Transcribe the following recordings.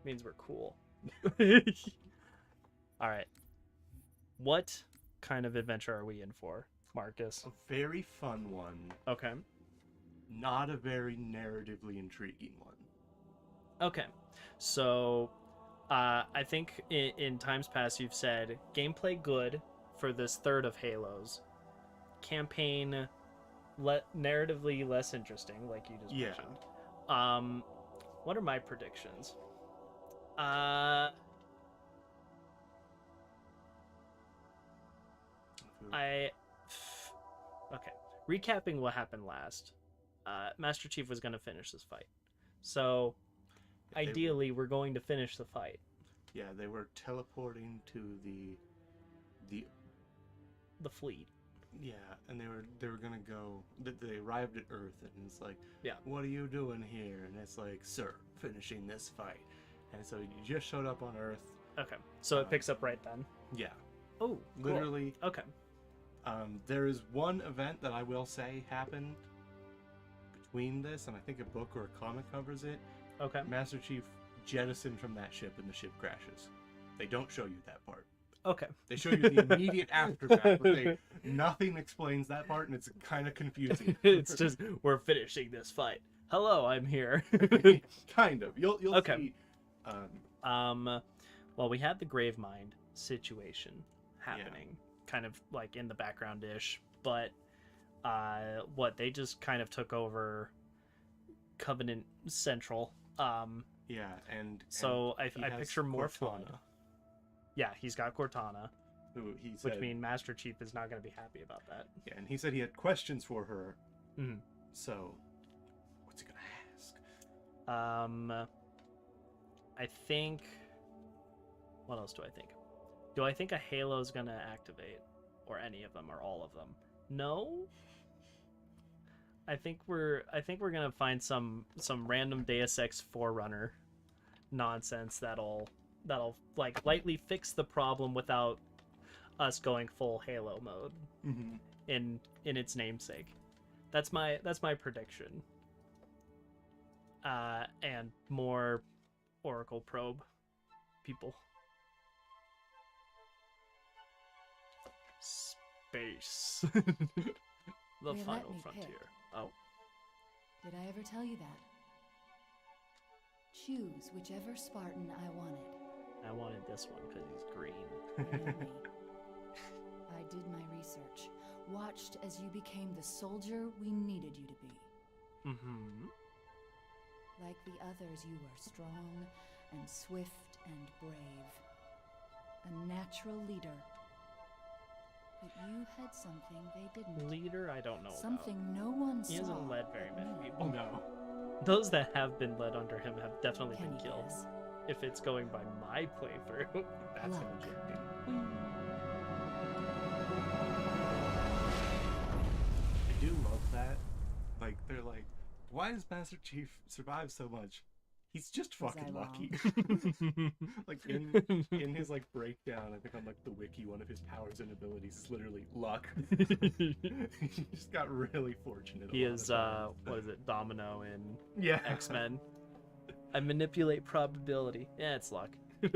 Means we're cool. All right. What kind of adventure are we in for, Marcus? A very fun one. Okay. Not a very narratively intriguing one. Okay. So, I think in times past you've said gameplay good for this third of Halos. Campaign narratively less interesting, like you just mentioned. What are my predictions? Okay. Recapping what happened last. Master Chief was going to finish this fight. So, ideally, we're going to finish the fight. Yeah, they were teleporting to the fleet. Yeah, and they were gonna go. They arrived at Earth, and it's like, yeah, what are you doing here? And it's like, sir, finishing this fight. And so you just showed up on Earth. Okay, so it picks up right then. Yeah. Oh, cool. Literally. Okay. There is one event that I will say happened between this, and I think a book or a comic covers it. Okay. Master Chief jettisoned from that ship, and the ship crashes. They don't show you that part. Okay. They show you the immediate aftermath, but nothing explains that part, and it's kind of confusing. It's just, we're finishing this fight. Hello, I'm here. Kind of. You'll see. Well, we had the Gravemind situation happening, kind of like in the background-ish, but they just kind of took over Covenant Central. And so I picture more fun. Yeah, he's got Cortana, who he said, which means Master Chief is not going to be happy about that. Yeah, and he said he had questions for her. Mm-hmm. So, what's he gonna ask? I think. What else do I think? Do I think a Halo's gonna activate, or any of them, or all of them? No. I think we're gonna find some random Deus Ex Forerunner nonsense that'll like lightly fix the problem without us going full Halo mode in its namesake. That's my prediction. And more Oracle probe people. Space. The final frontier. Pick. Oh. Did I ever tell you that? Choose whichever Spartan I wanted. I wanted this one because he's green. I did my research. Watched as you became the soldier we needed you to be. Mm-hmm. Like the others, you were strong and swift and brave. A natural leader. But you had something they didn't. Leader, I don't know something about. no one saw. He hasn't led very many people. No. Those that have been led under him have definitely been killed. Guess? If it's going by my playthrough, that's Luck. interesting. I do love that. Like, they're like, why does Master Chief survive so much? He's just fucking lucky. Like in his like breakdown, I think on like the wiki, one of his powers and abilities is literally luck. He just got really fortunate. He is what is it, Domino in yeah. X-Men. I manipulate probability. Yeah, it's luck. This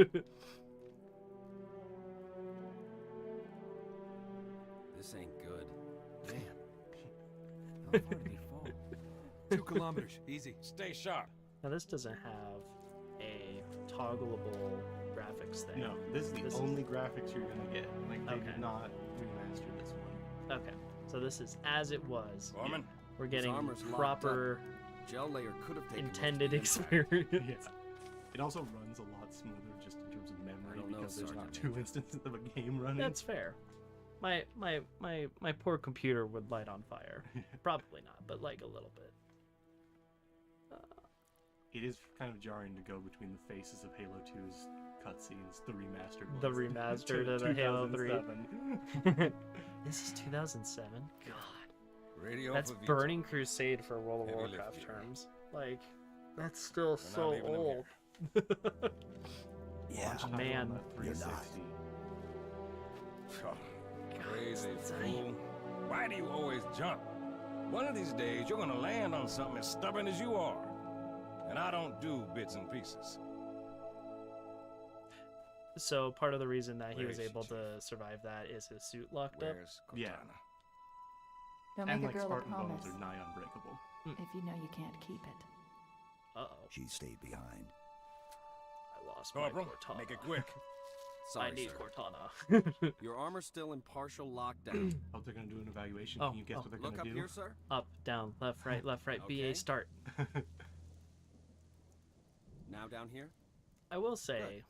ain't good. Damn. How far did he fall? 2 kilometers. Easy. Stay sharp. Now this doesn't have a toggleable graphics thing. No, this is the only graphics you're gonna get. Like they did not remaster this one. Okay, so this is as it was. Foreman, We're getting armor's locked proper gel layer could have taken intended most of the impact. experience. Yeah. It also runs a lot smoother just in terms of memory don't know, because there's not Sergeant. 2 instances of a game running. That's fair. My poor computer would light on fire. Probably not, but like a little bit. It is kind of jarring to go between the faces of Halo 2's cutscenes, the remastered ones. The remastered of the Halo 3. 2007. This is 2007? God. Radio That's for Vito. Burning Crusade for World of Heavy Warcraft lift, Fury. terms. Like, that's still We're so not leaving him old. Yeah. Launch title Man. on that 360. Crazy damn. fool. Why do you always jump? One of these days, you're gonna land on something as stubborn as you are. And I don't do bits and pieces. So part of the reason that he Where was is she, able Chief? to survive that is his suit locked up. Where's Cortana? Yeah. Don't And make like a girl a Spartan promise bones are nigh unbreakable. if you know you can't keep it. Uh-oh. She stayed behind. I lost my Corporal, Cortana. make it quick. Sorry, I need sir. Cortana. Your armor's still in partial lockdown. Oh, they're gonna do an evaluation. Oh, Can you guess oh, what they're Look gonna up do? here, sir. Up, down, left, right, Okay. BA, start. Now down here. I will say,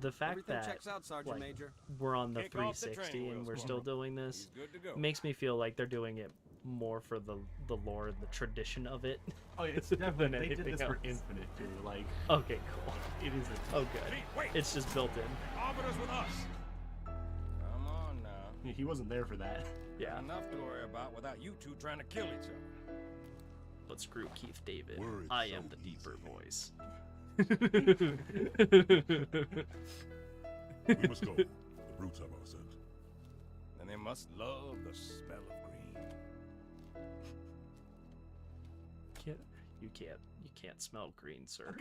the fact Everything that checks out, Sergeant like, Major. we're on the Kick off the 360 training and wheels, we're still Corporal. doing this He's good to go. makes me feel like they're doing it more for the lore and the tradition of it. Oh, yeah, it's than definitely they did anything this for else. Infinite too. Like Okay, cool. it is a Oh, good. Hey, wait! It's just built in. Arbiter's with us. Come on now. he wasn't there for that. Yeah. Enough to worry about without you two trying to kill each other. But screw Keith David. Words I so am the deeper easy. voice. We must go. The brutes have our scent. And they must love the smell of green. You can't smell green, sir.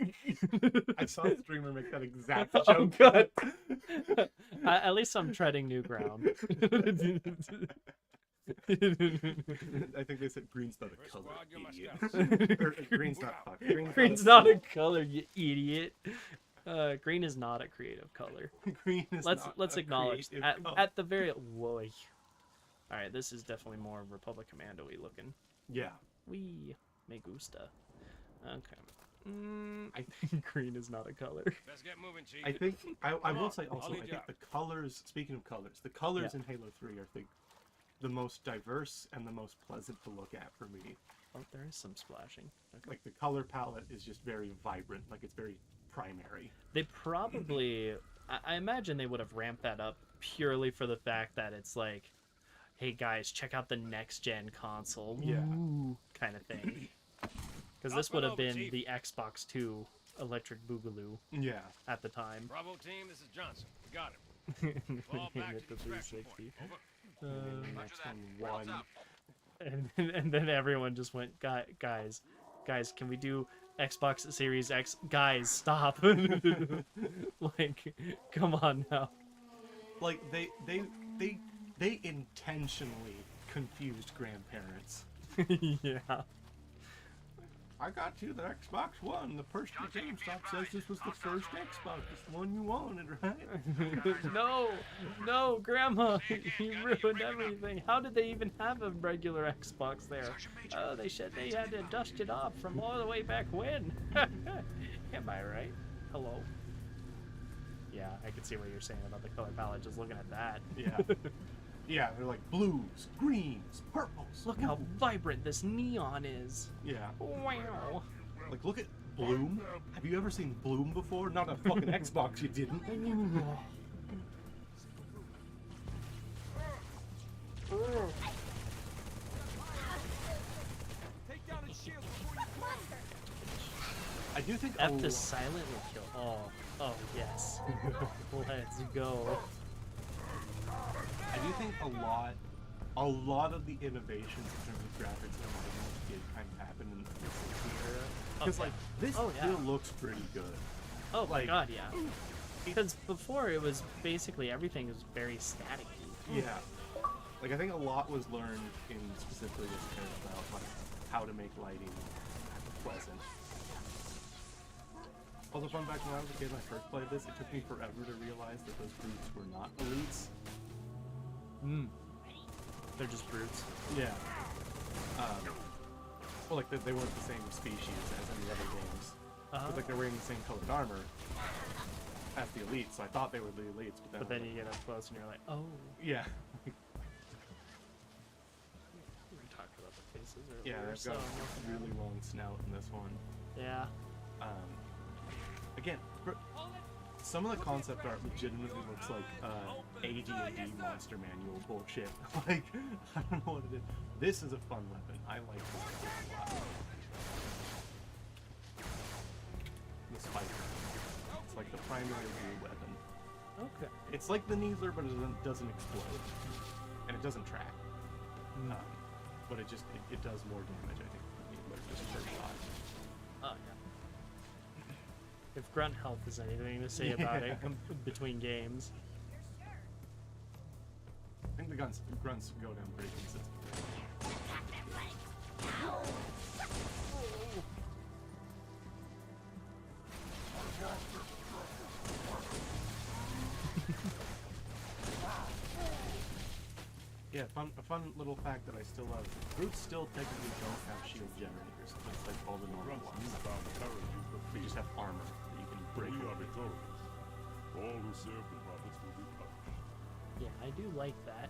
I saw a streamer make that exact joke. Oh god. At least I'm treading new ground. I think they said green's not a First color, squad, you're my idiot. scouts. Or green's not fuck. Green's not a color, you idiot. Green is not a creative color. Green is not Let's a acknowledge creative color. at the very whoa. All right, this is definitely more Republic Commando-y looking. Yeah. We me gusta. Okay. I think green is not a color. Let's get moving, Chief. I think I Come will on, say also I'll I lead you think out. the colors. Speaking of colors, the colors Yeah. in Halo 3 are the most diverse and the most pleasant to look at for me. Oh, there is some splashing. Okay. Like the color palette is just very vibrant. Like it's very primary. They probably, I imagine they would have ramped that up purely for the fact that it's like, hey guys, check out the next gen console. Yeah. Ooh, kind of thing. Because this Up would and have over, been Chief. the Xbox 2 Electric Boogaloo Yeah. at the time. Bravo team, this is Johnson. We got him. Fall back Hit to the the extraction 360. point. Over. And then the Roger next that. one, Rounds one. up. And then everyone just went, guys, can we do Xbox Series X? Guys, stop. Like, come on now. Like they intentionally confused grandparents. Yeah. I got you the Xbox One. The person at GameStop says this was the first Xbox. It's the one you wanted, right? No, Grandma, you ruined everything. How did they even have a regular Xbox there? Oh, they said they had to dust it off from all the way back when. Am I right? Hello? Yeah, I can see what you're saying about the color palette, just looking at that. Yeah. Yeah, they're like blues, greens, purples. Look how vibrant this neon is. Yeah. Wow. Like, look at Bloom. Have you ever seen Bloom before? Not on fucking Xbox, you didn't. Take down his shield before you I do think F to silently kill. Oh, yes. Let's go. I do think a lot of the innovations in terms of graphics and lighting did kind of happen in the 360 era. Because Okay. like this Oh, yeah. still looks pretty good. Oh my Like- god, yeah. Because before it was basically everything was very staticky. Yeah. Like I think a lot was learned in specifically this era about like how to make lighting pleasant. Also, fun fact: when I was a kid, when I first played this, it took me forever to realize that those brutes were not elites. They're just brutes. Yeah. Well, like they weren't the same species as any other games. But like they're wearing the same colored armor as the elites, so I thought they were the elites. But then you get up close and you're like, oh. yeah, We talked about the faces earlier. yeah, they've got a really long snout in this one. Yeah. Again, some of the concept art legitimately looks like AD&D monster manual bullshit. Like, I don't know what it is. This is a fun weapon. I like this weapon a lot. The spiker. It's like the primary dual weapon. Okay. It's like the Needler, but it doesn't explode. And it doesn't track. But it does more damage, I think, than the Needler, just per shot. Oh, yeah. If grunt health is anything to say about it between games. I think the grunts go down pretty consistently. Yeah, a fun little fact that I still love. Brutes still technically don't have shield generators. It's like all the normal ones. They just have armor that you can break. We are victorious. All who serve the prophets will be punished. Yeah, I do like that.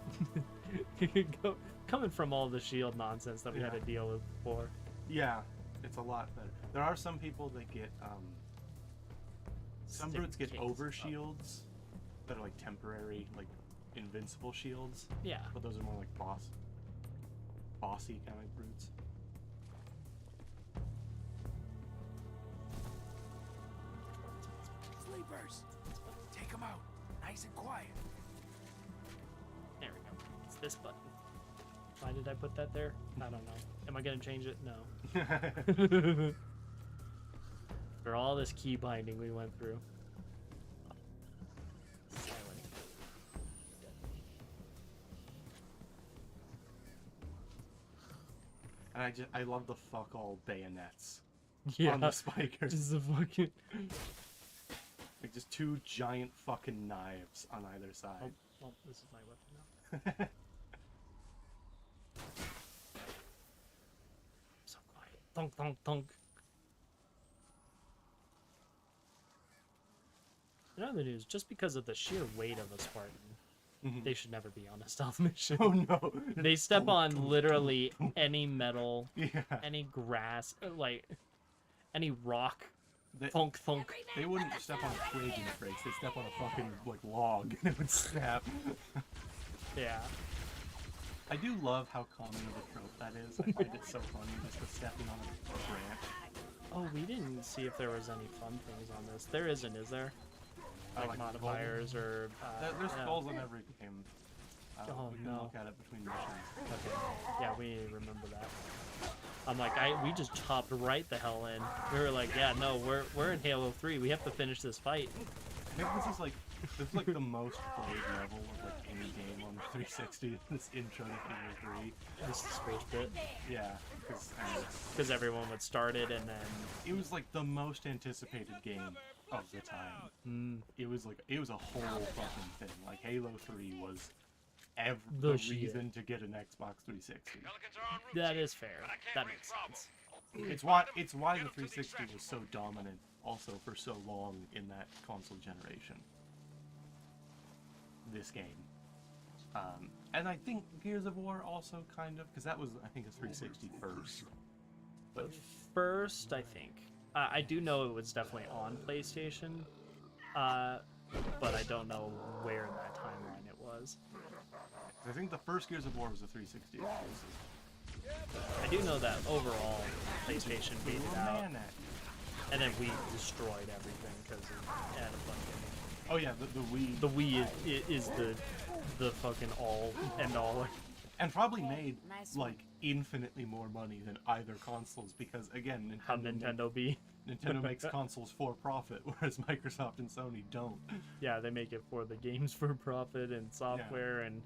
Coming from all the shield nonsense that we had to deal with before. Yeah, it's a lot better. There are some people that get some brutes get over shields that are like temporary, like invincible shields. Yeah. But those are more like bossy kind of brutes. Sleepers! Take them out. Nice and quiet. There we go. It's this button. Why did I put that there? I don't know. Am I gonna change it? No. For all this key binding we went through. Silent. And I love the fuck all bayonets Yeah. on the spikers. Just a fucking. Like just two giant fucking knives on either Oh, side. well, this is my weapon now. So quiet. Thunk, thunk, thunk. In other news, just because of the sheer weight of a Spartan, they should never be on a stealth mission. Oh no! They step on literally any metal, Yeah. any grass, like any rock. They, Thunk, thunk. they wouldn't step on a twig and it breaks. They step on a fucking like log and it would snap. Yeah. I do love how common of a trope that is. I find it so funny just to stepping on a branch. Oh, we didn't see if there was any fun things on this. There isn't, is there? Like, Like modifiers or... There's yeah. skulls in every game. Oh, we can no. look at it between missions. Okay. Yeah, we remember that. I'm like, we just chopped right the hell in. We were like, yeah, no, we're in Halo 3. We have to finish this fight. I think this is like the most played level of like any game on 360. This intro to Halo 3. This is first bit. Yeah, Because everyone would start it and then... it was like the most anticipated game of the time. It was a whole fucking thing. Like Halo 3 was the shit. reason to get an Xbox 360. That is fair. That makes sense. It's why the 360 was so dominant also for so long in that console generation. This game. And I think Gears of War also kind of, because that was, I think, a 360 first. But First, I think. I do know it was definitely on PlayStation, but I don't know where in that timeline it was. I think the first Gears of War was a 360 exclusive. I do know that overall, PlayStation beat it out, Man, and then we destroyed everything because it had a fun game. oh yeah, the Wii. The Wii is the fucking all and all. And probably made like infinitely more money than either consoles because again, How Nintendo be? Nintendo makes consoles for profit, whereas Microsoft and Sony don't. Yeah, they make it for the games for profit and software and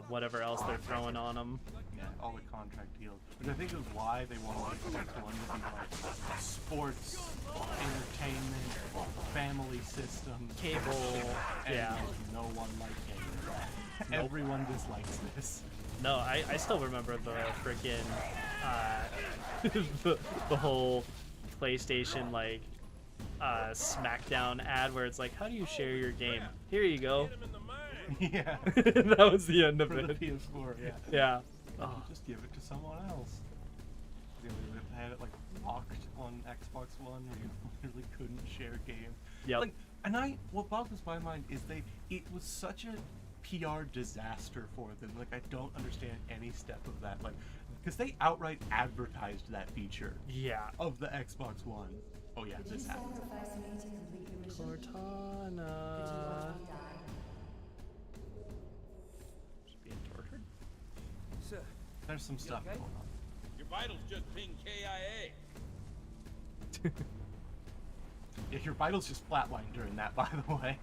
whatever else they're throwing on them. Yeah, all the contract deals, which I think is why they wanted Xbox One to be like sports, entertainment, family system, Cable, and yeah. no one liked it. Nope. Everyone dislikes this. No, I still remember the freaking the whole PlayStation like SmackDown ad where it's like, how do you share your game? Here you go. Yeah. That was the end of For the it. PS4, yeah. Yeah. You just give it to someone else. They had it like locked on Xbox One where you literally couldn't share game. Yep. Like, what boggles my mind is it was such a PR disaster for them. Like, I don't understand any step of that. Like, because they outright advertised that feature Yeah. of the Xbox One. Oh yeah, this happened. Cortana. She's being tortured. Sir, There's some stuff okay? going on. your vitals just pinged KIA. Yeah, your vitals just flatline during that, by the way.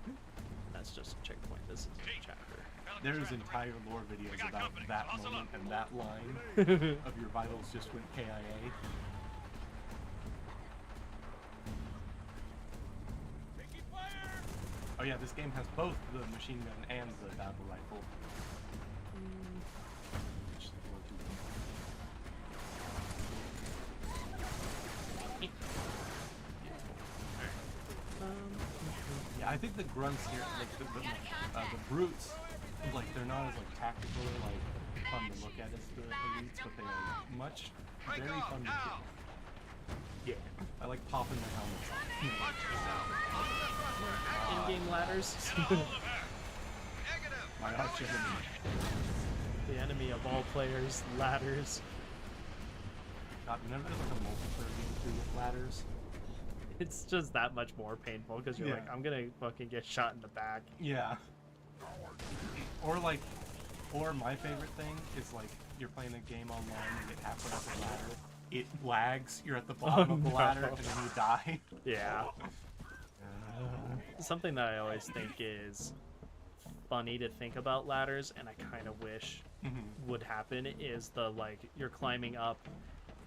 That's just a checkpoint. This is a chapter. There's entire lore videos about that moment and that line of your vitals just went KIA. Oh yeah, this game has both the machine gun and the battle rifle. Which is a little too Yeah, I think the grunts here, like the brutes, like they're not as like tactical or like fun to look at as the elites, but they are much very fun to kill. Yeah, I like popping their helmets off. In-game ladders. My arch enemy. The enemy of all players, ladders. God, whenever there's like a multiplayer game through with ladders. It's just that much more painful because you're like, I'm gonna fucking get shot in the back. Yeah. Or my favorite thing is like you're playing a game online and get halfway up the ladder, it lags, you're at the bottom of the ladder and then you die. Yeah. Something that I always think is funny to think about ladders, and I kind of wish would happen, is the like you're climbing up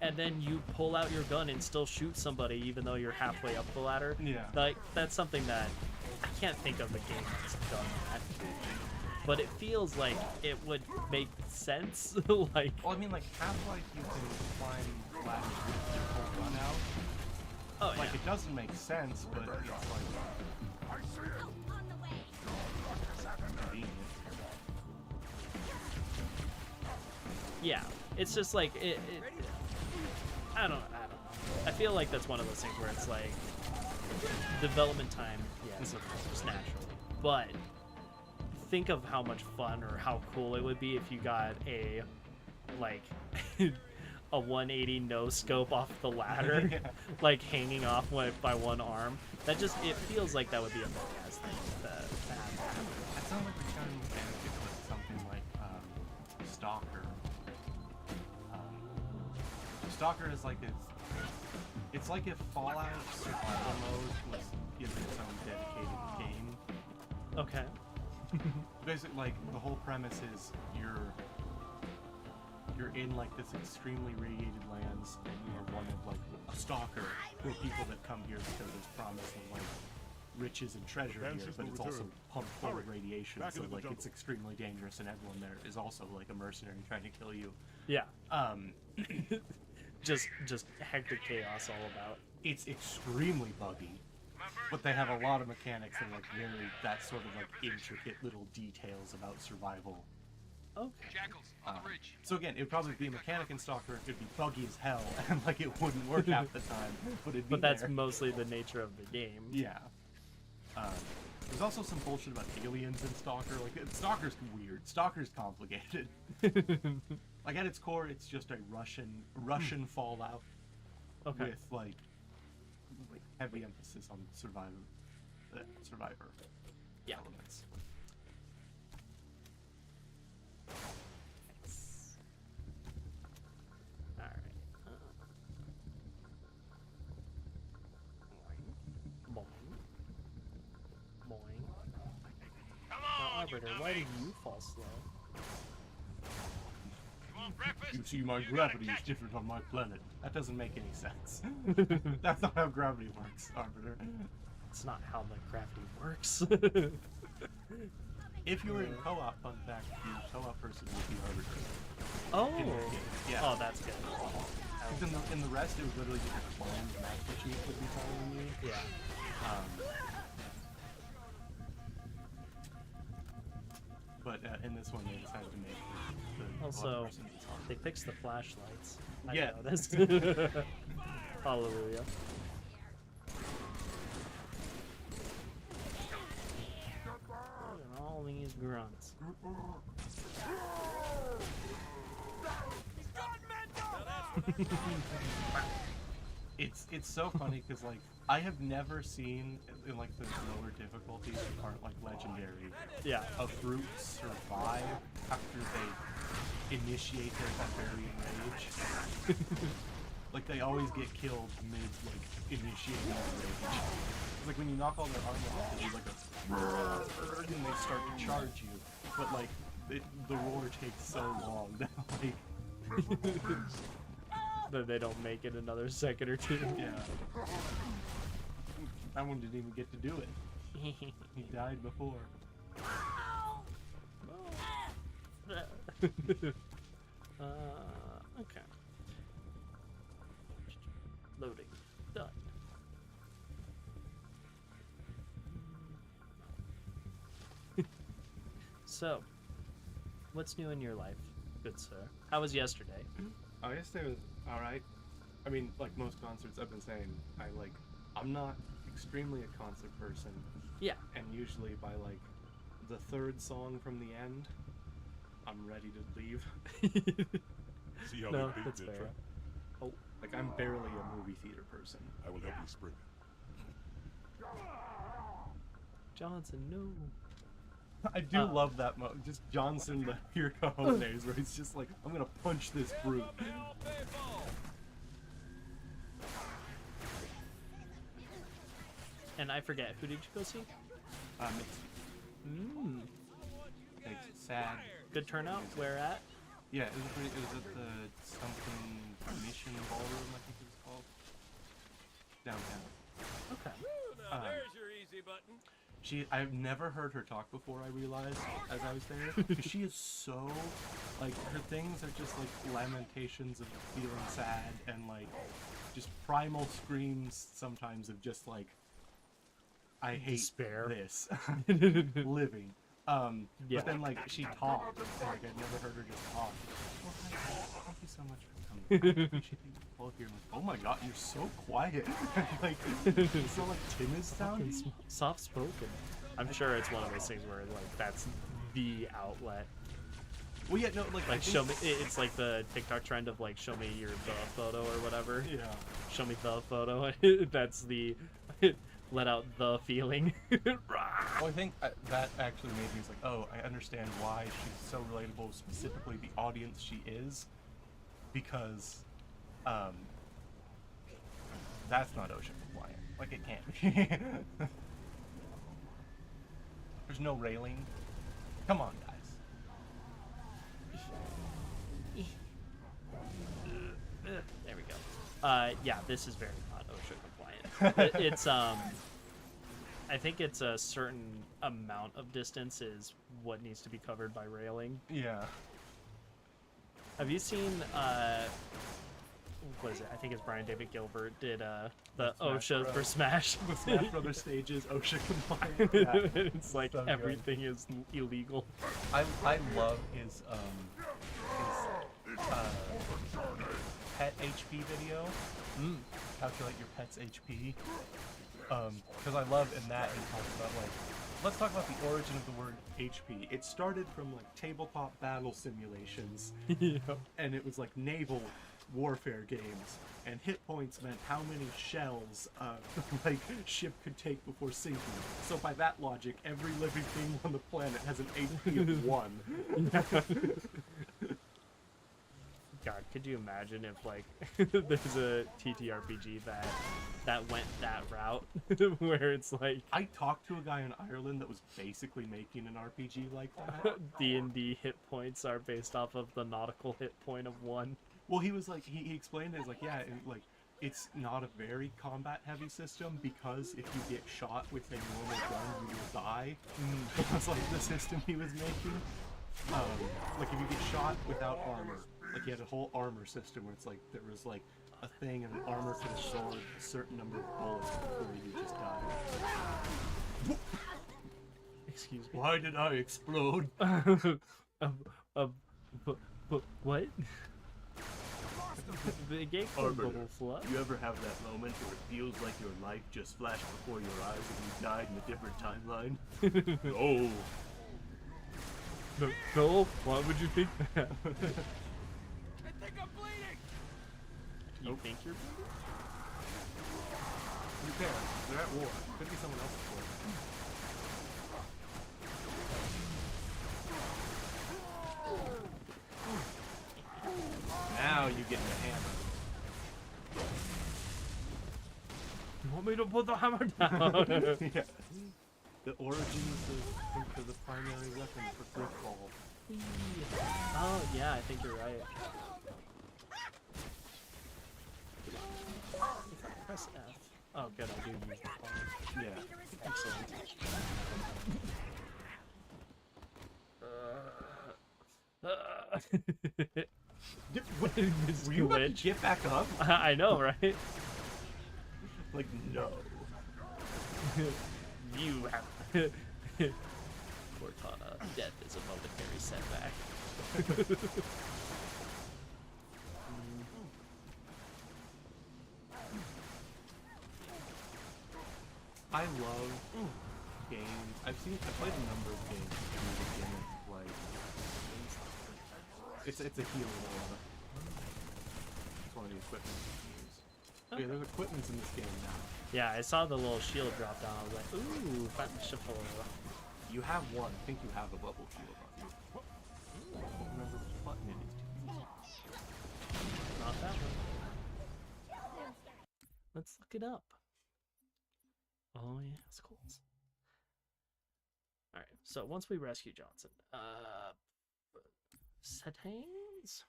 and then you pull out your gun and still shoot somebody even though you're halfway up the ladder. Yeah. Like that's something that I can't think of a game that's done that. But it feels like it would make sense. Like, Well, I mean, like Half-Life, you can climb ladders with your whole run out. oh Like yeah. it doesn't make sense, but it's like convenient. Yeah, it's just like I don't know. I feel like that's one of those things where it's like development time, yes, of course, naturally, but think of how much fun or how cool it would be if you got a like a 180 no scope off the ladder, Yeah. like hanging off by one arm. That just it feels like that would be a badass thing to have. That sounds like the kind of mechanic it was something like Stalker. Stalker is like it's like if Fallout survival mode was given its own dedicated game. Okay. Basically, like the whole premise is you're in like this extremely radiated lands, and you're one of like a stalker, who are people that come here because there's promise of like riches and treasure here, but it's also pumped full of radiation, so like it's extremely dangerous, and everyone there is also like a mercenary trying to kill you. Yeah. Just hectic chaos all about. It's extremely buggy, but they have a lot of mechanics and like very that sort of like intricate little details about survival. Okay. Jackals on the ridge. So again, it would probably be a mechanic in Stalker. It could be buggy as hell, and like it wouldn't work half the time. But it'd be But that's there. mostly the nature of the game. Yeah. There's also some bullshit about aliens in Stalker. Like Stalker's weird. Stalker's complicated. Like at its core, it's just a Russian Fallout Okay. with like heavy emphasis on survivor Yeah. elements. Alright. Boing. Boing. Now, Arbiter, why did you fall slow? You want breakfast? You see, my gravity is different on my planet. That doesn't make any sense. That's not how gravity works, Arbiter. It's not how the gravity works. If you were in co-op, fun fact, the co-op person would be Arbiter. Oh. In this game. Yeah. Oh, that's good. Because in the rest, it was literally just a clone. The Master Chief would be following you. Yeah. But in this one, they decided to make the Also, person be Arbiter. they fixed the flashlights. I Yeah. noticed. Hallelujah. Look at all these grunts. It's so funny because like I have never seen in like the lower difficulties that aren't like legendary Yeah. a brute survive after they initiate their barbarian rage. Like they always get killed mid like initiating the rage. It's like when you knock all their armor off, they do like a and they start to charge you. But like the roar takes so long that like That they don't make it another second or two. yeah. That one didn't even get to do it. He died before. Okay. Loading. Done. So, what's new in your life, good sir? How was yesterday? Oh, yesterday was alright. I mean, like most concerts I've been saying, I'm not extremely a concert person. Yeah. And usually by like the third song from the end, I'm ready to leave. See how No, they beat that's their fair. trap? Oh, like I'm barely a movie theater person. I will help you spring it. Johnson, no. I do love that just Johnson, the pure cojones, where he's just like, I'm gonna punch this brute. And I forget, who did you go see? It's sad. Good turnout? Where at? Yeah, it was at the something mission ballroom, I think it was called. Downtown. Okay. There's your easy button. I've never heard her talk before, I realized, as I was there. Because she is so, like, her things are just, like, lamentations of feeling sad and, like, just primal screams sometimes of just, like, I hate Despair. this. Living. Yeah. But then, like, she talked. Like, I'd never heard her just talk. Well, thank you so much for coming. I appreciate you both here. Like, oh my god, you're so quiet. Like, you're so, like, timid sounding. Soft spoken. I'm sure it's one of those things where like that's the outlet. Well, yeah, no, like, I Like think- show me. It's like the TikTok trend of like show me your the photo or whatever. Yeah. Show me the photo. That's the let out the feeling. Well, I think that actually made me like, oh, I understand why she's so relatable, specifically the audience she is, because, that's not OSHA compliant. Like, it can't be. There's no railing. Come on, guys. There we go. Yeah, this is very not OSHA compliant. It's I think it's a certain amount of distance is what needs to be covered by railing. Yeah. Have you seen what is it? I think it's Brian David Gilbert did the Smash OSHA for Bros. Smash. The Smash Brothers stage is OSHA compliant. Yeah. It's like So good. everything is illegal. I love his pet HP video. Calculate your pet's HP. Because I love in that he talks about like, let's talk about the origin of the word HP. It started from like tabletop battle simulations, Yeah. and it was like naval warfare games, and hit points meant how many shells like ship could take before sinking. So by that logic, every living thing on the planet has an HP of 1. God, could you imagine if like there's a TTRPG that went that route where it's like I talked to a guy in Ireland that was basically making an RPG like that. D&D hit points are based off of the nautical hit point of 1. Well, he was like, he explained it as like, yeah, and like, it's not a very combat-heavy system because if you get shot with a normal gun, you will die. That's like the system he was making. Like if you get shot without armor, like he had a whole armor system where it's like there was like a thing and an armor could absorb a certain number of bullets before you just die. Excuse me. Why did I explode? What? The game Arbiter, bubble flood. You ever have that moment where it feels like your life just flashed before your eyes and you died in a different timeline? Oh. No, why would you think that? I think I'm bleeding. You think you're bleeding? You can. They're at war. Could be someone else's war. Now you get the hammer. You want me to put the hammer down? Yeah. The origins of the primary weapon for grip ball. Oh, yeah, I think you're right. If I press F. Oh, good, I do use the phone. Yeah. Excellent. What? This Were you about to glitch. get back up? I know, right? Like, no. You have. Cortana, death is a momentary setback. I love games. I played a number of games in the beginning, like it's a healing aura. It's one of the equipment you can use. Okay, there's equipments in this game now. Yeah, I saw the little shield drop down. I was like, ooh, Fatshiful. You have one. I think you have a bubble shield on you. I don't remember which button it is to use. Not that one. Let's look it up. Oh yeah, it's cool. Alright, so once we rescue Johnson, settings?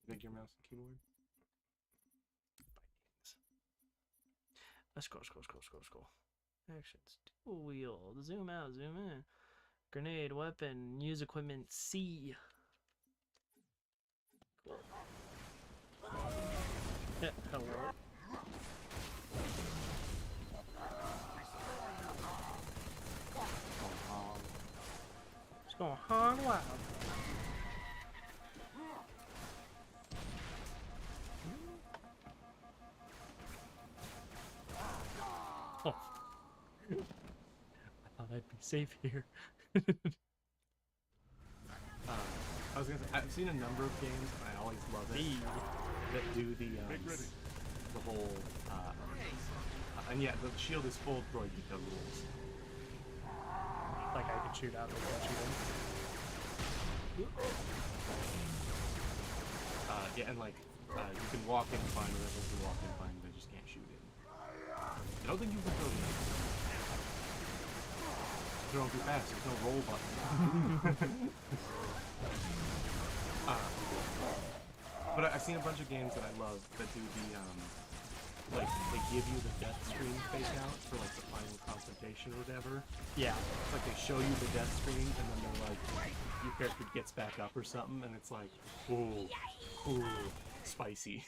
Make your mouse and keyboard. Scroll. Actions. Dual wield. Zoom out, zoom in. Grenade, weapon, use equipment, C. Cool. Yeah, hello. It's going hard wild. Oh. I thought I'd be safe here. I was gonna say, I've seen a number of games, and I always love it, that do the whole, and yeah, the shield is full droid Gita rules. Like I can shoot out, they can't shoot in. Yeah, and like, you can walk in fine, or rebels can walk in fine, they just can't shoot in. I don't think you can throw them. Throw them too fast, there's no roll button. But I've seen a bunch of games that I love that do the, like, they give you the death screen fake out for, like, the final confrontation or whatever. Yeah. It's like they show you the death screen, and then they're like, your character gets back up or something, and it's like, ooh, spicy.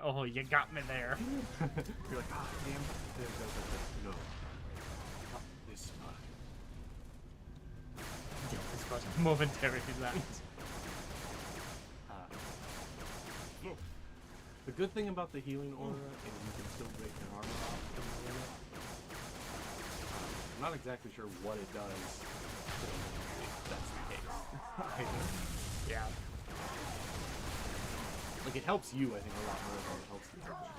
Oh, you got me there. You're like, ah, damn. No. Not this time. Yeah, this was momentary lapse. The good thing about the healing aura is you can still break your armor off from the limit. I'm not exactly sure what it does, if that's the case. Yeah. Like, it helps you, I think, a lot more than it helps the other.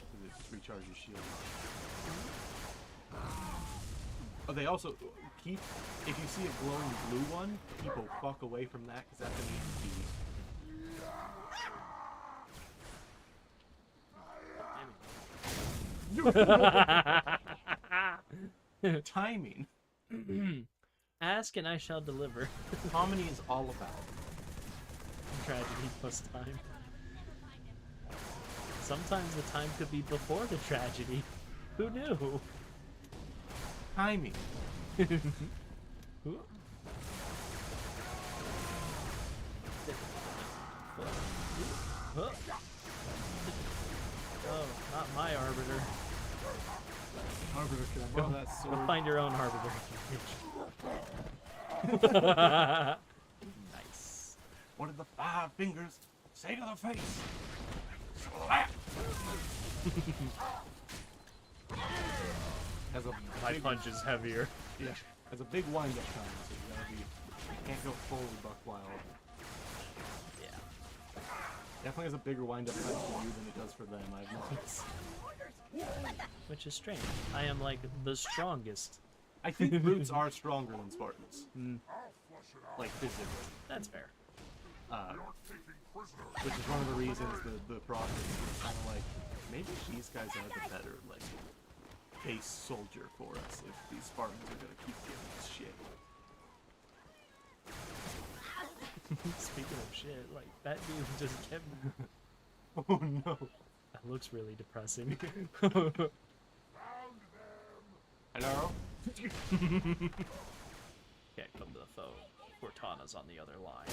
Because it just recharges shield. Oh, they also keep, if you see a glowing blue one, keep a fuck away from that, because that's an EMP. Timing. Ask and I shall deliver. Comedy is all about Tragedy plus time. Sometimes the time could be before the tragedy. Who knew? timing. Ooh. Oh, not my arbiter. Arbiter, can I borrow that sword? Go find your own arbiter. Nice. What did the 5 fingers say to the face? Slap! Has a My big, punch is heavier. yeah, has a big wind-up time, so you gotta be, can't go fully buck wild. Yeah. Definitely has a bigger wind-up time for you than it does for them, I've noticed. Which is strange. I am like the strongest. I think brutes are stronger than Spartans. Mm, Like, physically. that's fair. Which is one of the reasons the Prophet is kind of like, maybe these guys are the better, like, base soldier for us if these Spartans are gonna keep giving us shit. Speaking of shit, like, that dude just kept... Oh no. That looks really depressing. Hello? Can't come to the foe. Cortana's on the other line.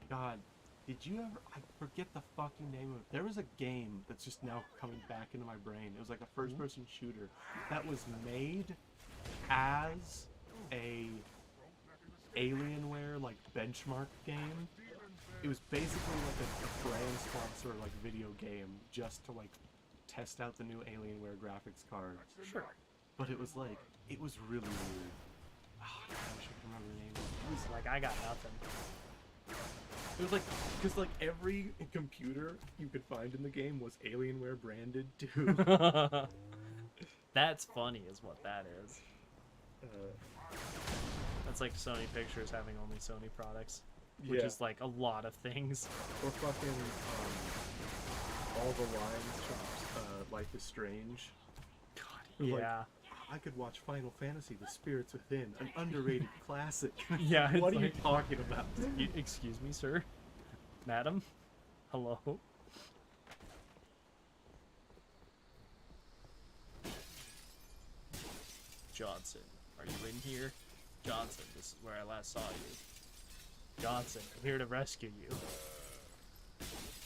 God, did you ever... I forget the fucking name of it. There was a game that's just now coming back into my brain. It was like a first-person shooter that was made as a Alienware, like, benchmark game. It was basically like a brand sponsor, like, video game just to, like, test out the new Alienware graphics cards. Sure. But it was, like, it was really weird. Oh, I wish I could remember the name of it. He's like, I got nothing. It was like, because like every computer you could find in the game was Alienware branded too. That's funny is what that is. That's like Sony Pictures having only Sony products. Which is like a lot of things. Or fucking all the lines from Life is Strange. God, Like, yeah. I could watch Final Fantasy: The Spirits Within, an underrated classic. Yeah, What it's are you like- talking about? Excuse me, sir? Madam? Hello? Johnson, are you in here? Johnson, this is where I last saw you. Johnson, I'm here to rescue you.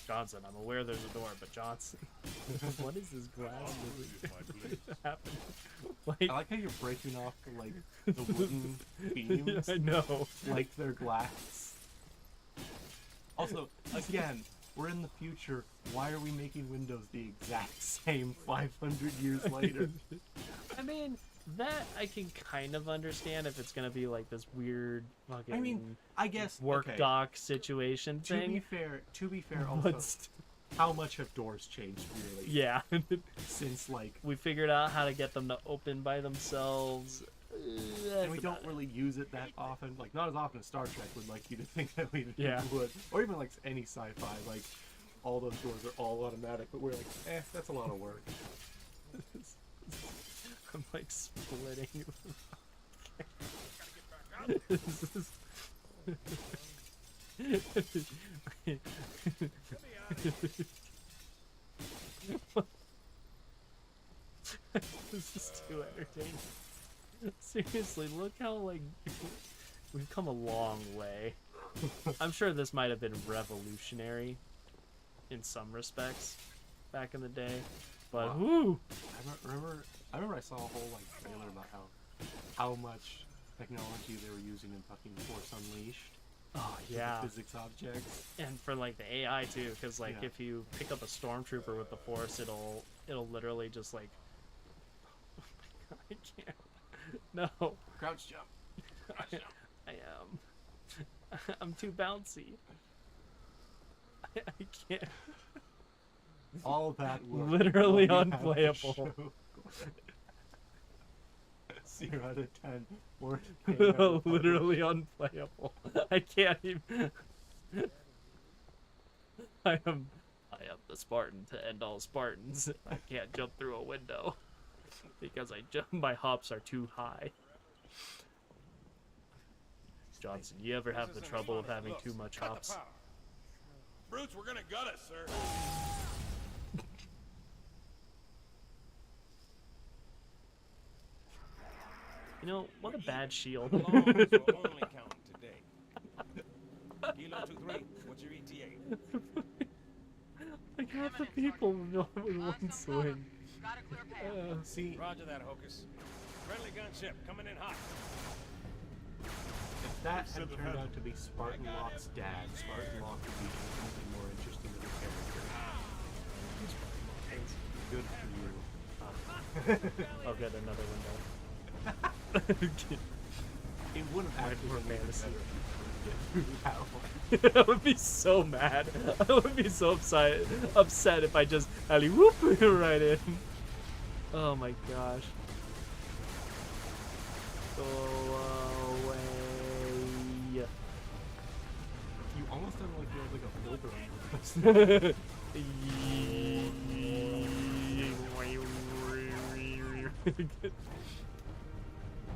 Johnson, I'm aware there's a door, but Johnson... What is this glass happening? I Like, like how you're breaking off the, like, the wooden beams I know. like they're glass. Also, again, we're in the future. Why are we making windows the exact same 500 years later? I mean, that I can kind of understand if it's gonna be like this weird fucking I mean, I guess work okay, dock situation To be thing. fair, also, But how much have doors changed really? yeah, Since like, we figured out how to get them to open by themselves. and That's we about don't it. really use it that often. Like, not as often as Star Trek would like you to think that we Yeah. would, or even like any sci-fi. Like, all those doors are all automatic, but we're like, that's a lot of work. I'm like splitting. This is too entertaining. Seriously, look how like we've come a long way. I'm sure this might have been revolutionary in some respects back in the day, but Wow. whoo! I remember I saw a whole like trailer about how much technology they were using in fucking Force Unleashed. Oh with the yeah, physics objects. and for like the AI too, because like Yeah. if you pick up a stormtrooper with the Force, it'll literally just like. Oh my god, I can't. No, Crouch jump. Crouch jump. I am. I'm too bouncy. I can't. All that work. Literally all we have to unplayable. show. 0 out of 10. Worst game ever Literally unplayable. I can't even. I am the Spartan to end all Spartans. I can't jump through a window because my hops are too high. Johnson, you ever have the trouble of having too much hops? Brutes, we're gonna gut us, sir. You know, what a bad shield. Longs will only count today. Kilo 23, what's your ETA? Like half the people know in one swing. Got a clear path. See, Roger that, Hocus. Friendly gunship coming in hot. if that had turned out to be Spartan Locke's dad, Spartan Locke would be infinitely more interesting as a character. Good for you. I'll get another window. It would have actually been fantasy. better if you could get through that one. I would be so mad. I would be so upset if I just alley whoop right in. Oh my gosh. Go away. You almost have like a builder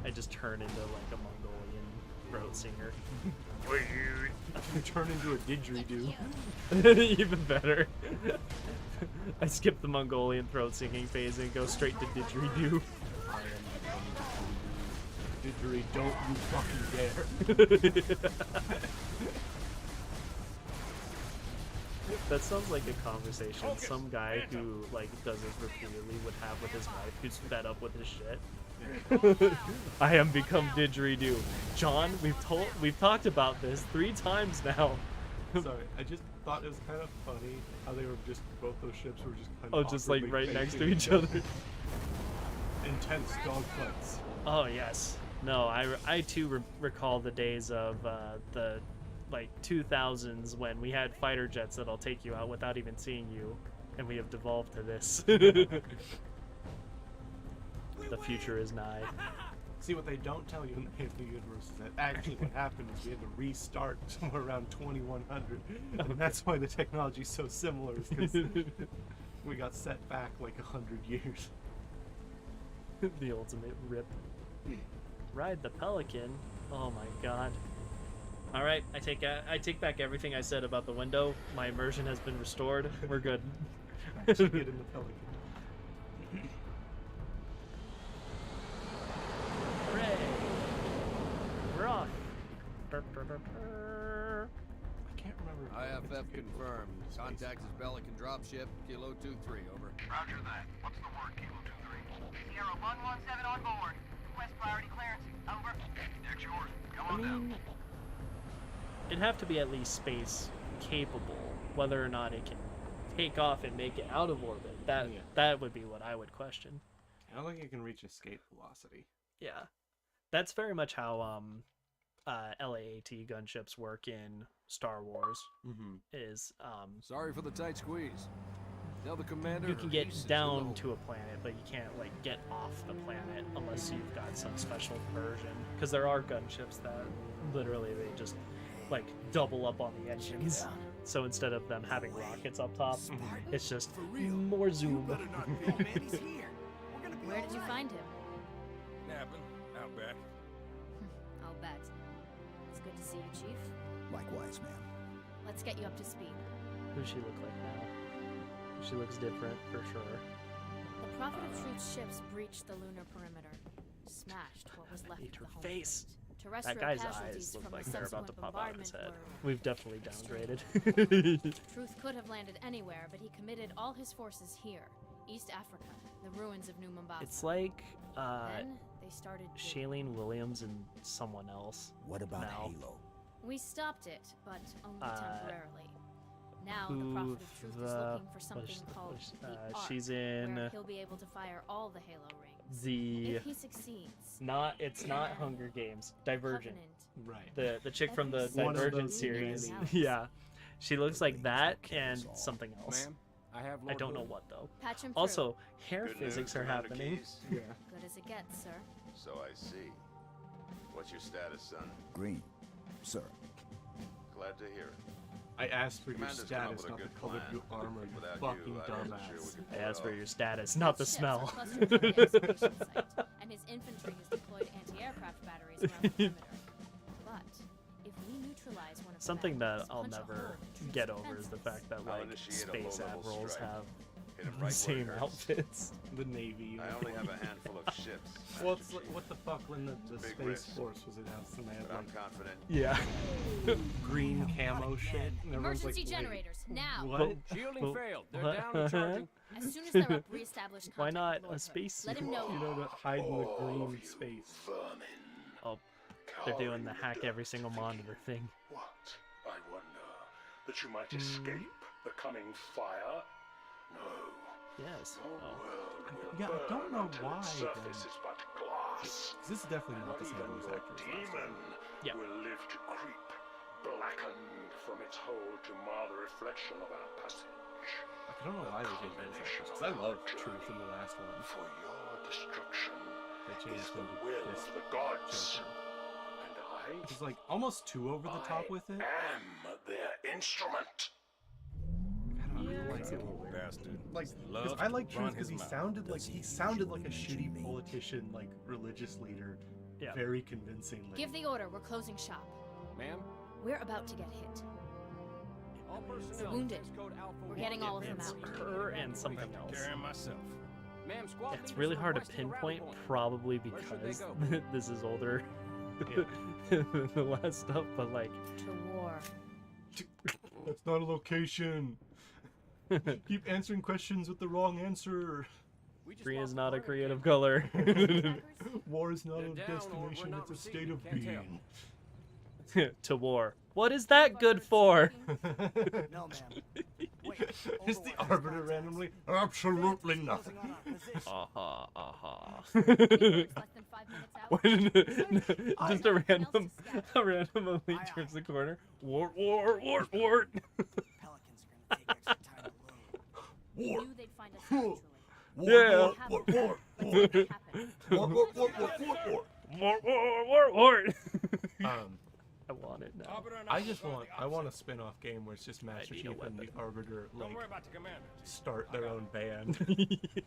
I just turn into like a Mongolian throat singer. You turn into a didgeridoo. Even better. I skip the Mongolian throat singing phase and go straight to didgeridoo. I am becoming didgeridoo. Don't you fucking dare. That sounds like a conversation some guy who like does this repeatedly would have with his wife who's fed up with his shit. I am become didgeridoo. John, we've talked about this 3 times now. Sorry, I just thought it was kind of funny how they were just, both those ships were just kind Oh, of just like awkwardly right next to facing each other. Intense dogfights. Oh yes. No, I too recall the days of the like 2000s when we had fighter jets that'll take you out without even seeing you, and we have devolved to this. The future is nigh. See, what they don't tell you in the universe is that actually what happened is we had to restart somewhere around 2100, and that's why the technology's so similar, is because we got set back like 100 years. The ultimate rip. Ride the Pelican. Oh my god. All right, I take back everything I said about the window. My immersion has been restored. We're good. Actually get in the Pelican. Hooray! We're off. I can't remember. IFF confirmed. Contact is Pelican dropship, Kilo 23, over. Roger that. What's the word, Kilo 23? Sierra 117 on board. Request priority clearance. Over. Deck's yours. Come I on down. mean, it'd have to be at least space capable. Whether or not it can take off and make it out of orbit, that would be what I would question. I don't think it can reach escape velocity. Yeah, that's very much how LAAT gunships work in Star Wars. Mm-hmm. Is Sorry for the tight squeeze. Tell the commander you can her get ace is down below. to a planet, but you can't like get off the planet unless you've got some special version. Because there are gunships that literally they just like double up on the engines. So instead of them having rockets up top, it's just more zoom. Better not be. Man, he's here. We're gonna be Where did you alright. find him? Napping. Out back. I'll bet. It's good to see you, Chief. Likewise, ma'am. Let's get you up to speed. Who's she look like now? She looks different for sure. The Prophet of Truth's ships breached the lunar perimeter, smashed what was left Eat of her the home face. fleet. Terrestrial That guy's casualties eyes look from like the they're about to subsequent pop out of his head. bombardment We've definitely extreme. downgraded. Truth could have landed anywhere, but he committed all his forces here, East Africa, the ruins of New Mombasa. It's like Then they started digging. Shailene Williams and someone else. What about Now. Halo? We stopped it, but only temporarily. Now Who the Prophet of Truth is looking for what something is- called the Ark, she's in where he'll be able to fire all the Halo rings. the If he succeeds, it's not Hunger Games. Divergent. Covenant. Right. The chick from the One of Divergent those series. many. Yeah. She looks like Things that will and cancel. something else. Ma'am, I have I Lord don't know Hood. what though. Patch him through. Also, hair Good physics news, are Commander happening. Keyes? Yeah. Good as it gets, sir. So I see. What's your status, son? Green, sir. Glad to hear it. I asked for your Commander's come up status, with a not the good color of plan. your armor, you Without fucking you, I wasn't sure we dumbass. could I pull asked it for off. your status, not the His ships smell. are clustered near the excavation site, and his infantry has deployed anti-aircraft batteries around the perimeter. But if we neutralize one of the Something that batteries, I'll punch a never hole in Truth's get over is the defenses. fact that I'll like initiate a space low-level admirals strike. have Hit him the right same where it hurts. outfits. The Navy. I only have a handful of ships. Well, Master Chief, what the fuck when the Big Space risk. Force was announced and they had but I'm like confident. Yeah. green camo shit and everyone's like, Emergency wait, generators, now! what? Shielding Well, failed. They're what? down and charging. As soon as they're up, reestablish contact Why not with Lord a Hood. space Let him suit? know. You know, to hide in the All green of you space. vermin. Oh, they're doing the hack every single monitor thing. What, I wonder, that you might escape the coming fire? No. Yes. The Oh. world will Yeah, I burn don't know until why, its surface is but glass. This is definitely And not the not same even voice your actor as last demon time. Yeah. will live to creep, blackened from its hole to mar the reflection of our passage. I don't know why they did voice actors, because I loved Truth in the last one. For your destruction They is changed the him to will this of the gods. Joker. And I He's like almost too over the top with it. am their instrument. Bastard. Like, Love because I like to run Truth because his he mouth. sounded like Does he he sounded like a usually shitty mention me? politician, like religious leader, Yeah. very convincingly. Give the order. We're closing shop. Ma'am, We're about to get hit. all personnel. Wounded. use code Alpha We're One. getting all of them It's out. her and something Take else. care of myself. Ma'am, squad It's leaders really hard to requesting a rally pinpoint, point. probably Where should they because go? this is older Yeah. than the last stuff, but like, To war. That's not a location. Keep answering questions with the wrong answer. We just green lost is the not a burner creative camp. color. War is not They're a down or we're destination, not it's a state of receiving. Can't being. To war. What is that good for? No, ma'am. Wait, Is the Overwatch has arbiter contact. randomly? Absolutely nothing. Closing on our position. Aha, aha. Less than 5 minutes out. Just a random elite turns the corner. Wart. Pelicans are gonna take extra time to load. We knew they'd find us eventually. Yeah. War. Let's make it happen. Wart. I I want it now. Arbiter and I will just go on want the I want a opposite. spin-off game where it's just Master need a Chief and the weapon. Arbiter Don't like worry about the commander. start their own band.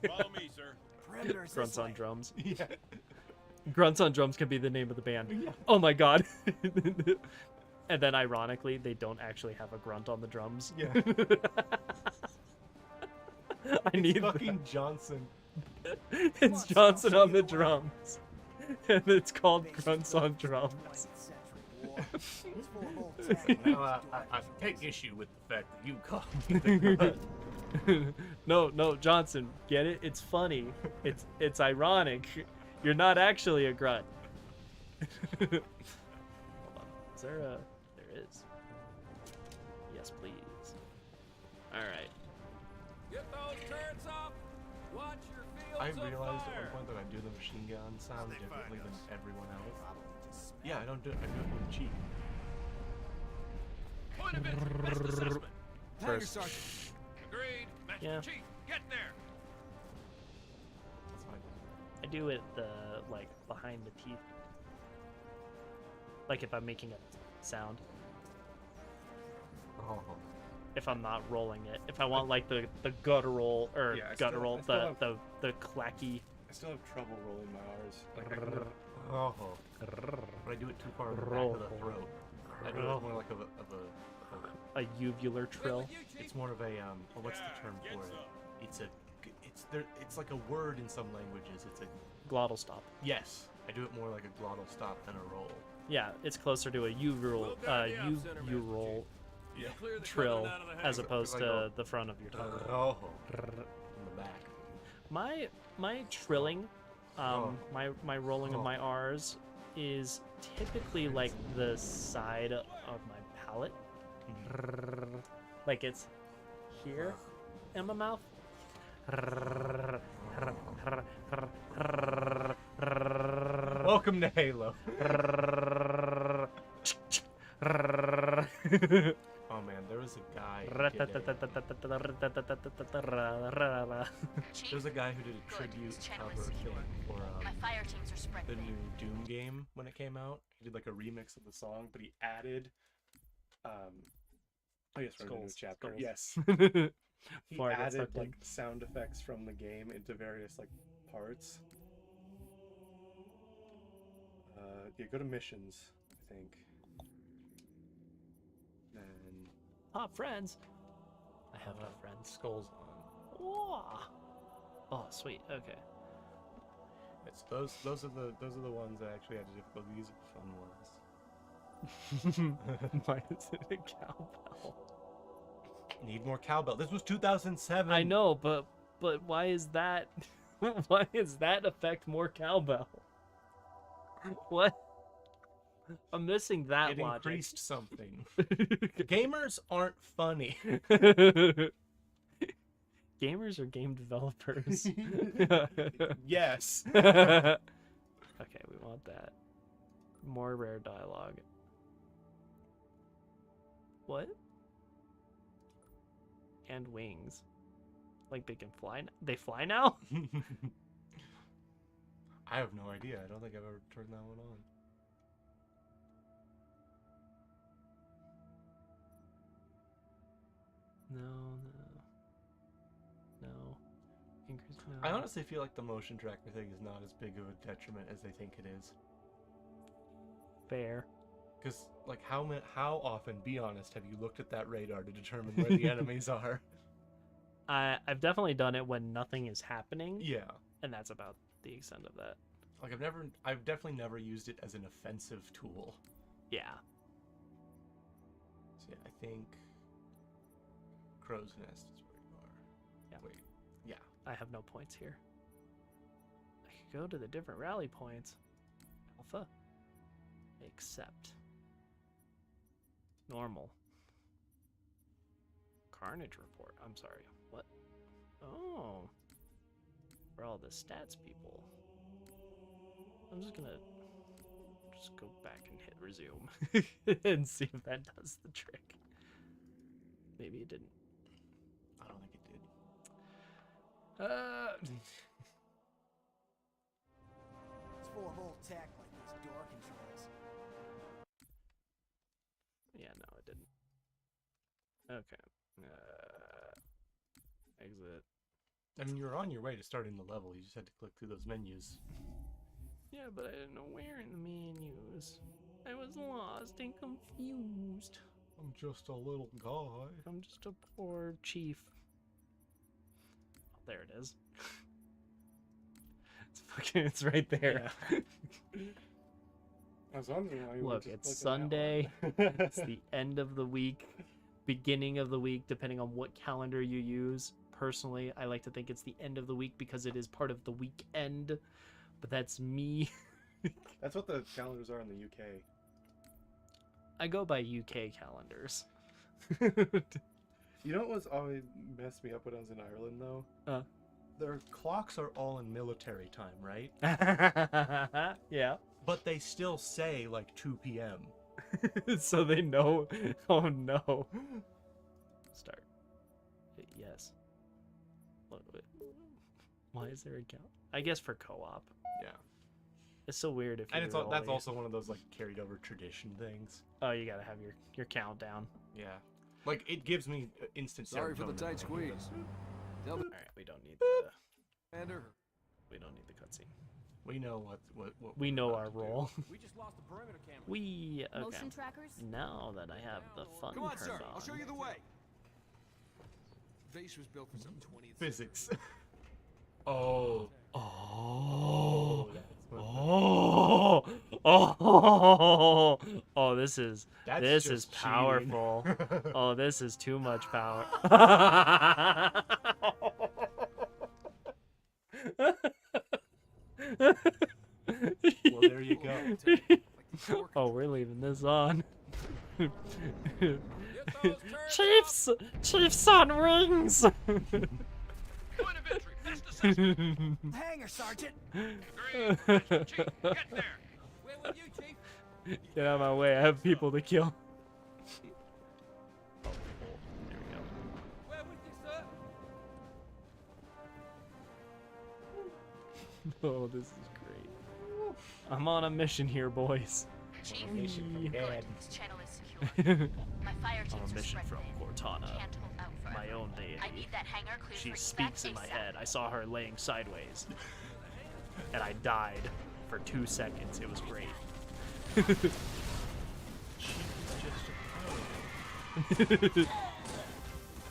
Follow me, sir. Perimeter's Grunts this on way. drums. Yeah. Grunts on drums can be the name of the band. Oh my god. And then ironically, they don't actually have a grunt on the drums. Yeah. I need fucking Johnson. It's Johnson on the drums. And it's called Grunts on Drums. 20th century war. It's full of old tech. Now, I take issue with the fact that you called me the No, Johnson, get it? It's funny. It's ironic. You're not actually a grunt. Hold on. Is there a... There is. Yes, please. Alright. Get those turrets up. Watch your fields I of realized at fire. one point that I do the machine gun sound They differently find than us. everyone else. Probably just smell Yeah, I do it with cheek. Point of entry. Best assessment. First. Agreed. Master Yeah. Chief, get there. That's fine. I do it like behind the teeth. Like if I'm making a sound. Oh. If I'm not rolling it. If I want like the guttural or Yeah, I still- guttural, I still the clacky. I still have trouble rolling my R's. Like I can oh. But I do it too far in the back of the throat. I do it more like of a A uvular trill. With you, Chief? it's more of a oh, what's the term Get for it? some. It's like a word in some languages. It's a Glottal stop. yes. I do it more like a glottal stop than a roll. Yeah, it's closer to a uvural, Well done, yeah, Center, Master uvural Yeah. Clear the trill covenant out of the as hangar. opposed Like to a- the front of your tongue. Oh. In the back. My trilling, my rolling of Oh. my R's is typically like the side of my palate. Like it's here in my mouth. Welcome to Halo. Oh man, there was a guy. Who did there was a guy who did a Good. tribute This channel cover is secure. thing for My fire teams are spread the thin. new Doom game when it came out. He did like a remix of the song, but he added oh yes, we're in the new Skulls, chapter. skulls. Yes. He Before I get added sucked in. like sound effects from the game into various like parts. Yeah, go to missions, I think. Then Top friends. I have no friends. skulls on. Whoa. Oh, sweet. Okay. It's those are the ones that actually had difficulties, fun ones. Why is it a cowbell? Need more cowbell. This was 2007. I know, but why is that? Why is that affect more cowbell? What? I'm missing that It logic. increased something. Gamers aren't funny. Gamers are game developers. Yes. Okay, we want that. More rare dialogue. What? And wings. Like they can fly? They fly now? I have no idea. I don't think I've ever turned that one on. No. I honestly feel like the motion tracker thing is not as big of a detriment as they think it is. Fair. Because, like, how often, be honest, have you looked at that radar to determine where the enemies are? I've definitely done it when nothing is happening. Yeah. And that's about the extent of that. Like, I've definitely never used it as an offensive tool. Yeah. So yeah, I think Crow's Nest is where you are. Yeah. Wait. Yeah. I have no points here. I could go to the different rally points. Alpha. Accept. Normal. Carnage report. I'm sorry. What? Oh. For all the stats people. I'm just gonna go back and hit resume and see if that does the trick. Maybe it didn't. I don't think it did. It's full of old tech like these door controls. Yeah, no, it didn't. Okay. Exit. I mean, you're on your way to starting the level. You just had to click through those menus. Yeah, but I didn't know where in the menus. I was lost and confused. I'm just a little guy. I'm just a poor chief. Oh, there it is. It's right there. Yeah. I was wondering why you Look, it's Sunday. It's the end of the week, beginning of the week, depending on what calendar you use. Personally, I like to think it's the end of the week because it is part of the weekend. But that's me. That's what the calendars are in the UK. I go by UK calendars. You know what was always messed me up when I was in Ireland, though? Their clocks are all in military time, right? Yeah. But they still say, like, 2 p.m. So they know. Oh, no. Start. Yes. Why is there a count? I guess for co-op. Yeah. It's so weird if And you're that's really... also one of those, like, carried over tradition things. Oh, you gotta have your countdown. Yeah. Like, it gives me instant Sorry for the serotonin. tight squeeze. All right, we don't need the cutscene. We know what We know our role. We just lost the perimeter camera. Okay. Motion trackers? Now that I have the fun Come on, turned sir. on. I'll show you the way. Base was built for some 20th Physics. Oh. Oh. Oh, this is powerful. Oh, this is too much power. Well, there you go. Oh, we're leaving this on. Get those Chiefs on wings. Point of entry. Best assessment. Hangar, Sergeant! Agreed. Chief, get there. Where with you, Chief? Get out of my way. I have people to kill. Oh, there we go. Where with you, sir? Oh, this is great. I'm on a mission here, boys. Chief, Yeah. good. This channel is secure. My fire On teams a are mission spread from thin. Cortana, Can't hold out forever. my own deity. I need that hangar cleared She for speaks dispatch in my ASAP. head. I saw her laying sideways, and I died for 2 seconds. It was great.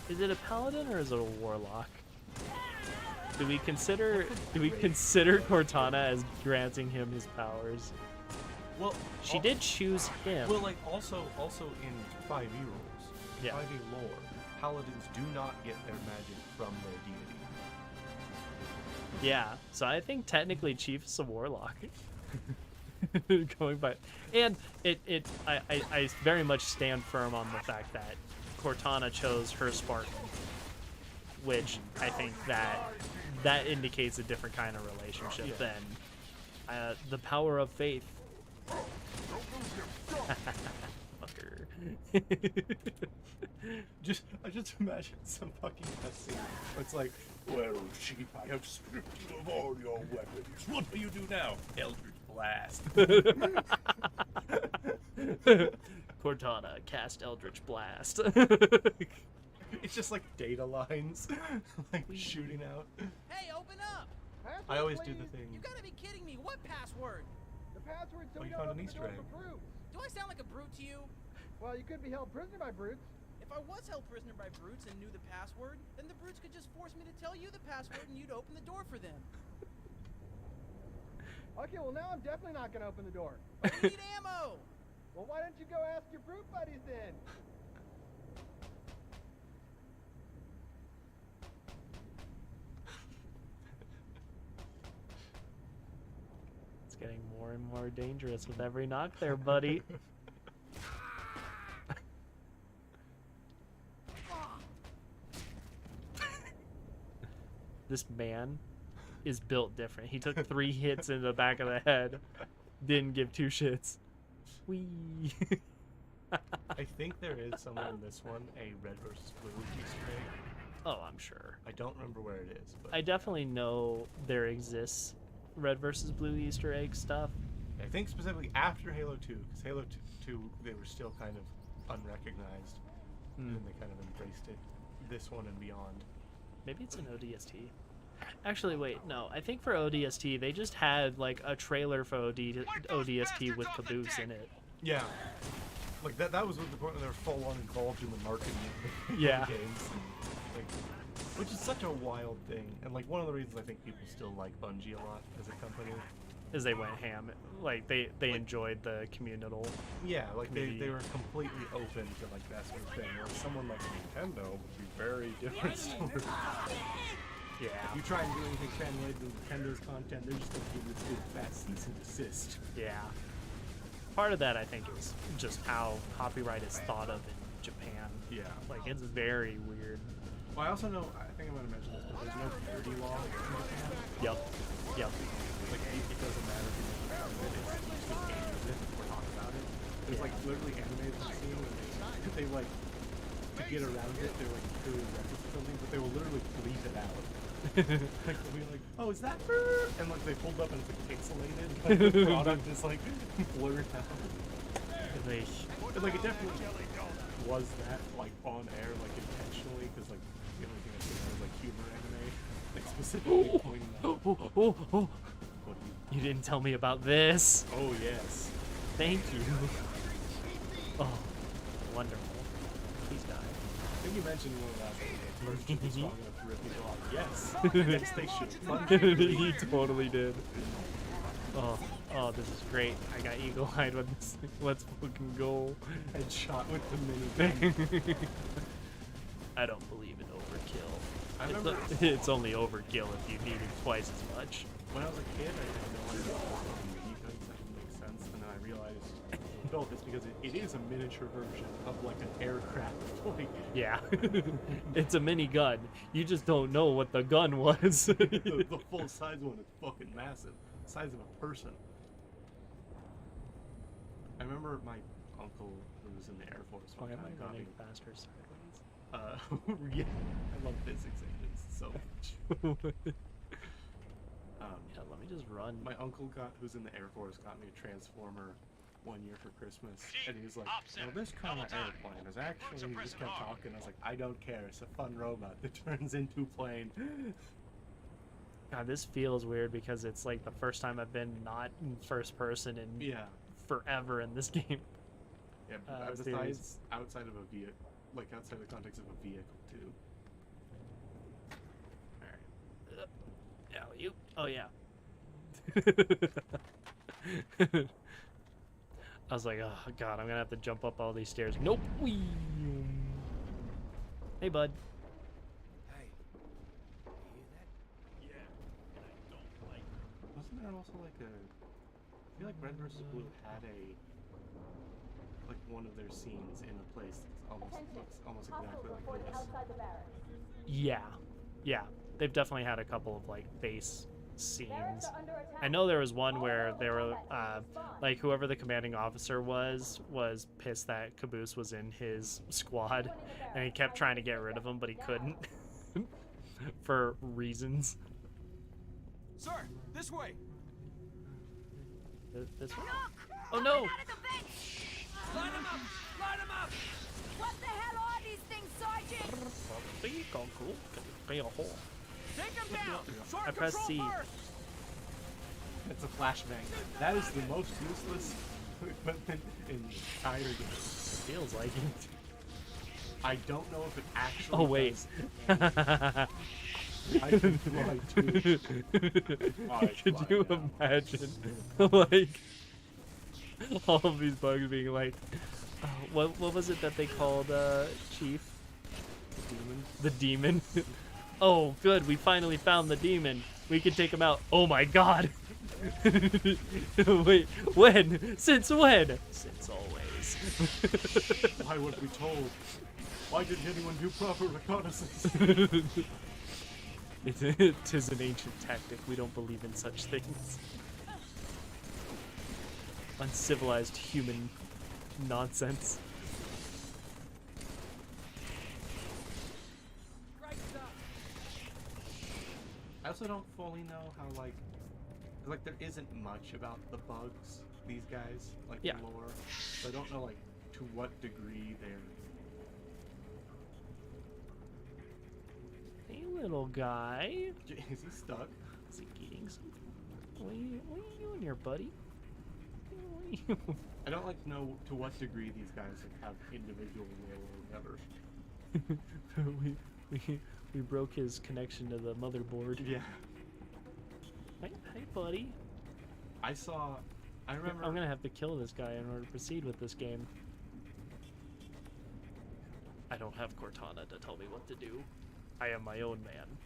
Is it a paladin or is it a warlock? Do we consider Cortana as granting him his powers? Well, She did choose him. Well, like also in 5e rules, Yeah. 5e lore, paladins do not get their magic from their deity. Yeah, so I think technically Chief is a warlock. Going by, and I very much stand firm on the fact that Cortana chose her Spartan, which I think that indicates a different kind of relationship than the power of faith. Fucker. I just imagine some fucking cutscene where it's like, well, Chief, I have stripped you of all your weapons. What do you do now? Eldritch Blast. Cortana, cast Eldritch Blast. It's just like data lines, like shooting out. Hey, open up! I always do the thing. You gotta be kidding me. What password? The password so Oh, we you don't found an open the Easter door egg. for brutes. Do I sound like a brute to you? Well, you could be held prisoner by brutes. If I was held prisoner by brutes and knew the password, then the brutes could just force me to tell you the password and you'd open the door for them. Okay, well now I'm definitely not gonna open the door. But we need ammo! Well, why don't you go ask your brute buddies then? It's getting more and more dangerous with every knock there, buddy. This man is built different. He took 3 hits in the back of the head. Didn't give 2 shits. Whee! I think there is somewhere in this one a red versus blue Easter egg. Oh, I'm sure. I don't remember where it is, but I definitely know there exists red versus blue Easter egg stuff. I think specifically after Halo 2, because Halo 2 they were still kind of unrecognized, and then they kind of embraced it. This one and beyond. Maybe it's an ODST. Actually, wait, no. I think for ODST, they just had like a trailer for ODST with Caboose in it. Yeah. Like that was the point when they were full on involved in the marketing of the Yeah. games. Like, which is such a wild thing. And like one of the reasons I think people still like Bungie a lot as a company. As they went ham. Like they enjoyed the communal. Yeah, like community. they were completely open to like that sort of thing. Whereas someone like Nintendo would be very different story. Yeah. If you try and do anything fan-related to Nintendo's content, they're just gonna give you this big fat cease and desist. Yeah. Part of that, I think, is just how copyright is thought of in Japan. Yeah. Like, it's very weird. Well, I also know, I think I'm gonna mention this, but there's no parody law in Japan. Yep. Yep. Like, it doesn't matter if you make fun of it, it's you just can't use it or talk about it. There's like literally animated scene where they like, to get around it, they're like doing reference or something, but they will literally bleep it out. Like they'll be like, oh, is that bird? And like they pulled up and it's like pixelated. Like the product is like blurred out. And like it definitely was that like on air like intentionally because like the only thing I seen was like humor anime, like specifically pointing out. What do You didn't tell me about this. Oh yes. Thank you. Oh, wonderful. Please die. I think you mentioned one of the last episodes. Merchant was strong enough to rip people off. Yes. Yes, they should. He totally did. Oh, this is great. I got eagle-eyed with this thing. Let's fucking go. Headshot with the minigun. I don't believe in overkill. I remember It's only overkill if you need it twice as much. when I was a kid, I had no idea what minigun that didn't make sense, and then I realized, oh, it's because it is a miniature version of like an aircraft. Like, Yeah. It's a mini gun. You just don't know what the gun was. the full size one is fucking massive, the size of a person. I remember my uncle who was in the Air Force one Why am time I got running me. faster sideways? Yeah, I love physics engines so much. Yeah, let me just run. My uncle who's in the Air Force got me a Transformer one year for Christmas, and he was like, well, this kind of airplane is actually, he just kept talking. I was like, I don't care, it's a fun robot that turns into a plane. God, this feels weird because it's like the first time I've been not in first person in forever in this game. Yeah, besides outside of a vehicle, like outside the context of a vehicle too. Alright. Yeah, you. Oh yeah. I was like, oh god, I'm gonna have to jump up all these stairs. Nope. Whee! Hey, bud. Hey. You hear that? Yeah, and I don't like it. Wasn't there also like a? I feel like Red vs. Blue had like one of their scenes in a place that looks almost exactly like this. Yeah, yeah. They've definitely had a couple of like base scenes. I know there was one where they were like whoever the commanding officer was pissed that Caboose was in his squad, and he kept trying to get rid of him, but he couldn't for reasons. Sir, this way. This way? Oh no! Line him up! Line him up! What the hell are these things, Sergeant? see, Goku. Can you play a hole? Take him down! Sword I press control C. first! It's a flashbang. That is the most useless equipment in the entire game. Feels like it. I don't know if it actually. Oh wait. I can fly too. Could you imagine, like, all of these bugs being like, what was it that they called Chief? The demon. Oh, good. We finally found the demon. We can take him out. Oh my God. Wait, when? Since when? Since always. Why weren't we told? Why didn't anyone do proper reconnaissance? It is an ancient tactic. We don't believe in such things. Uncivilized human nonsense. I also don't fully know how like there isn't much about the bugs, these guys, like Yeah. lore. So I don't know like to what degree they're. Hey, little guy. Is he stuck? Is he eating something? What are you doing here, buddy? What are you? I don't like know to what degree these guys like, have individual lore or whatever. we broke his connection to the motherboard. Yeah. Hey, buddy. I remember. I'm gonna have to kill this guy in order to proceed with this game. I don't have Cortana to tell me what to do. I am my own man.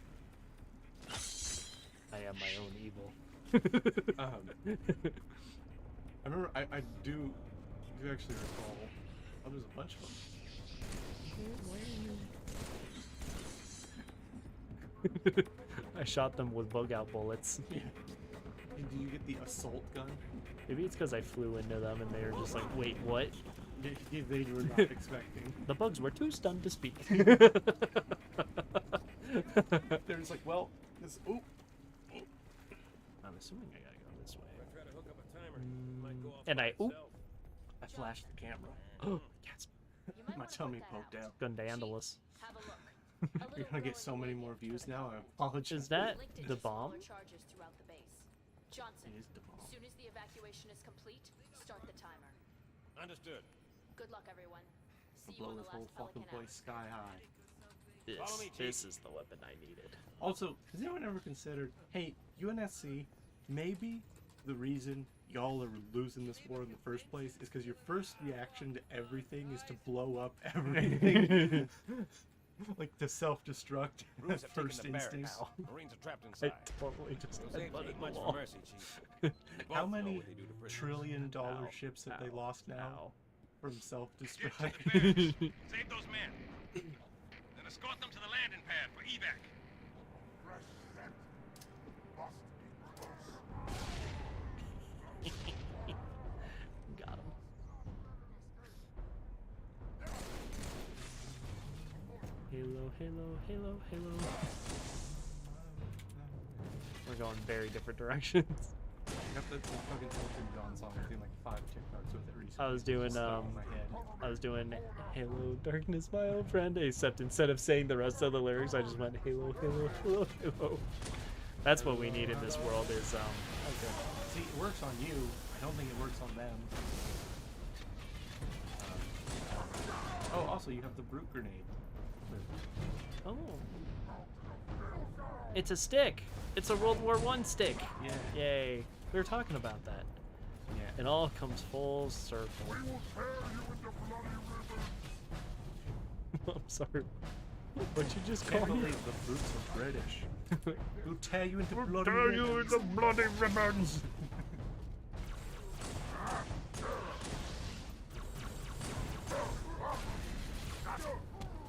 I am my own evil. I remember. I do actually recall. Oh, there's a bunch of them. Where are you? I shot them with bug out bullets. Yeah. And do you get the assault gun? Maybe it's because I flew into them and they were just like, wait, what? They were not expecting. The bugs were too stunned to speak. They're just like, well, this. Oh. I'm assuming I gotta go this way. Try to hook up a timer. Might go off And by I itself. I flashed the camera. Oh, yes. My tummy poked out. Gundandalus. Have a look. You're gonna get so many more views now. I apologize. Is that Linked it the to bomb? smaller charges throughout the base. Johnson, It is the bomb. as soon as the evacuation is complete, start the timer. Understood. Good luck, everyone. See you Blow on the this whole last fucking Pelican place sky high. Follow me, Chief. This is the weapon I needed. Also, has anyone ever considered, hey, UNSC, maybe the reason y'all are losing this war in the first place is because your first reaction to everything is to blow up everything. Like to self-destruct Rules at have taken first the instinct. barracks. Marines are trapped I inside. totally just Those ain't headbutted ain't the much wall. for mercy, Chief. We both How know many what they do to prisoners. trillion-dollar Ow, ships have they ow, lost now ow. from Get self-destruct? to the barracks. Save those men. Then escort them to the landing pad for evac. Got him. Halo, halo, halo, halo. We're going very different directions. I got the fucking Elton John song. I was doing like 5 TikToks with it recently. I was doing Stuck in my head. I was doing Halo Darkness My Old Friend, except instead of saying the rest of the lyrics, I just went Halo, Halo, Halo, Halo. That's what we need in this world is Okay. See, it works on you. I don't think it works on them. Oh, also you have the brute grenade. oh. It's a stick. It's a World War I stick. Yeah. Yay. We were talking about that. Yeah. It all comes full circle. I'm sorry. What'd you just Can't call me? believe the brutes are British. Who tear you into bloody Tear you ribbons. into bloody ribbons.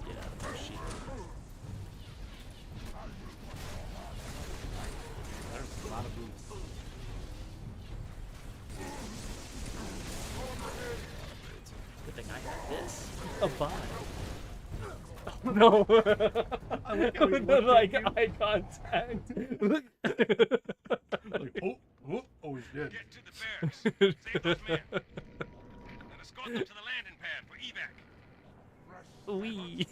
Get out of my sheet. There's a lot of boots. Good thing I have this. A vibe. Oh, no. I like how he looked Like at you. eye contact. Like, oh, he's dead. Get to the barracks. Save those men. Then escort them to the landing pad for evac. Wee.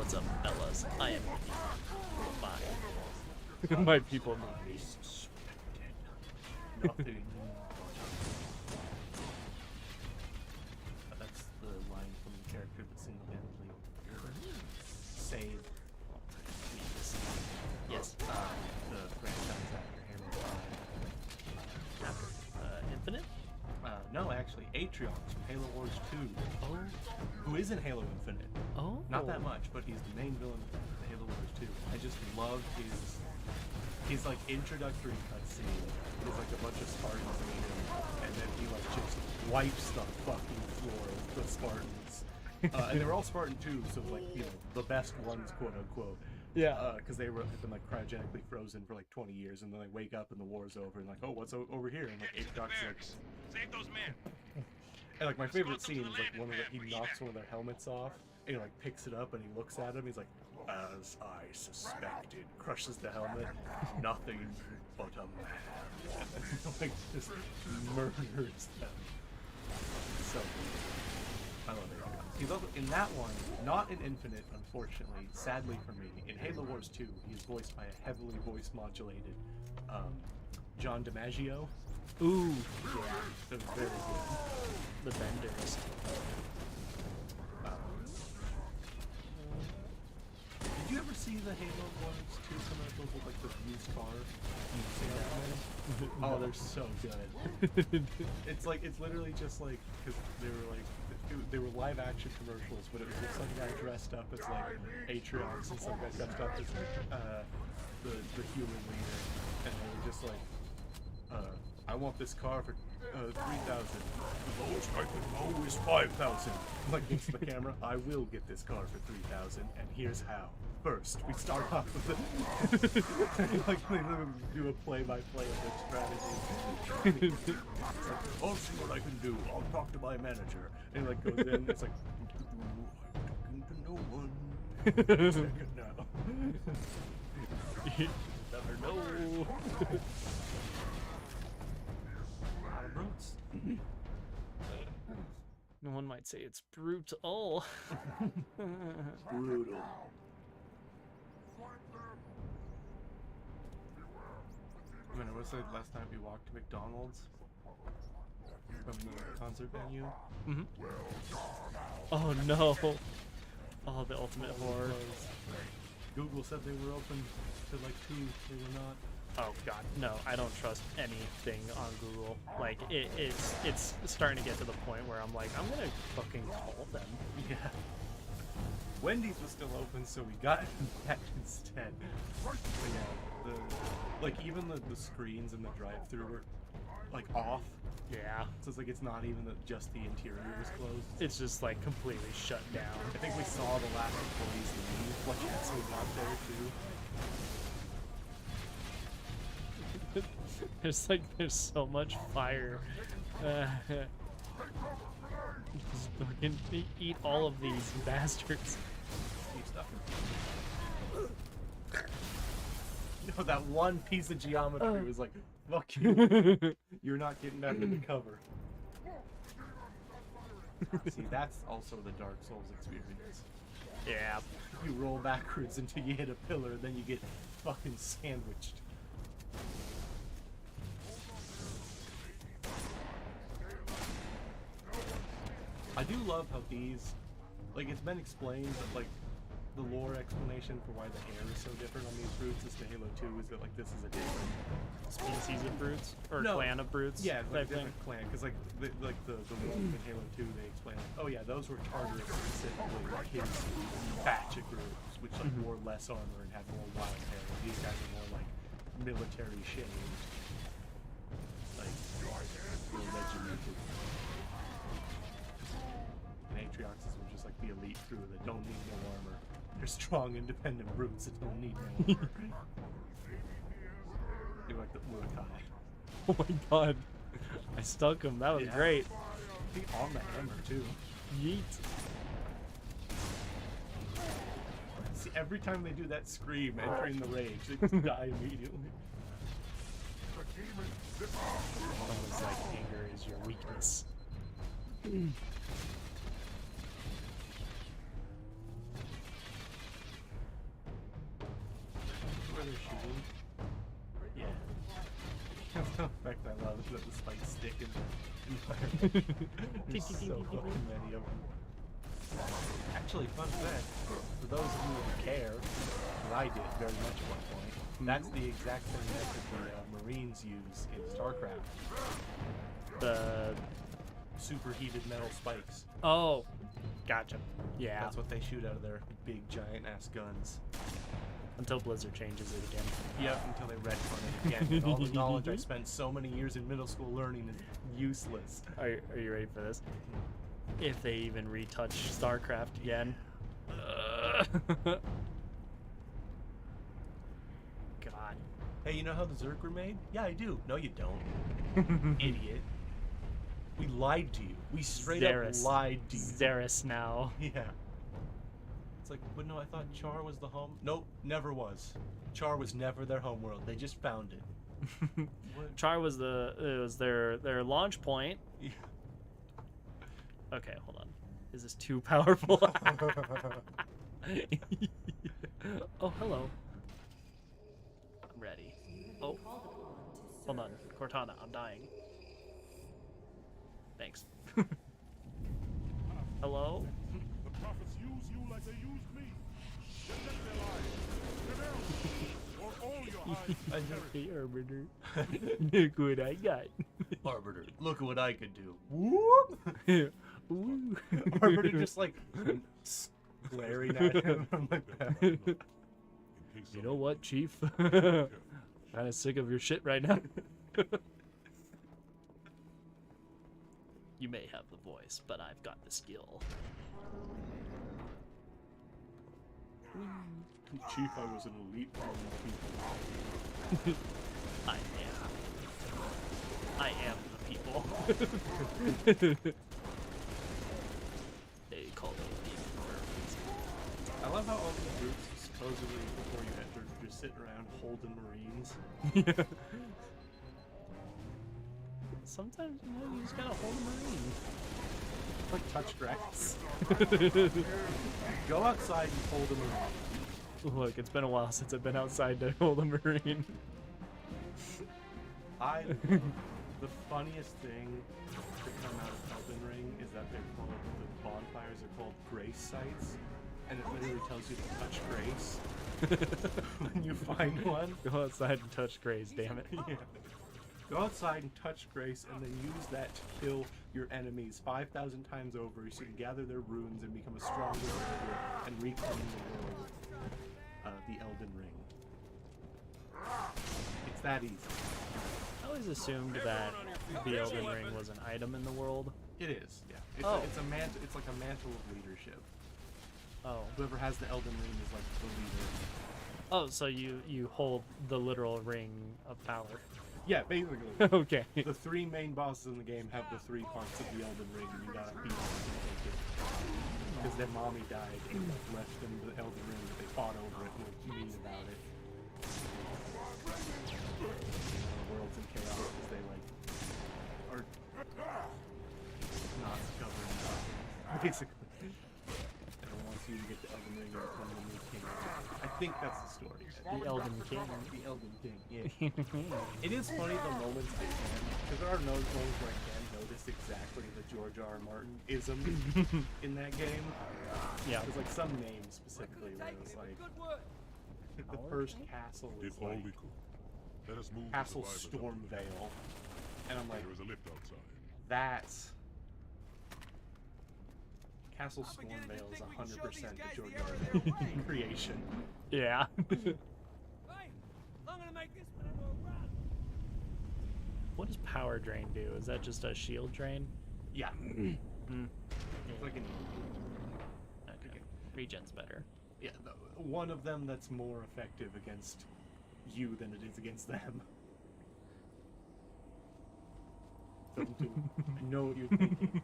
What's up, fellas? I am fine. My people need me. Nothing. That's the line from the character that single-handedly saved. Yes. The franchise after Halo 5. After Infinite? No, actually, Atriox from Halo Wars 2. Oh. Who is in Halo Infinite. Oh. Not that much, but he's the main villain of Halo Wars 2. I just love his like introductory cutscene. There's like a bunch of Spartans meet him, and then he like just wipes the fucking floor with the Spartans. And they were all Spartan too, so like, you know, the best ones, quote unquote. Yeah. Because they had been like cryogenically frozen for like 20 years, and then they wake up and the war's over, and like, oh, what's over here? And like Atriox like, save those men. and like my favorite scene is like one of he knocks one of their helmets off, and he like picks it up and he looks at him. He's like, as I suspected, crushes the helmet, nothing but a man, and then like just murders them. So I love it. He's also in that one, not in Infinite, unfortunately, sadly for me. In Halo Wars 2, he is voiced by a heavily voice modulated John DiMaggio. Ooh. Yeah, it was very good. The Benders. Did you ever see the Halo Wars 2 commercials with like the used car? Oh, they're so good. It's literally just like, because they were live action commercials, but it was just some guy dressed up as like Atriox and some guy dressed up as the human leader, and they were just like, I want this car for 3,000. The lowest I can go is 5,000. Like into the camera, I will get this car for 3,000, and here's how. First, we start off with the like they do a play-by-play of their strategy. It's like, I'll see what I can do. I'll talk to my manager. And he like goes in. It's like, I'm talking to no one. Second now. You never know. A lot of brutes. No one might say it's brutal. Brutal. I mean, what's the last time we walked to McDonald's from the concert venue? Mm-hmm. Oh no! Oh, the ultimate horror. Google said they were open to like 2. They were not. Oh god, no! I don't trust anything on Google. Like it's starting to get to the point where I'm like, I'm gonna fucking call them. Yeah. Wendy's was still open, so we got that instead. But yeah, like even the screens in the drive-thru were like off. Yeah. So it's like it's not even that just the interior was closed. It's just like completely shut down. I think we saw the last employees leave. Like that's we got there too. There's so much fire. Just fucking eat all of these bastards. Keep stuff. No, that one piece of geometry was like, fuck you. You're not getting back in the cover. See, that's also the Dark Souls experience. Yeah. You roll backwards until you hit a pillar, then you get fucking sandwiched. I do love how these, like, it's been explained that, like, the lore explanation for why the hair is so different on these brutes as to Halo 2 is that, like, this is a different species of brutes? Or clan of brutes? Yeah, like a different clan. Because, like, the one in Halo 2, they explain, like, oh yeah, those were Tartarus specifically, like, his batch of groups, which, like, wore less armor and had more wild hair. And these guys are more, like, military shaved. Like, more regimented. And Atrioxes were just like the elite crew that don't need no armor. They're strong, independent brutes that don't need no armor. They're like the Mordecai. Oh my god. I stuck him. That was great. He on the hammer too. Yeet. See, every time they do that scream entering the rage, they just die immediately. Almost like anger is your weakness. they're shooting? Yeah. The effect I love is that the spikes stick in the environment. There's so many of them. Actually, fun fact, for those of you who care, because I did very much at one point, that's the exact same method the Marines use in StarCraft. The superheated metal spikes. Oh, gotcha. Yeah. That's what they shoot out of their big giant ass guns. Until Blizzard changes it again. Yep, until they retcon it again. And all the knowledge I spent so many years in middle school learning is useless. Are you ready for this? If they even retouch StarCraft again. God. Hey, you know how the Zerg were made? Yeah, I do. No, you don't. Idiot. We lied to you. We straight up lied to you. Xeris now. Yeah. It's like, but no, I thought Char was the home. Nope, never was. Char was never their home world. They just found it. Char was their launch point. Yeah. Okay, hold on. Is this too powerful? Oh, hello. I'm ready. Oh. Hold on. Cortana, I'm dying. Thanks. Hello? The prophets use you like they used me. Protect their lives. Or all your eyes. I just the Arbiter. Look what I got. Arbiter, look at what I could do. Whoop! Ooh. Arbiter just like glaring at him. I'm like that. You know what, Chief? Kind of sick of your shit right now. You may have the voice, but I've got the skill. Chief, I was an elite among the people. I am the people. They call me demon for a reason. I love how all the groups supposedly before you enter just sit around holding Marines. Yeah. Sometimes you just gotta hold a Marine. Like touch grass. Go outside and hold a Marine. Look, it's been a while since I've been outside to hold a Marine. The funniest thing to come out of Elden Ring is that they're called, the bonfires are called grace sites, and it literally tells you to touch grace when you find one. Go outside and touch Grace, damn it. Yeah. Go outside and touch grace, and then use that to kill your enemies 5,000 times over, so you can gather their runes and become a stronger warrior and reclaim the world. The Elden Ring. It's that easy. I always assumed that the Elden Ring was an item in the world. It is, yeah. It's it's like a mantle of leadership. Oh. Whoever has the Elden Ring is like the leader. Oh, so you hold the literal ring of power. Yeah, basically. Okay. The three main bosses in the game have the three parts of the Elden Ring, and you gotta beat them to take it. Because their mommy died and left them the Elden Ring, but they fought over it and were mean about it. The world's in chaos because they like are not governed basically. Everyone wants you to get the Elden Ring and become the new king. I think that's the story. The Elden King. The Elden King, yeah. It is funny the moments I can, because there are no moments where I can notice exactly the George R. R. Martin ism in that game. Yeah. There's like some name specifically where it's like the first castle is like Castle Stormvale, and I'm like, there is a lift outside. That's Castle Stormvale is 100% the George R. R. Martin creation. Yeah. What does power drain do? Is that just a shield drain? Yeah. It's like an okay. Regen's better. Yeah, one of them that's more effective against you than it is against them. Don't do it. I know what you're thinking.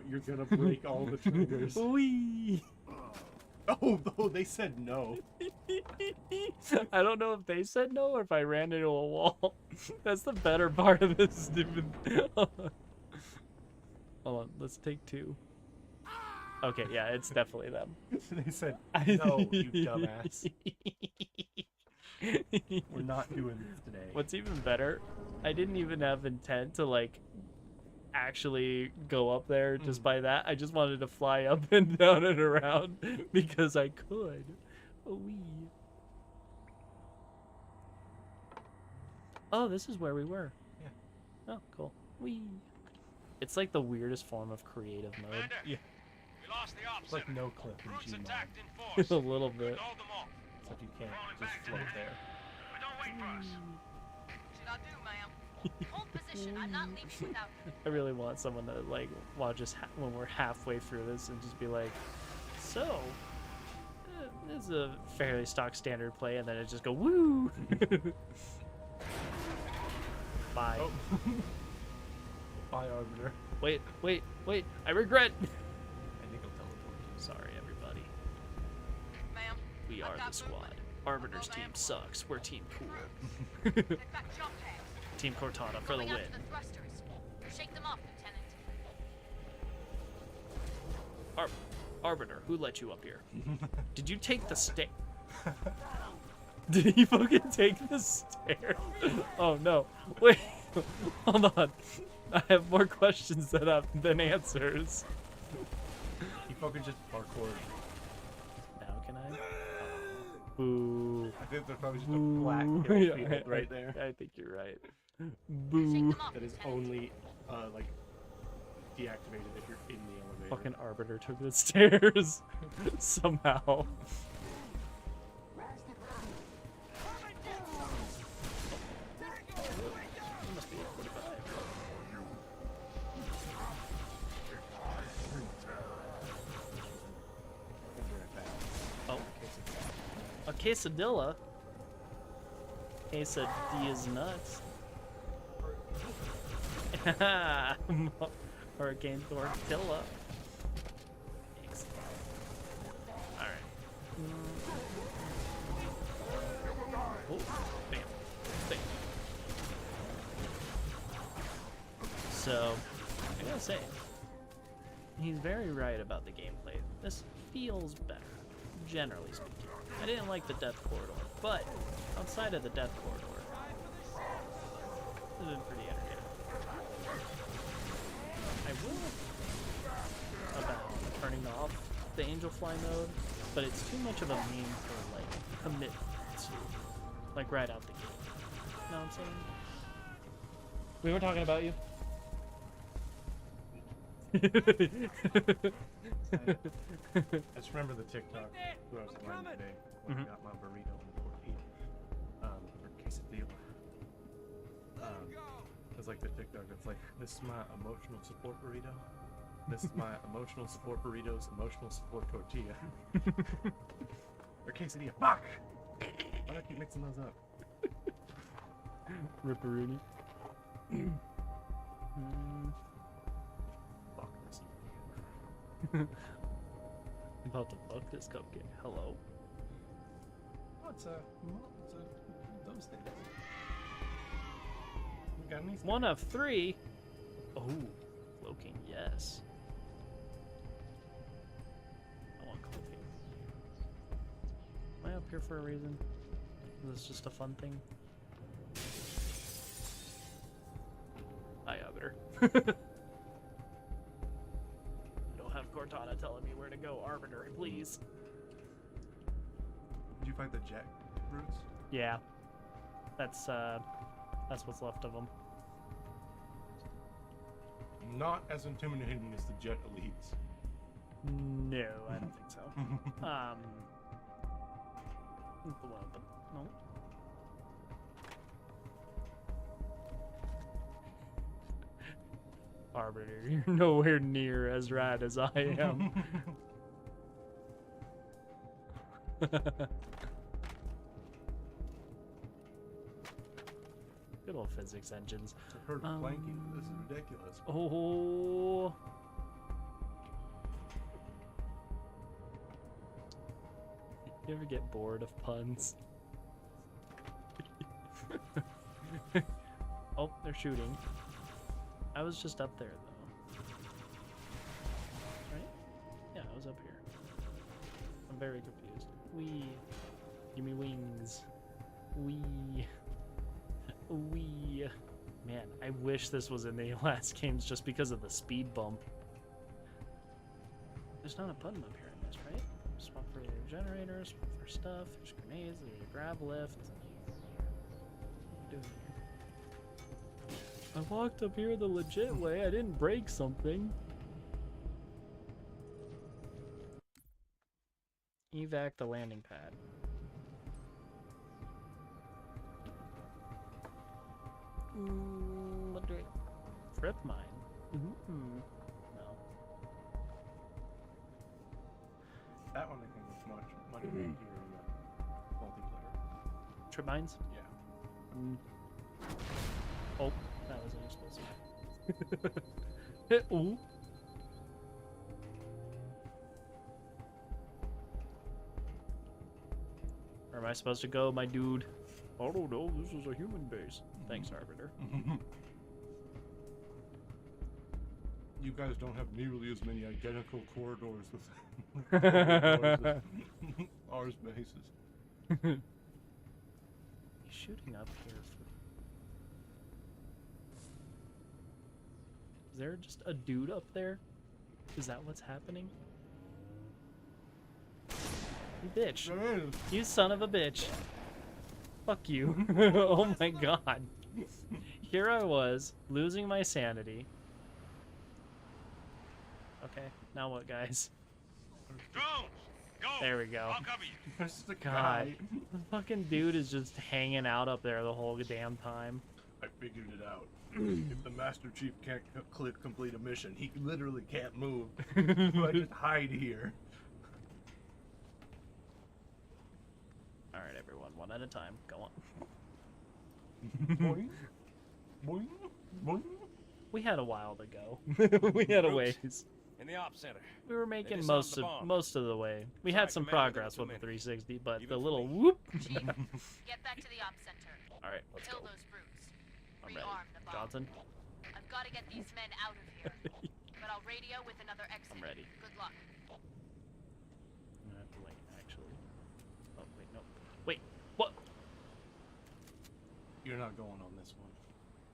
You're gonna break all the triggers. Wee. Oh, they said no. I don't know if they said no or if I ran into a wall. That's the better part of this stupid. Hold on, let's take two. Okay, yeah, it's definitely them. They said no, you dumbass. We're not doing this today. What's even better, I didn't even have intent to like actually go up there just by that. I just wanted to fly up and down and around because I could. Oh, wee. Oh, this is where we were. Yeah. Oh, cool. Wee. It's like the weirdest form of creative mode. Yeah. We lost the ops. It's like no clip in Brutes Gmod. attacked in force. A little bit. Hold them off. Except you can't just float there. But don't wait for us. Should I do, ma'am? Hold position. I'm not leaving without. I really want someone to like watch us when we're halfway through this and just be like, so this is a fairly stock standard play, and then it just go woo. Bye. Oh. Bye, Arbiter. Wait. I regret. I think I'll teleport you. Sorry, everybody. Ma'am. We are the squad. Arbiter's team sucks. We're team cool. Get that jump pad. Team Cortana for the Going win. out to the thrusters. Shake them off, Lieutenant. Arbiter, who let you up here? Did you take the stair? Did he fucking take the stairs? Oh no. Wait. Hold on. I have more questions than answers. You fucking just parkour. Now can I? Boo. I think there's probably just Boo. a black hill Yeah, field right there. I think you're right. Shake Boo. them off, That is Lieutenant. only like deactivated if you're in the elevator. Fucking Arbiter took the stairs. Somehow. Must be 45. Oh. A quesadilla? Quesadilla's nuts. Hurricane tortilla. Thanks. Alright. Oh, bam. Bam. So, I gotta say, he's very right about the gameplay. This feels better, generally speaking. I didn't like the Death Corridor, but outside of the Death Corridor, it's been pretty entertaining. I will about turning off the Angel Fly mode, but it's too much of a meme for like commit to, like right out the gate. You know what I'm saying? We were talking about you. I just remember the TikTok where I was playing today when I got my burrito and or quesadilla. It's like the TikTok that's like, this is my emotional support burrito. This is my emotional support burrito's emotional support tortilla. Or quesadilla. Fuck! Why do I keep mixing those up? Ripperoonie. Fuck this. I'm about to fuck this cupcake. Hello. Oh, it's those things. We got any? One of 3. Oh, cloaking, yes. I want cloaking. Am I up here for a reason? Is this just a fun thing? Hi, Arbiter. I don't have Cortana telling me where to go. Arbiter, please. Did you fight the jet brutes? Yeah. That's what's left of them. Not as intimidating as the jet elites. No, I don't think so. The one open. No. Arbiter, you're nowhere near as rad as I am. Good old physics engines. I've heard of planking. This is ridiculous. Oh. You ever get bored of puns? Oh, they're shooting. I was just up there, though. Right? Yeah, I was up here. I'm very confused. Wee. Give me wings. Wee. Wee. Man, I wish this was in the last games just because of the speed bump. There's not a button up here in this, right? Swap for generators, swap for stuff, there's grenades, there's a grab lift. What am I doing here? I walked up here the legit way, I didn't break something. Evac the landing pad. What do I... Trip mine? No. That one I think is much easier in the multiplayer. Trip mines? Yeah. Oh, that wasn't supposed to. Ooh. Where am I supposed to go, my dude? I don't know, this is a human base. Thanks, Arbiter. You guys don't have nearly as many identical corridors with ours bases. He's shooting up here. Is there just a dude up there? Is that what's happening? You bitch. You son of a bitch. Fuck you. Oh my god. Here I was, losing my sanity. Okay, now what, guys? Drones, go! There we go. I'll cover you. There's the God, guy. the fucking dude is just hanging out up there the whole damn time. I figured it out. If the Master Chief can't complete a mission, he literally can't move. So I just hide here. Alright, everyone, one at a time. Go on. Boing. Boing. Boing. We had a while to go. We had a ways. In the op center. We were making disarmed the bomb. most of the way. We Sorry, had some Commander, progress with the too many. 360, but Even the for little me. whoop. Chief, get back to the op center. Alright, let's Kill go. those brutes. I'm ready. Rearm the bomb. Johnson, I've got to get these men out of here. But I'll radio with another exit. I'm ready. Good luck. I'm gonna have to wait, actually. Oh, wait, no. Wait, what? You're not going on this one.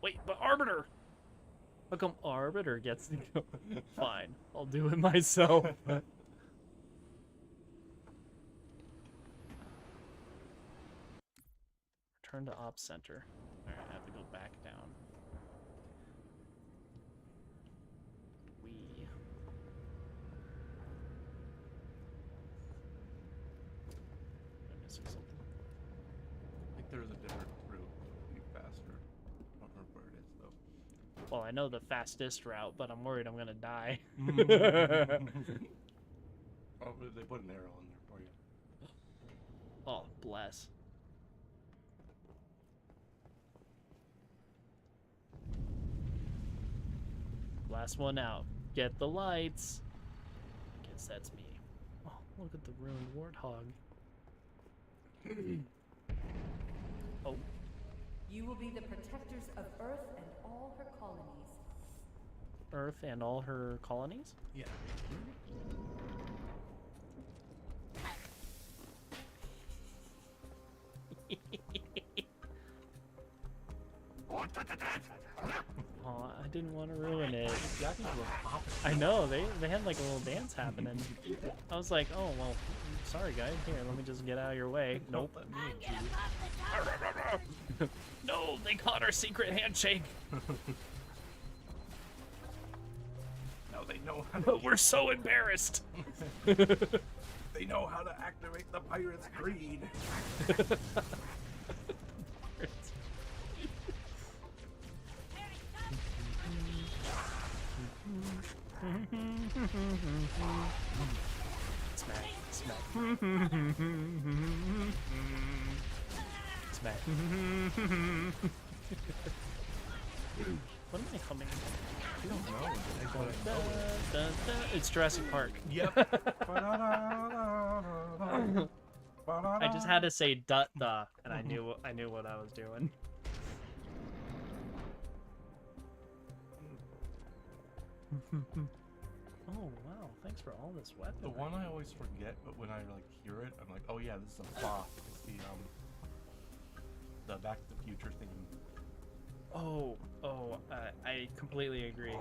Wait, but Arbiter! How come Arbiter gets to go? Fine, I'll do it myself. Return to Ops Center. Alright, I have to go back down. I'm missing something. I think there's a different route that would be faster. I don't remember where it is though. Well, I know the fastest route, but I'm worried I'm gonna die. Oh, they put an arrow in there for you. Oh, bless. Last one out. Get the lights. Guess that's me. Oh, look at the ruined warthog. Oh. You will be the protectors of Earth and all her colonies. Earth and all her colonies? Yeah. Oh, I didn't want to ruin it. I know, they had like a little dance happening. I was like, oh, well, sorry guys, here, let me just get out of your way. Nope. No, they caught our secret handshake. Now they know how to But we're so embarrassed. They know how to activate the pirate's greed. Smack, smack. Smack. What am I humming? I don't know. It's Jurassic Park. Yep. I just had to say da da, and I knew what I was doing. Oh wow! Thanks for all this weapon. The one I always forget, but when I like hear it, I'm like, oh yeah, this is a boss. It's the the Back to the Future theme. I completely agree. I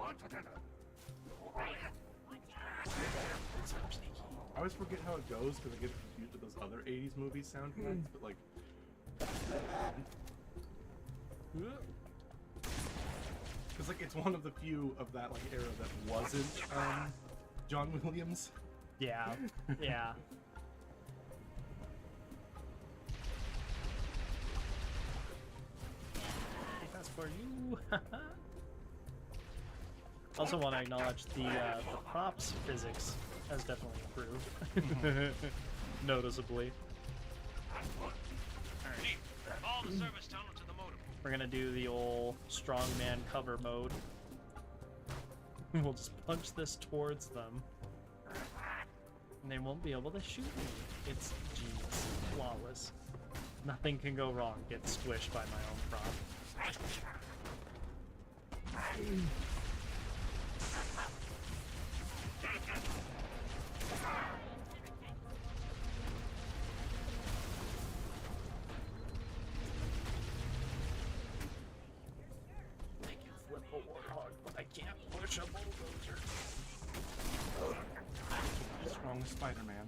always forget how it goes because I get confused with those other 80s movie soundtracks, but like... Because like, it's one of the few of that like era that wasn't John Williams. Yeah, yeah. That's for you. Also want to acknowledge the props physics has definitely improved. Noticeably. Chief, follow the service tunnel to the modem. We're gonna do the old strongman cover mode. We'll just punch this towards them. And they won't be able to shoot me. It's genius. Flawless. Nothing can go wrong. Get squished by my own prop. I can flip a warthog, but I can't push a bulldozer. Strong Spider-Man.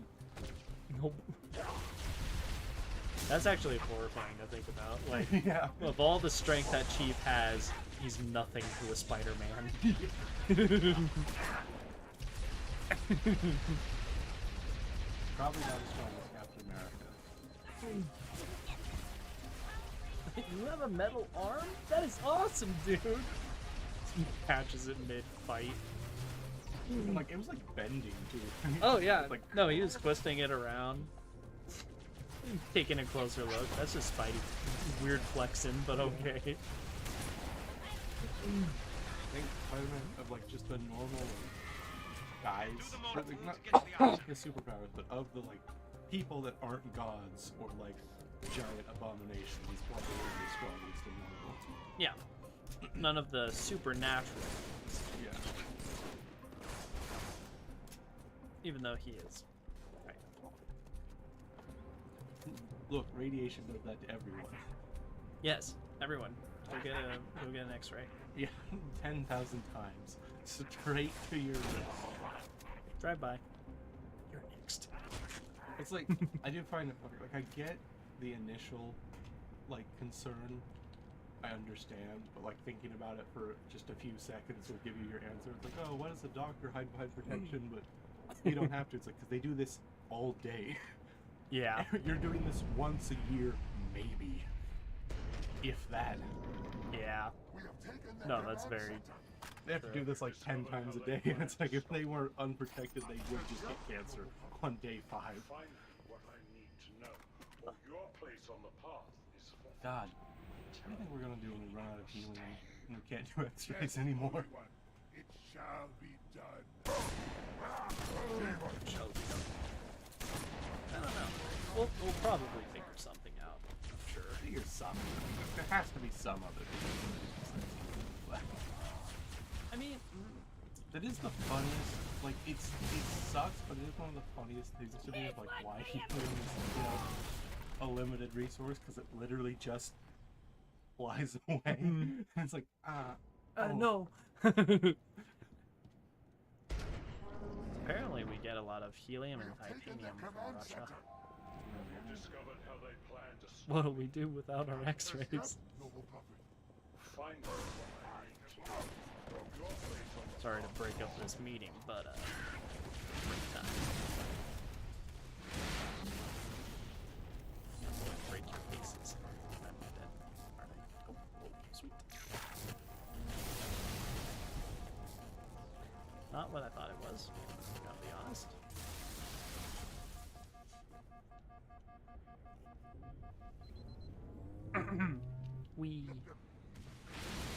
Nope. That's actually horrifying to think about. Like, yeah. Of all the strength that Chief has, he's nothing to a Spider-Man. Probably not as strong as Captain America. You have a metal arm? That is awesome, dude! He catches it mid-fight. Like, it was like bending, too. Oh, yeah. Like, no, he was twisting it around. Taking a closer look. That's just Spidey. Weird flexing, but okay. I think Spider-Man of like just the normal guys, like, not the superpowers, but of the like people that aren't gods or like giant abominations, he's probably the strongest in the world. Yeah. None of the supernatural ones. Yeah. Even though he is. Right. Look, radiation does that to everyone. Yes, everyone. Go get an X-ray. Yeah, 10,000 times. Straight to your wrist. Drive by. You're next. It's like, I do find it funny. Like, I get the initial, like, concern. I understand. But, like, thinking about it for just a few seconds will give you your answer. It's like, oh, why does the doctor hide behind protection? But you don't have to. It's like, because they do this all day. Yeah. You're doing this once a year, maybe. If that. Yeah. No, that's very... They have to do this like 10 times a day, and it's like if they weren't unprotected, they would just get cancer on day 5. Find what I need to know, or your place on the path is for God, what do you think we're gonna do when we run out of helium and we can't do X-rays anymore? it shall be done. I don't know. We'll probably figure something out. I'm sure. Figure something. There has to be some other thing. I mean, that is the funniest. Like, it sucks, but it is one of the funniest things to me. Of like, why helium is, you know, a limited resource, because it literally just flies away. And it's like, no. Apparently, we get a lot of helium and titanium from Russia. Discovered how they plan to What'll we do without our X-rays? find Sorry to break up this meeting, but break time. Break your faces. Sweet. Not what I thought it was. Gotta be honest.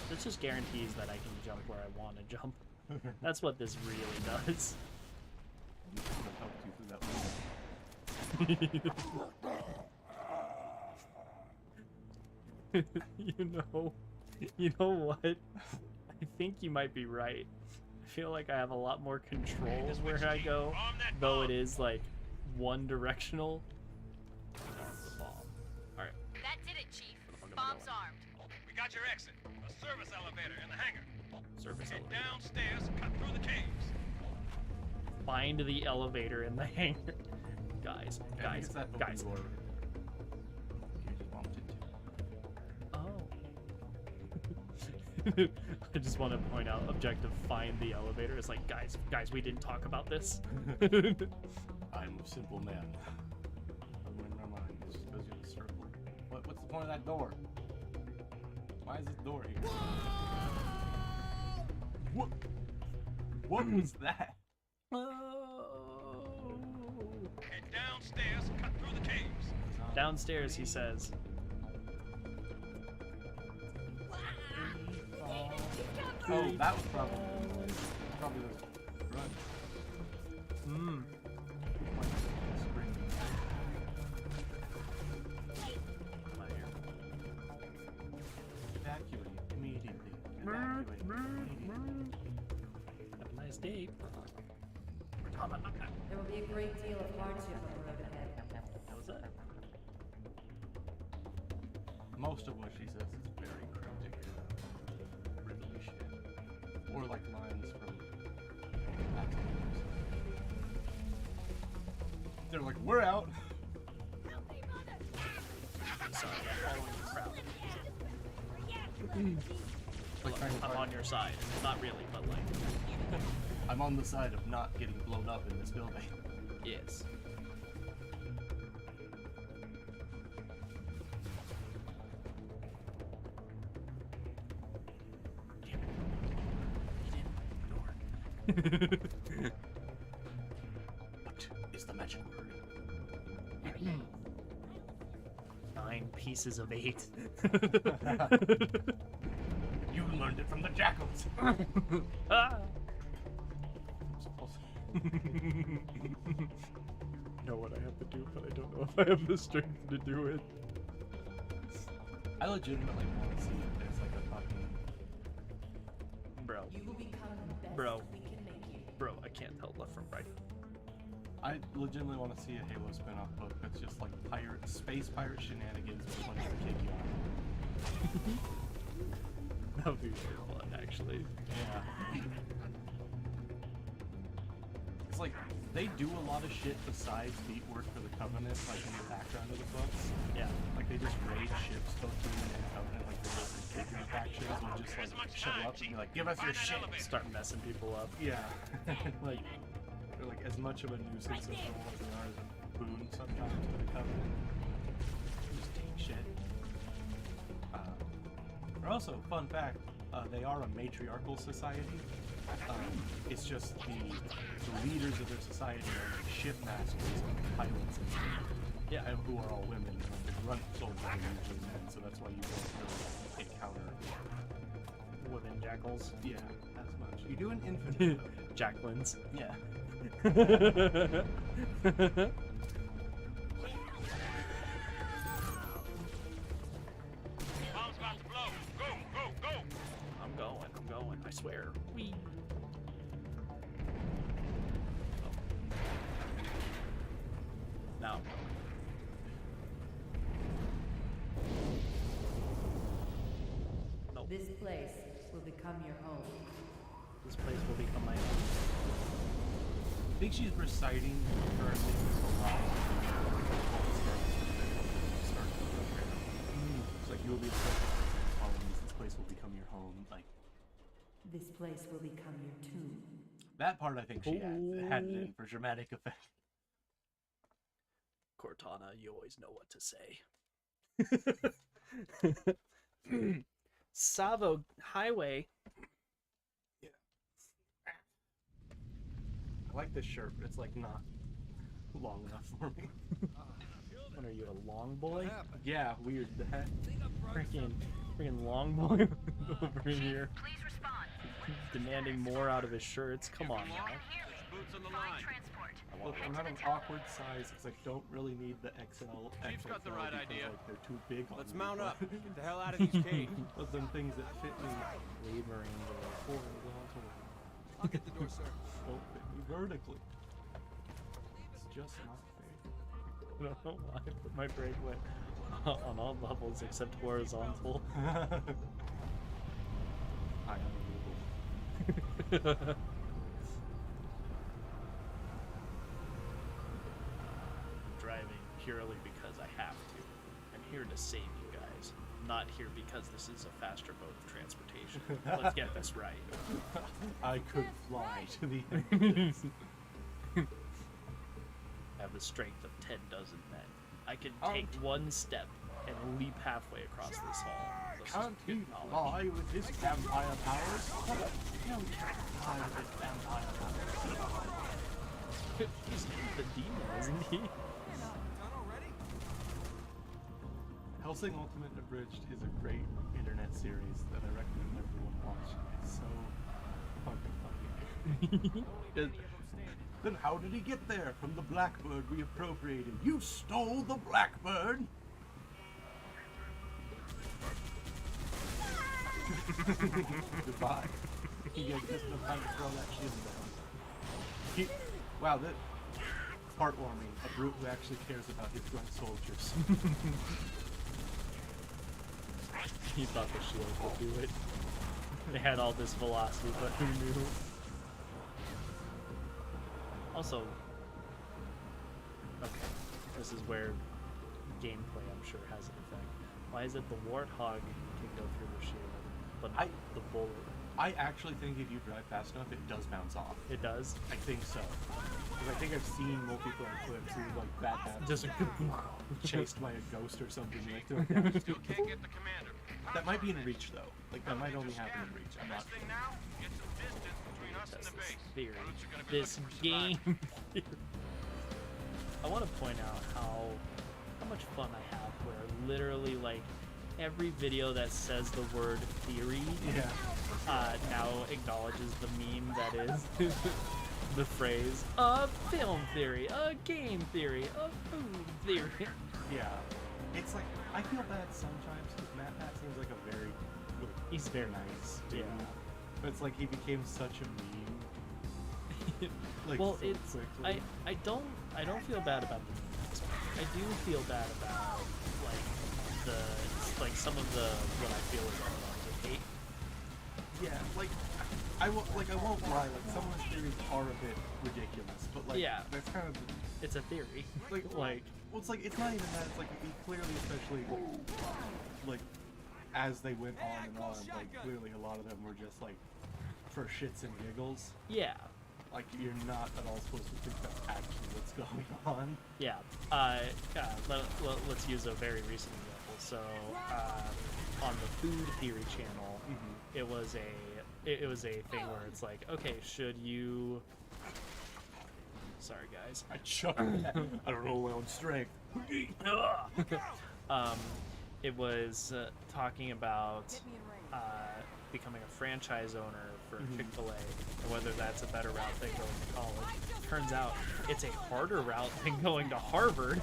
This just guarantees that I can jump where I want to jump. That's what this really does. You know what? I think you might be right. I feel like I have a lot more control where I go, though it is like one directional. Alright. That did it, Chief. Mob's armed. We got your exit. A service elevator in the hangar. Service Head elevator. downstairs, cut through the caves. Find the elevator in the hangar. Guys, guys, It's that open guys. door. You just bumped into. I just want to point out, objective, find the elevator. It's like, guys, we didn't talk about this. I'm a simple man. I'm in my mind. It just goes in a circle. What's the point of that door? Why is this door here? What? What was that? Head downstairs, cut through the caves. Downstairs, he says. Oh, that was probably the run. Evacuate immediately. Evacuate immediately. Have a nice day. There will be a great deal of hardship on the road ahead. What was that? Most of what she says is very cryptic. Really shit. Or like lines from Maximus. They're like, we're out. Sorry, I'm following the crowd. Like trying to I'm on your side. Not really, but like. I'm on the side of not getting blown up in this building. Yes. What is the magic word? 9 pieces of 8. You learned it from the jackals. Ah! Know what I have to do, but I don't know if I have the strength to do it. I legitimately want to see if there's like a fucking Bro. You will become the best Bro. we can make you. Bro, I can't tell left from right. I legitimately want to see a Halo spin-off book that's just like space pirate shenanigans with a bunch of kids on it. That would be very fun, actually. Yeah. It's like, they do a lot of shit besides beat work for the Covenant, like in the background of the books. Yeah. Like, they just raid ships, both Human and Covenant, like, they're taking factions will just, like, show up and be like, give us your shit! Start messing people up. Yeah. Like, they're like as much of a nuisance as they are as a boon sometimes to the Covenant. Just take shit. Also, fun fact, they are a matriarchal society. It's just the leaders of their society are like shipmasters and pilots and stuff. Yeah. And who are all women. And like, the grunt soldiers are usually men, so that's why you don't really encounter Women jackals. Yeah, as much. You do an infantry though. Jacquelines. Yeah. Bomb's about to blow. Go, go, go! I'm going, I swear. Whee! Oh. Now I'm going. Nope. This place will become your home. This place will become my home. I think she's reciting her things aloud. It's like, you will be a colonies. This place will become your home. Like, This place will become your tomb. that part I think she had it in for dramatic effect. Cortana, you always know what to say. Savo Highway. Yeah. I like this shirt, but it's like not long enough for me. What are you, a long boy? Yeah, weird. That Freaking long boy over here. Please respond. Demanding more out of his shirts. Come on now. Boots on the Find line. transport. Look, I'm at an awkward size because I don't really need the XL. Chief's got the right because, idea. like, they're too big on Let's me, mount but- up. Get the hell out of these caves. But them things that fit me Wavering. horizontally I'll get the door, sir. don't fit me vertically. It's just not fair. I don't know why, but my brain went, On all levels except horizontal. I am Google. Driving purely because I have to. I'm here to save you guys. I'm not here because this is a faster mode of transportation. Let's get this right. I could fly to the end. I have the strength of 10 dozen men. I can take one step and leap halfway across this hall. Can't he fly with his vampire powers? No, he can't fly with his vampire powers. He's the demon, isn't he? Hellsing Ultimate Abridged is a great internet series that I recommend everyone watch. It's so fucking funny. Then how did he get there? From the blackbird we appropriated. You stole the blackbird! Goodbye. He just enough time to throw that shit down. Wow, that heartwarming. A brute who actually cares about his grunt soldiers. He thought the shield would do it. They had all this velocity, but who knew? Also, okay, this is where gameplay, I'm sure, has an effect. Why is it the warthog can go through the shield, but not the bullet? I actually think if you drive fast enough, it does bounce off. It does? I think so. Because I think I've seen multiplayer clips where like that happens. Just chased by a ghost or something like that. Still can't get the commander. That might be in Reach though. Like that might only happen in Reach. I'm not sure. Now, get some distance between us and the base. Theory. Brutes are gonna be This looking for game survivors. theory. I want to point out how much fun I have where literally like every video that says the word theory now acknowledges the meme that is the phrase a film theory, a game theory, a food theory. Yeah. It's like I feel bad sometimes because Matt seems like a very he's very nice. Dude. Yeah. But it's like he became such a meme. Like well, so it's quickly. I don't feel bad about the memes. I do feel bad about some of the what I feel is unwanted hate. Yeah, like I won't lie. Like some of his theories are a bit ridiculous, but like that's kind of it's a theory. Well, it's like it's not even that. It's like he clearly, especially like as they went on and on, like clearly a lot of them were just like for shits and giggles. Yeah. Like you're not at all supposed to think that's actually what's going on. Yeah. Let's use a very recent example. So on the Food Theory channel, it was a thing where it's like, okay, should you? Sorry, guys. I chuckled. I don't know my own strength. It was talking about becoming a franchise owner for Chick-fil-A and whether that's a better route than going to college. Turns out it's a harder route than going to Harvard.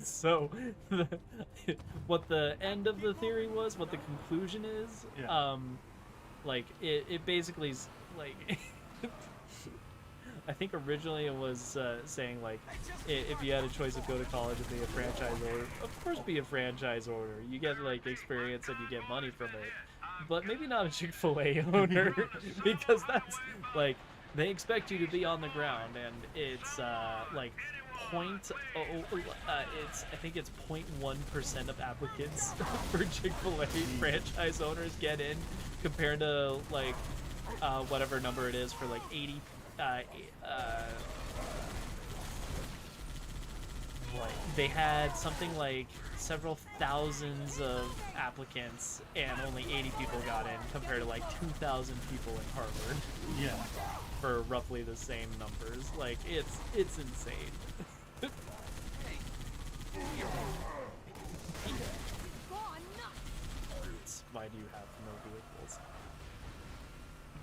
So what the end of the theory was, what the conclusion is, like it basically is like I think originally it was saying like if you had a choice of go to college and be a franchise owner, of course be a franchise owner. You get like experience and you get money from it. But maybe not a Chick-fil-A owner because that's like they expect you to be on the ground and it's like it's I think it's 0.1% of applicants for Chick-fil-A franchise owners get in compared to like whatever number it is for like 80 they had something like several thousands of applicants and only 80 people got in compared to like 2,000 people in Harvard. Yeah. For roughly the same numbers. Like it's insane. Brutes, why do you have no vehicles?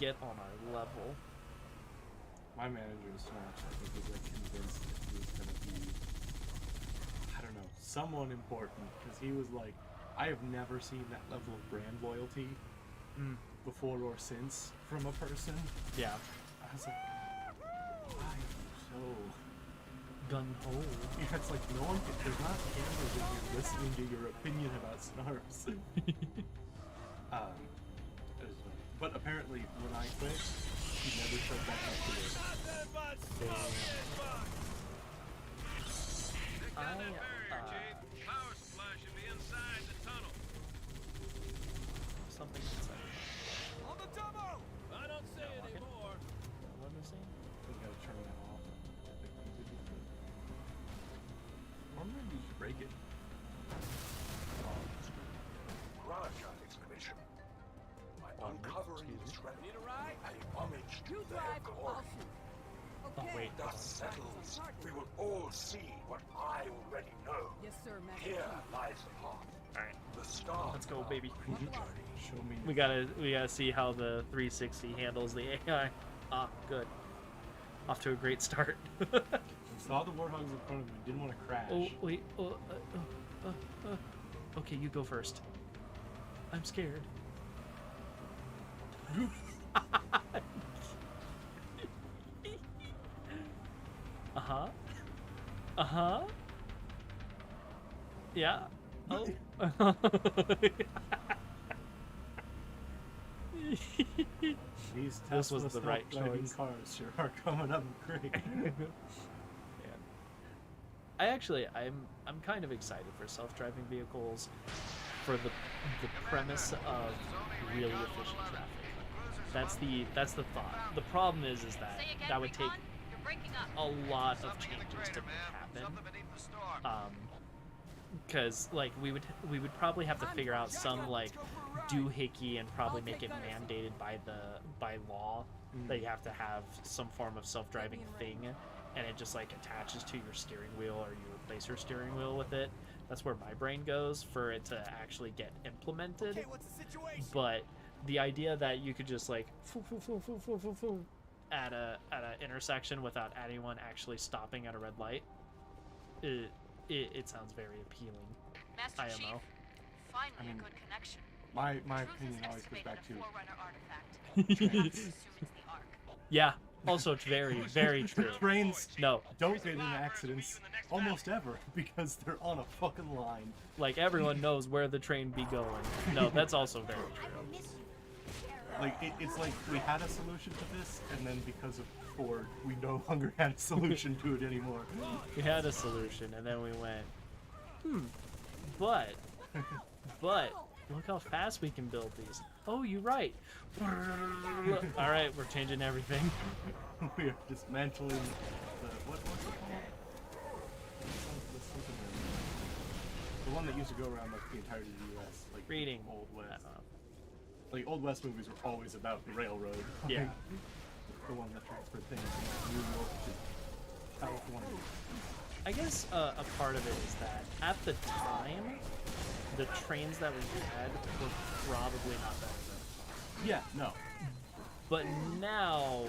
Get on our level. My manager is smart. I think he's like convinced that he was gonna be, I don't know, someone important. Because he was like, I have never seen that level of brand loyalty before or since from a person. Yeah. I was like, why so? Gung-ho. Yeah, it's like no one. There's not cameras in here listening to your opinion about stars. But apparently, when I quit, he never showed back up to it. Power supply should be inside the tunnel. Something inside. On the double! I don't say walking. anymore. What am I saying? We gotta turn that off. Or maybe you should break it. Grant your expedition. By uncovering this relic, Need a ride? pay homage to You their drive, glory. I'll shoot. Oh, Okay. wait. Dust settles, we will all see what I already know. Yes, sir, Master Here Chief. lies the path. Alright. The star. Let's go, baby. Show me. We gotta see how the 360 handles the AI. Ah, good. Off to a great start. I saw the warthogs in front of me. Didn't want to crash. Oh wait. Okay, you go first. I'm scared. Yeah. Oh. These This was Tesla the right self-driving choice. cars sure are coming up great. I'm kind of excited for self-driving vehicles for the premise of really efficient traffic. That's the thought. The problem is that Say again, that would take Recon? You're breaking up. a lot of changes to happen. Because like we would probably have to figure out some like doohickey and probably make it mandated by law that you have to have some form of self-driving thing, and it just like attaches to your steering wheel, or you replace your steering wheel with it. That's where my brain goes for it to actually get implemented. Okay, what's the situation? But the idea that you could just like at a intersection without anyone actually stopping at a red light, it sounds very appealing. Master IMO. Chief, finally I mean, a good connection. My Truth opinion has always goes excavated back a to Forerunner artifact. We have to assume it's the Ark. Yeah. Also, it's very, very true. Trains No, don't get in accidents almost ever because they're on a fucking line. like everyone knows where the train be going. No, that's also very true. Like it's like we had a solution to this, and then because of Ford, we no longer had a solution to it anymore. We had a solution, and then we went, but look how fast we can build these. Oh, you're right. All right, we're changing everything. We are dismantling the what's it called? The one that used to go around like the entirety of the U.S. Like Reading. Old I West. don't know. Like Old West movies were always about the railroad. Yeah. The one that transferred things from New York to California. I guess a part of it is that at the time, the trains that we had were probably not better than. Yeah, no. But now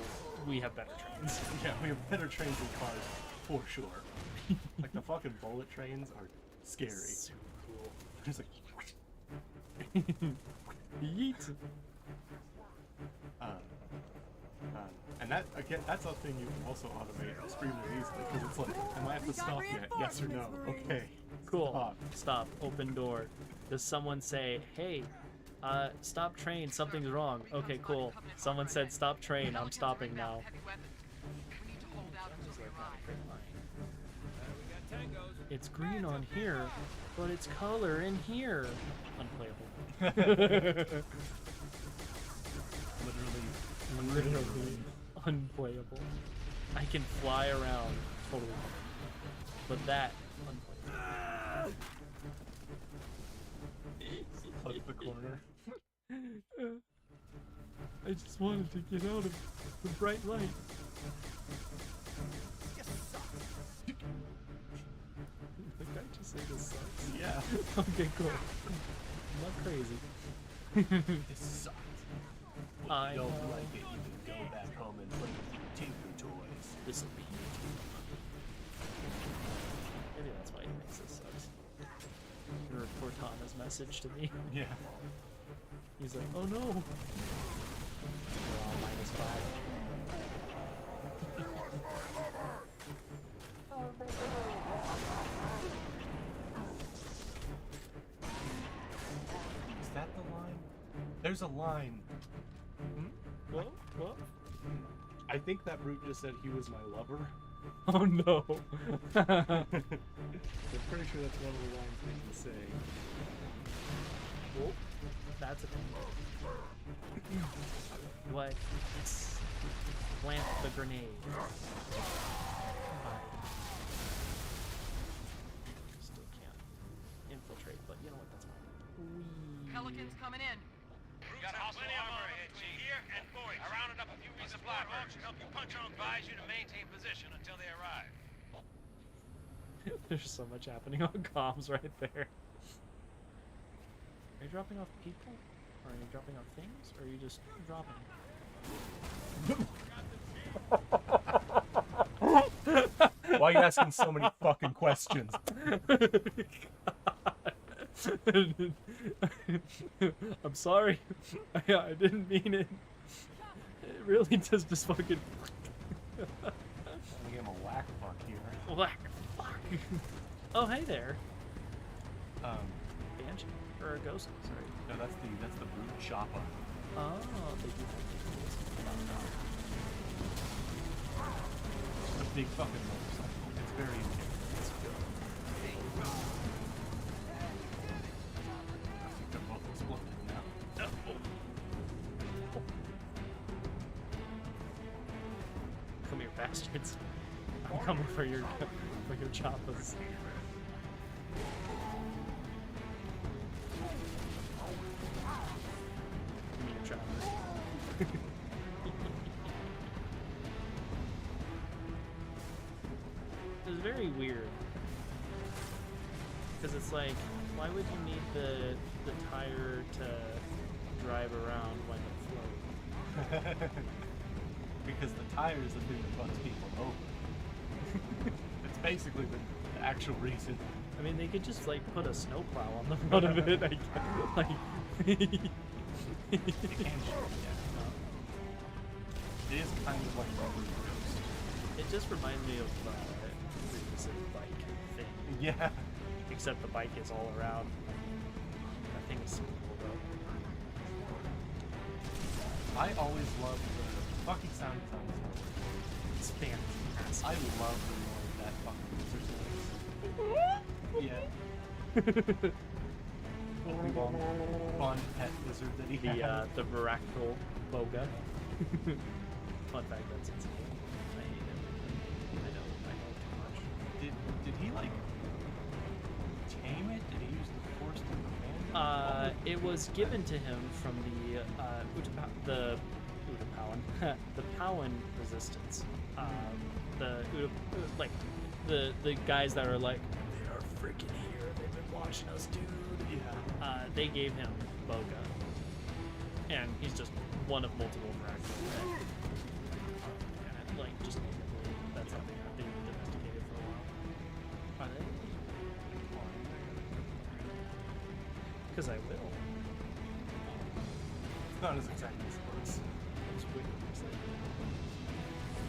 we have better trains. Yeah, we have better trains and cars, for sure. Like, the fucking bullet trains are scary. Super cool. There's like... Yeet. And that, again, that's a thing you can also automate extremely easily, because it's like, am I have to stop yet? Yes or no? Okay. Cool. Stop. Open door. Does someone say, hey, stop train, something's wrong? Okay, cool. Someone said stop train, I'm stopping now. It's green on here, but it's color in here. Unplayable. Literally unplayable. I can fly around, totally fine. But that, unplayable. Hug the corner. I just wanted to get out of the bright light. Did I just say this sucks? Yeah. Okay, cool. I'm not crazy. This sucks. I don't know. like it, you can go back home and play with your Tinker toys. This'll be maybe that's why he thinks this sucks. You report Cortana's message to me. Yeah. He's like, oh no! We're all -5. There's a line. What? What? I think that brute just said he was my lover. Oh no. I'm pretty sure that's one of the lines they can say. Oh, that's a thing. What? Plant the grenade. Still can't infiltrate, but you know what? That's fine. Pelicans coming in. Got plenty of armor between here and Boyd. I rounded up a few resupply hawks to help you punch on. Advise you to maintain position until they arrive. There's so much happening on comms right there. Are you dropping off people? Or are you dropping off things? Or are you just dropping? Why are you asking so many fucking questions? I'm sorry. I didn't mean it. It really does just fucking. I'm gonna give him a whack fuck here. Whack fuck. Oh, hey there. Banshee or a ghost? Sorry. No, that's the brute chopper. Oh, they do have tools. It's a big fucking motorcycle. It's very intense. It's good. I think they're both exploding now. No. Come here, bastards. I'm coming for your choppers. Give me your chopper. It's very weird. Because it's like, why would you need the tire to drive around when it's floating? Because the tire is the thing that fucks people over. It's basically the actual reason. I mean, they could just like put a snowplow on the front of it. I guess. Like, They can shoot, yeah. It is kind of like rubber ghost. it just reminds me of the bike thing. Yeah. Except the bike is all around. That thing is super cool though. I always love the fucking sound design. It's fantastic. I love the noise that fucking lizard makes. Yeah. Fun pet lizard that he had. The Varactyl Boga. Fun fact, that's insane. I hate it. I know too much. Did he like tame it? Did he use the force to command it? It was given to him from the Powan resistance. The guys that are like, they are freaking here. They've been watching us, dude. Yeah. They gave him Boga, and he's just one of multiple fractals. Like just that's how they have been domesticated for a while. Are they? Because I will. It's not as exciting as it looks. It's wicked exciting.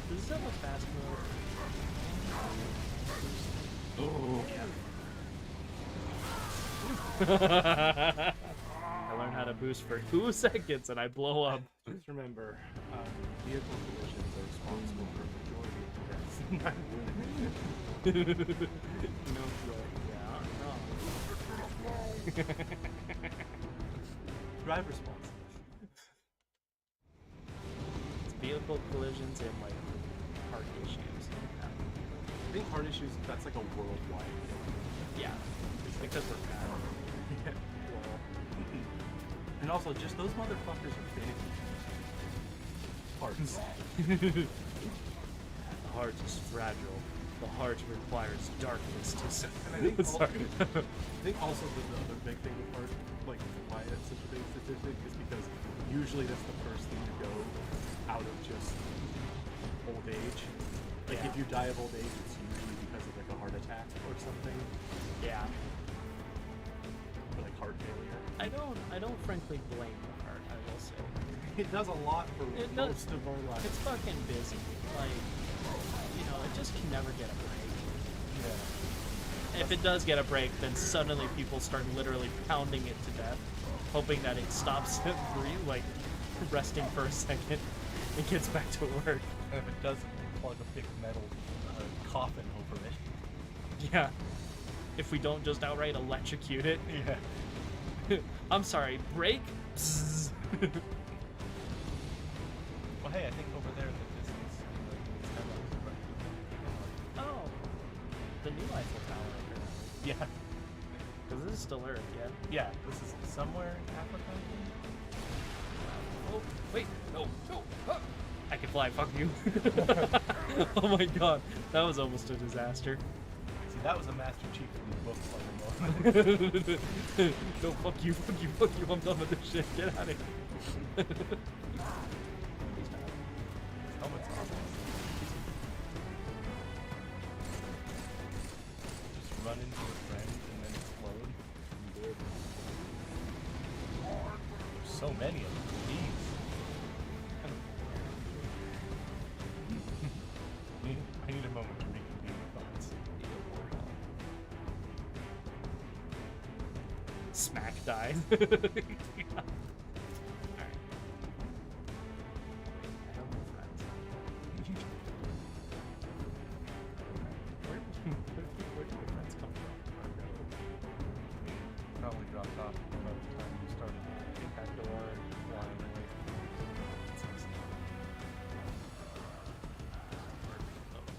Does this have a fast mode? Oh, I learned how to boost for 2 seconds and I blow up. Just remember, vehicle collisions are responsible for a majority of the deaths. No joke. Yeah, Drive responsible. It's vehicle collisions and like heart issues. I think heart issues, that's like a worldwide thing. Yeah. It's because we're bad. Well, and also, just those motherfuckers are finicky. Hearts. The heart is fragile. The heart requires darkness to And I think, I think also the other big thing with heart, like why it's such a big statistic, is because usually that's the first thing to go out of just old age. Like if you die of old age, it's usually because of like a heart attack or something. Yeah. Or like heart failure. I don't frankly blame the heart, I will say. It does a lot for most of our lives. It's fucking busy. Like, you know, it just can never get a break. Yeah. if it does get a break, then suddenly people start literally pounding it to death, hoping that it stops like resting for a second and gets back to work. And if it doesn't, plug a big metal coffin over it. Yeah. If we don't just outright electrocute it. Yeah. I'm sorry, break? Bzzz. Well, hey, I think over there in the distance, Oh, the new Eiffel Tower. Yeah. Because this is still Earth, yeah? Yeah, this is somewhere in Africa. Oh, wait, no. Ah. I can fly, fuck you. Oh my god, that was almost a disaster. See, that was a Master Chief in the book for a moment. No, fuck you, I'm done with this shit, get out of here. Helmet's off. Just run into a friend and then explode. There's so many of them. Jeez. I need a moment to reconvene my thoughts. Smack died. Probably dropped off by the time you started impact door and flying away.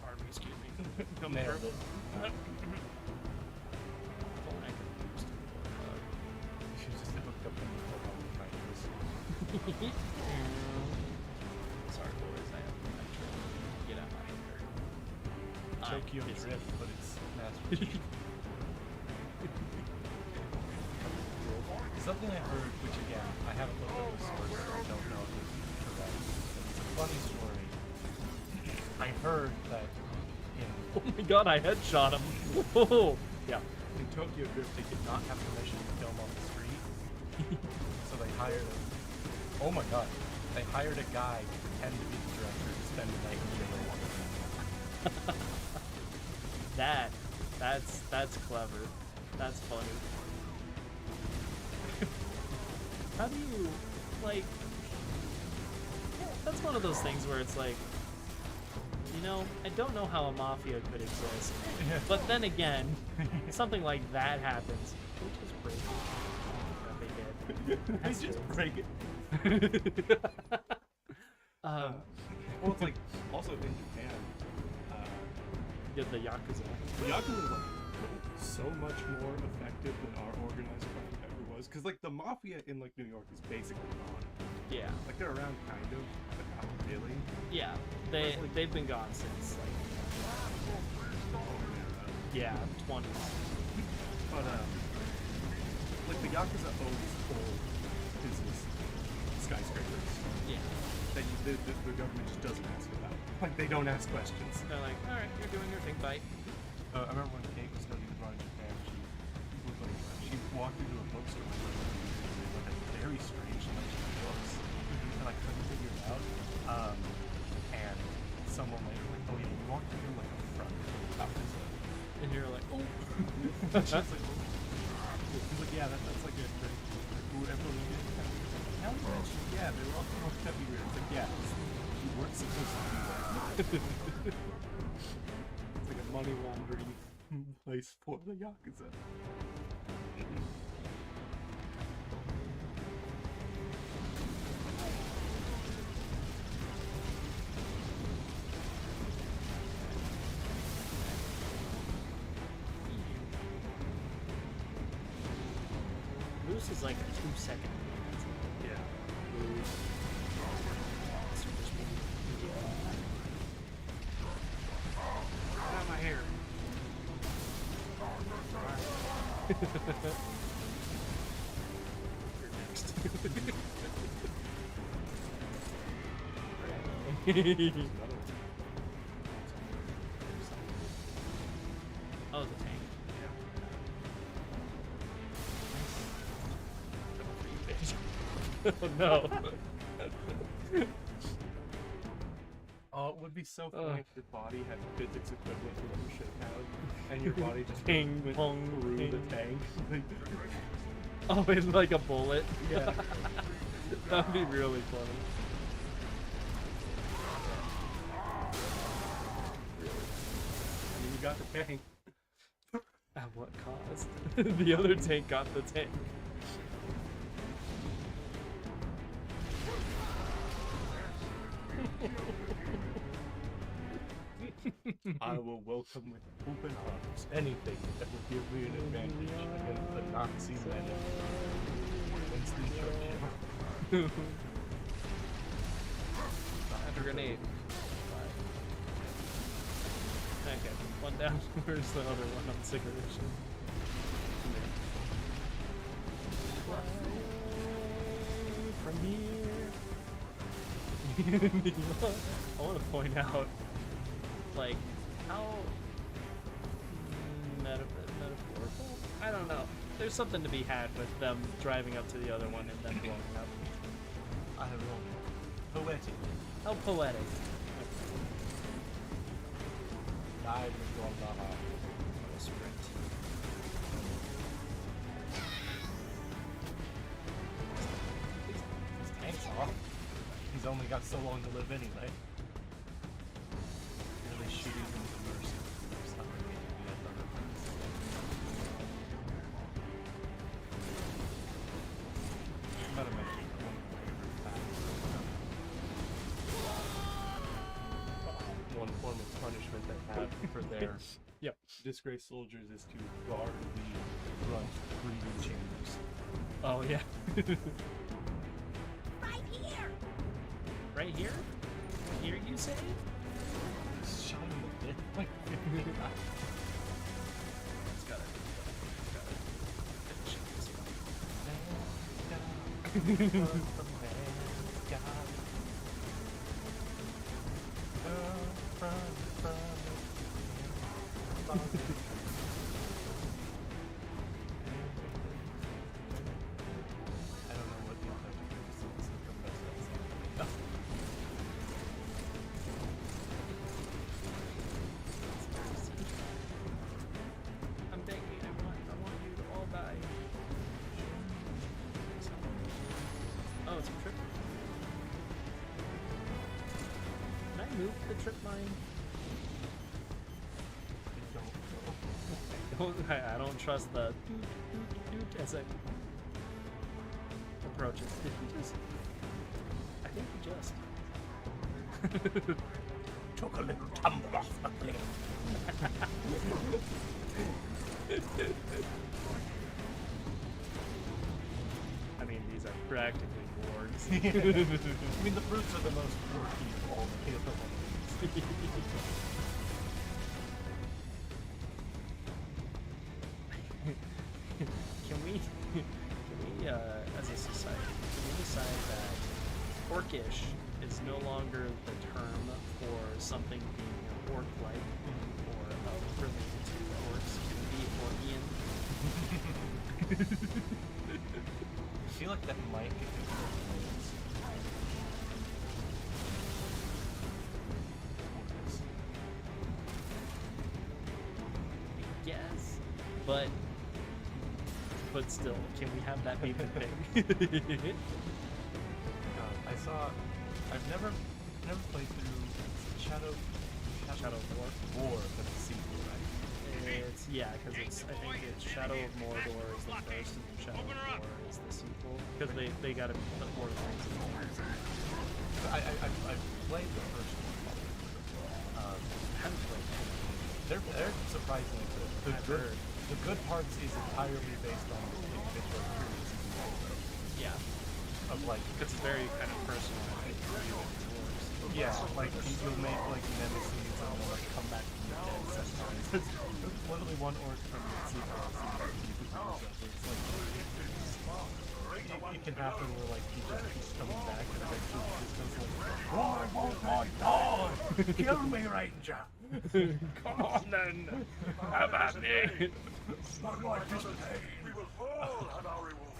Pardon me, excuse me. Nailed it. She's just hooked up in the phone trying to listen. Sorry, boys, I have to get out my hair. Tokyo Drift, but it's Master Chief. Something I heard, which again, I haven't looked up the source, so I don't know if it's correct. It's a funny story. I heard that in... Oh my god, I headshot him! Oh, yeah. In Tokyo Drift, they did not have permission to film on the street. So they hired a... Oh my god. They hired a guy to pretend to be the director to spend the night in the water. That's clever. That's funny. How do you, like... That's one of those things where it's like, you know, I don't know how a mafia could exist. But then again, something like that happens. They just break it. They just break it. Well, it's like, also in Japan, the Yakuza. The Yakuza is like so much more effective than our organized crime ever was. Because like the mafia in like New York is basically gone. Yeah. Like they're around kind of, but not really. Yeah. They've been gone since like yeah, 20s. But like the Yakuza owns old business skyscrapers. Yeah. That the government just doesn't ask about. Like they don't ask questions. They're like, all right, you're doing your thing, bye. I remember when Kate was studying abroad in Japan, she walked into a bookstore with like a very strange selection of books, and I couldn't figure it out. And someone later like, oh yeah, you walked into like a front Yakuza, and you're like, oh. She's like, oh. He's like, yeah, that's like a drink. Everyone did. How did you mention? Yeah, they were all supposed to be weird. It's like, yeah, you weren't supposed to be there. It's like a money laundering place for the Yakuza. Loose is like a 2-second. Yeah. Get out of my hair. You're next. Oh, the tank. Oh no. Oh, would be so funny if your body had physics equivalent to what you should have, and your body just Ping, went pong, through ping. the tank. Oh, it's like a bullet. Yeah. That'd be really funny. I mean, you got the tank. At what cost? The other tank got the tank. I will welcome with open arms anything that will give me an advantage against the Nazi men. Winston Churchill. Have a grenade. Okay, one down. Where's the other one? I'm sick of this shit. From here. I want to point out, like, how metaphorical? I don't know. There's something to be had with them driving up to the other one and then blowing up. I don't know. Poetic. How poetic. Died with one Baja. What a sprint. His tank's off. He's only got so long to live anyway. Really shooting him to mercy. It's not like anything I've done. About a minute. One form of punishment they have for their Yep. disgraced soldiers is to guard the front breathing chambers. Oh, yeah. Right here! Right here? Here, you say? Shot him a bit. Like, It's gotta finish this I don't know what the effect is from best. I'm begging. I want you to all die. Oh, it's a trip. Can I move the trip mine? I don't trust the doot as I approach it. Did he just? I think he just. Took a little tumble off the cliff. I mean, these are practically wargs. I mean, the brutes are the most quirky of all the capable. Can we, as a society, can we decide that orcish is no longer the term for something being orc-like or related to orcs? Can it be Orcian? I feel like that might get confused. Yes, but still, can we have that be the thing? I've never played through Shadow of War, but the sequel, right? It's, yeah, because I think it's Shadow of Mordor is the first, and then Shadow of War is the sequel. Because they gotta put more things in there. I've played the first one. I haven't played They're surprisingly good. The good parts is entirely based on the individual experiences. Yeah. Of like, because it's very kind of personal. Yeah, like you'll make like nemesis and they'll like come back from the dead sometimes. There's literally one orc from the sequel. It's like it can happen where like he just keeps coming back and eventually he just goes like, why won't I die? Kill me, Ranger! Come on then! How about me? My life is pain. We will all have our reward.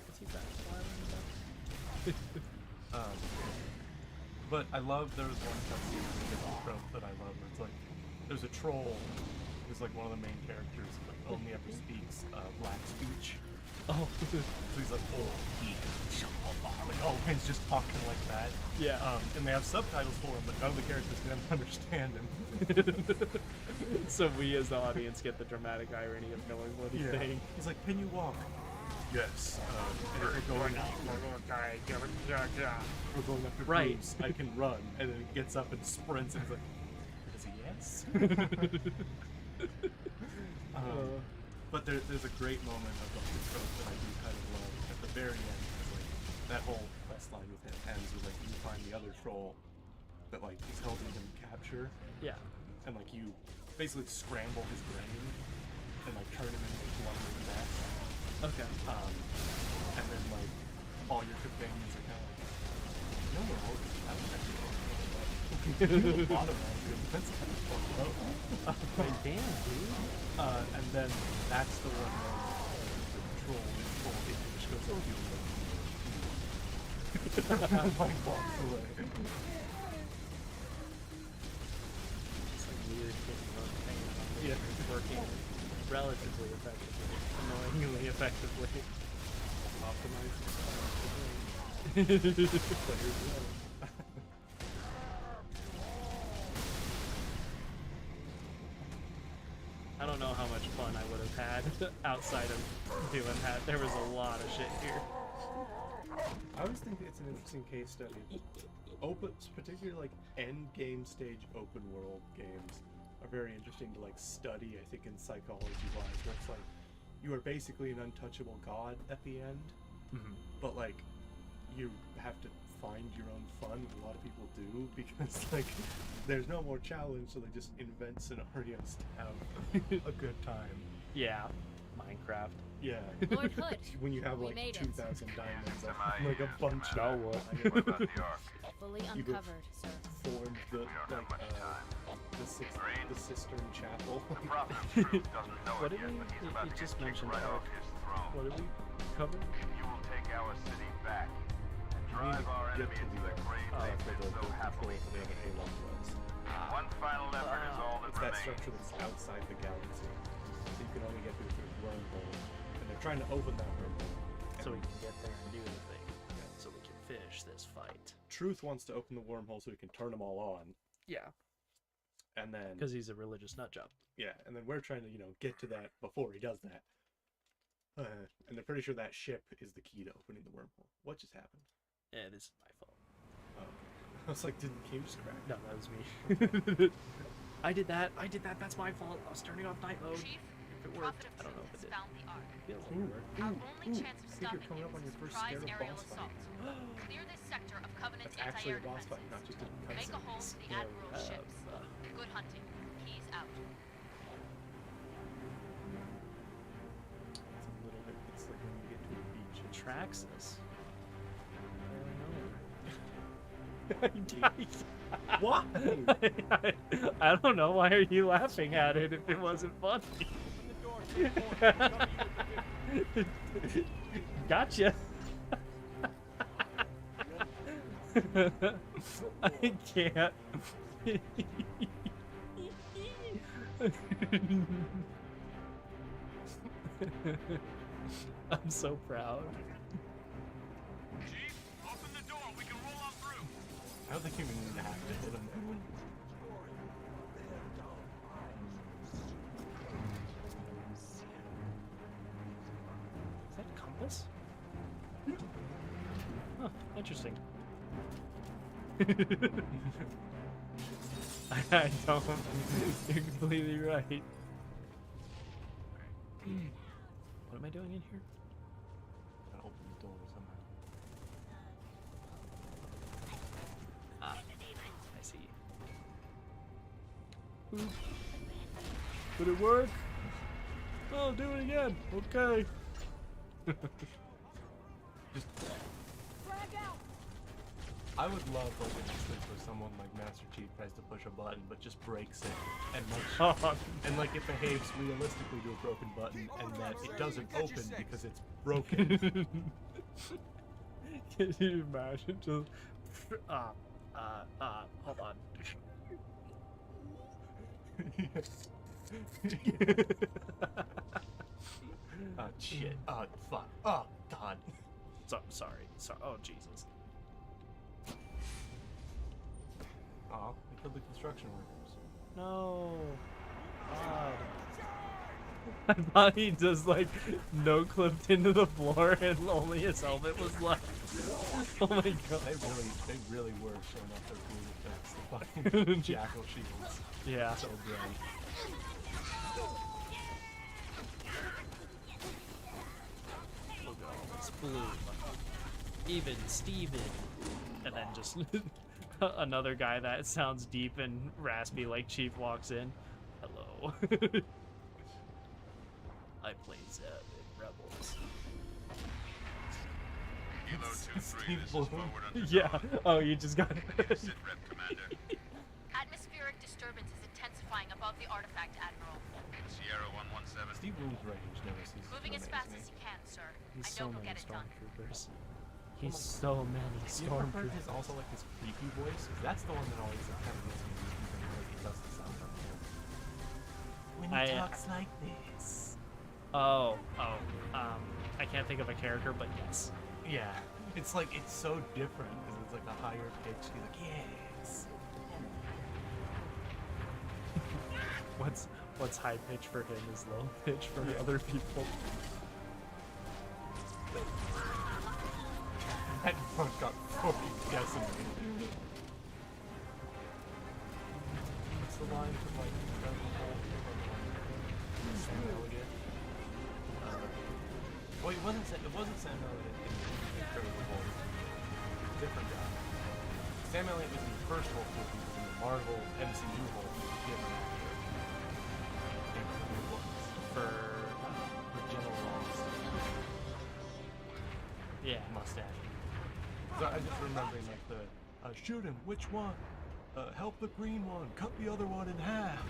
Is he back? But I love there was one cutscene trope that I love where it's like there's a troll who's like one of the main characters, but only ever speaks black speech. Oh. So he's like, oh, like, oh, he's just talking like that. Yeah. And they have subtitles for him, but none of the characters can understand him. So we as the audience get the dramatic irony of knowing what he's saying. He's like, can you walk? Yes. We're going after Right. Bruce. I can run. And then he gets up and sprints and he's like, is he yes? But there's a great moment of like the trope that I do kind of love at the very end. It's like that whole quest line with him ends with like you find the other troll that like is helping him capture. Yeah. And like you basically scramble his brain and like turn him into a lumbering mess. Okay. And then like all your companions are kind of like, no, we're all just having a lot of you. That's kind of fucked up. Damn, dude. And then that's the one where the troll is full of English goes to you. Like walks away. It's like weird getting on things. Yeah. Working relatively effectively. Annoyingly effectively. Optimized. I don't know how much fun I would have had outside of doing that. There was a lot of shit here. I always think it's an interesting case study. Particularly like end game stage open world games are very interesting to like study, I think, in psychology wise, where it's like you are basically an untouchable god at the end, but like you have to find your own fun, which a lot of people do, because like there's no more challenge, so they just invent scenarios to have a good time. Yeah, Minecraft. Yeah. Lord Hood, when you have we like made it. 2,000 diamonds, like a bunch of Fully uncovered, sir. Formed the cistern chapel. What did we? You just mentioned Ark. What did we cover? You will take our city back and drive our enemy into the grave they built so happily. One final effort is all that It's that remains. structure that's outside the galaxy, so you can only get through the wormhole, and they're trying to open that wormhole. So we can get there and do the thing. So we can finish this fight. Truth wants to open the wormhole so he can turn them all on. Yeah. And then... Because he's a religious nutjob. Yeah, and then we're trying to, get to that before he does that. And they're pretty sure that ship is the key to opening the wormhole. What just happened? Yeah, this is my fault. Oh, okay. I was like, didn't the game just crack? No, that was me. I did that. That's my fault. I was turning off night mode. Chief, If it worked. I don't know if it did. found the Ark. Feels like it worked. Our only chance of I think stopping you're coming up on it your is first surprise Scarab aerial boss fight. assault. Clear this sector of Covenant That's actually anti-air a boss fight, not defenses. just a Make a cutscene. hole to the Admiral's ships. Good hunting. He's out. It's a little bit, it's like when you get to a beach. And Traxxas. I died. Why? I don't know. Why are you laughing at it if it wasn't funny? Gotcha. I can't. I'm so proud. Chief, open the door. We can roll on through. I don't think you even have to hit him. Is that a compass? Huh, interesting. I don't. You're completely right. What am I doing in here? Gotta open the door somehow. Ah, I see. Did it work? Oh, do it again. Okay. I would love like an instance where someone like Master Chief tries to push a button but just breaks it, and like it behaves realistically to a broken button, and that it doesn't open because it's broken. Can you imagine? Just Hold on. Oh shit. Oh fuck. Oh god. Sorry. Oh Jesus. Oh, we killed the construction workers. No. God. I thought he just like no clipped into the floor and only his helmet was left. Oh my god. They really were showing off their cool effects. The fucking jackal shields. Yeah. So bright. Look at all this bloom. Even Steven. And then just another guy that sounds deep and raspy like Chief walks in. Hello. I play Zeb in Rebels. Kilo 2-3, this is forward under Yeah. Oh, you just got Sit rep, Commander. Atmospheric disturbance is intensifying above the artifact, Admiral. Sierra 117. Steve Wool's range never ceases Moving to as amaze fast me. as you can, sir. He's I so know you'll many get it done. stormtroopers. He's so many You ever heard his stormtroopers. also like his creepy voice? That's the one that always like, kind of gets me when like, he does the sound of him. When he talks like this. I can't think of a character, but yes. Yeah. It's like it's so different because it's like a higher pitch. He's like, yes. What's high pitch for him is low pitch for other people. That one got fucking decimated. What's the line from like Incredible Hulk from Sam Elliott? Well, it wasn't Sam Elliott in Incredible Hulk. Different guy. Sam Elliott was in the first Hulk movie, but in the Marvel MCU Hulk, different actor. I can't remember who it was. For General Ross. yeah. Mustache. So I just remembering like the shoot him, which one? Help the green one, cut the other one in half.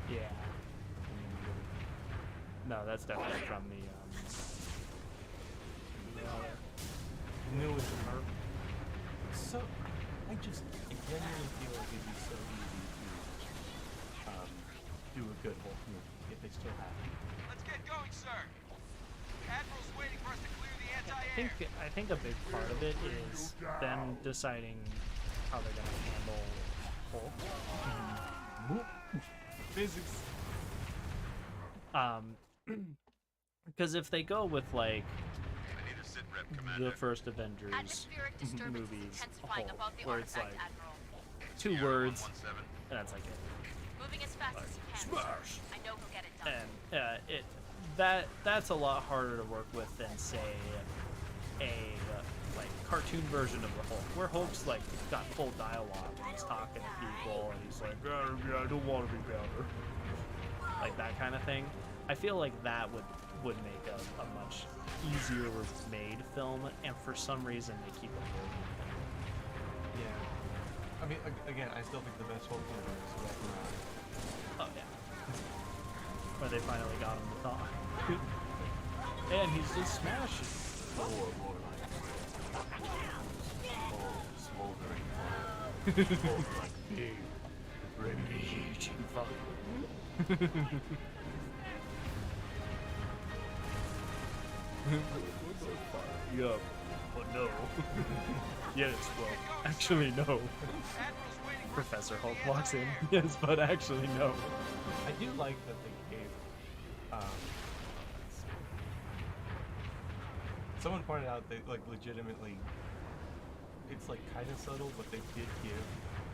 Yeah. No, that's definitely from the Newest Marvel. So I genuinely feel like it'd be so easy to do a good Hulk movie if they still have it. Let's get going, sir. Admiral's waiting for us to clear the anti-air. I think a big part of it is them deciding how they're gonna handle Hulk. Physics. Because if they go with like I need a sit rep, Commander. the first Avengers Atmospheric disturbance is movies, intensifying Hulk, above the where it's artifact, like Admiral. two Sierra words, 117. and that's like it. Moving as fast as you can, Smash! sir. I know he'll get it done. And that's a lot harder to work with than say a like cartoon version of the Hulk, where Hulk's like got full dialogue and he's talking to people and he's like, I don't want to be better, like that kind of thing. I feel like that would make a much easier made film, and for some reason they keep avoiding it. Yeah. I mean, again, I still think the best Hulk movie is Ragnarok. Oh yeah. Where they finally got him to talk. And he's just smashing. Or more like smoldering fire. Or like big, radiation fire. Yup. But no. Yes, well, actually no. Professor Hulk walks in. Yes, but actually no. I do like that they gave. Someone pointed out they like legitimately. It's like kind of subtle, but they did give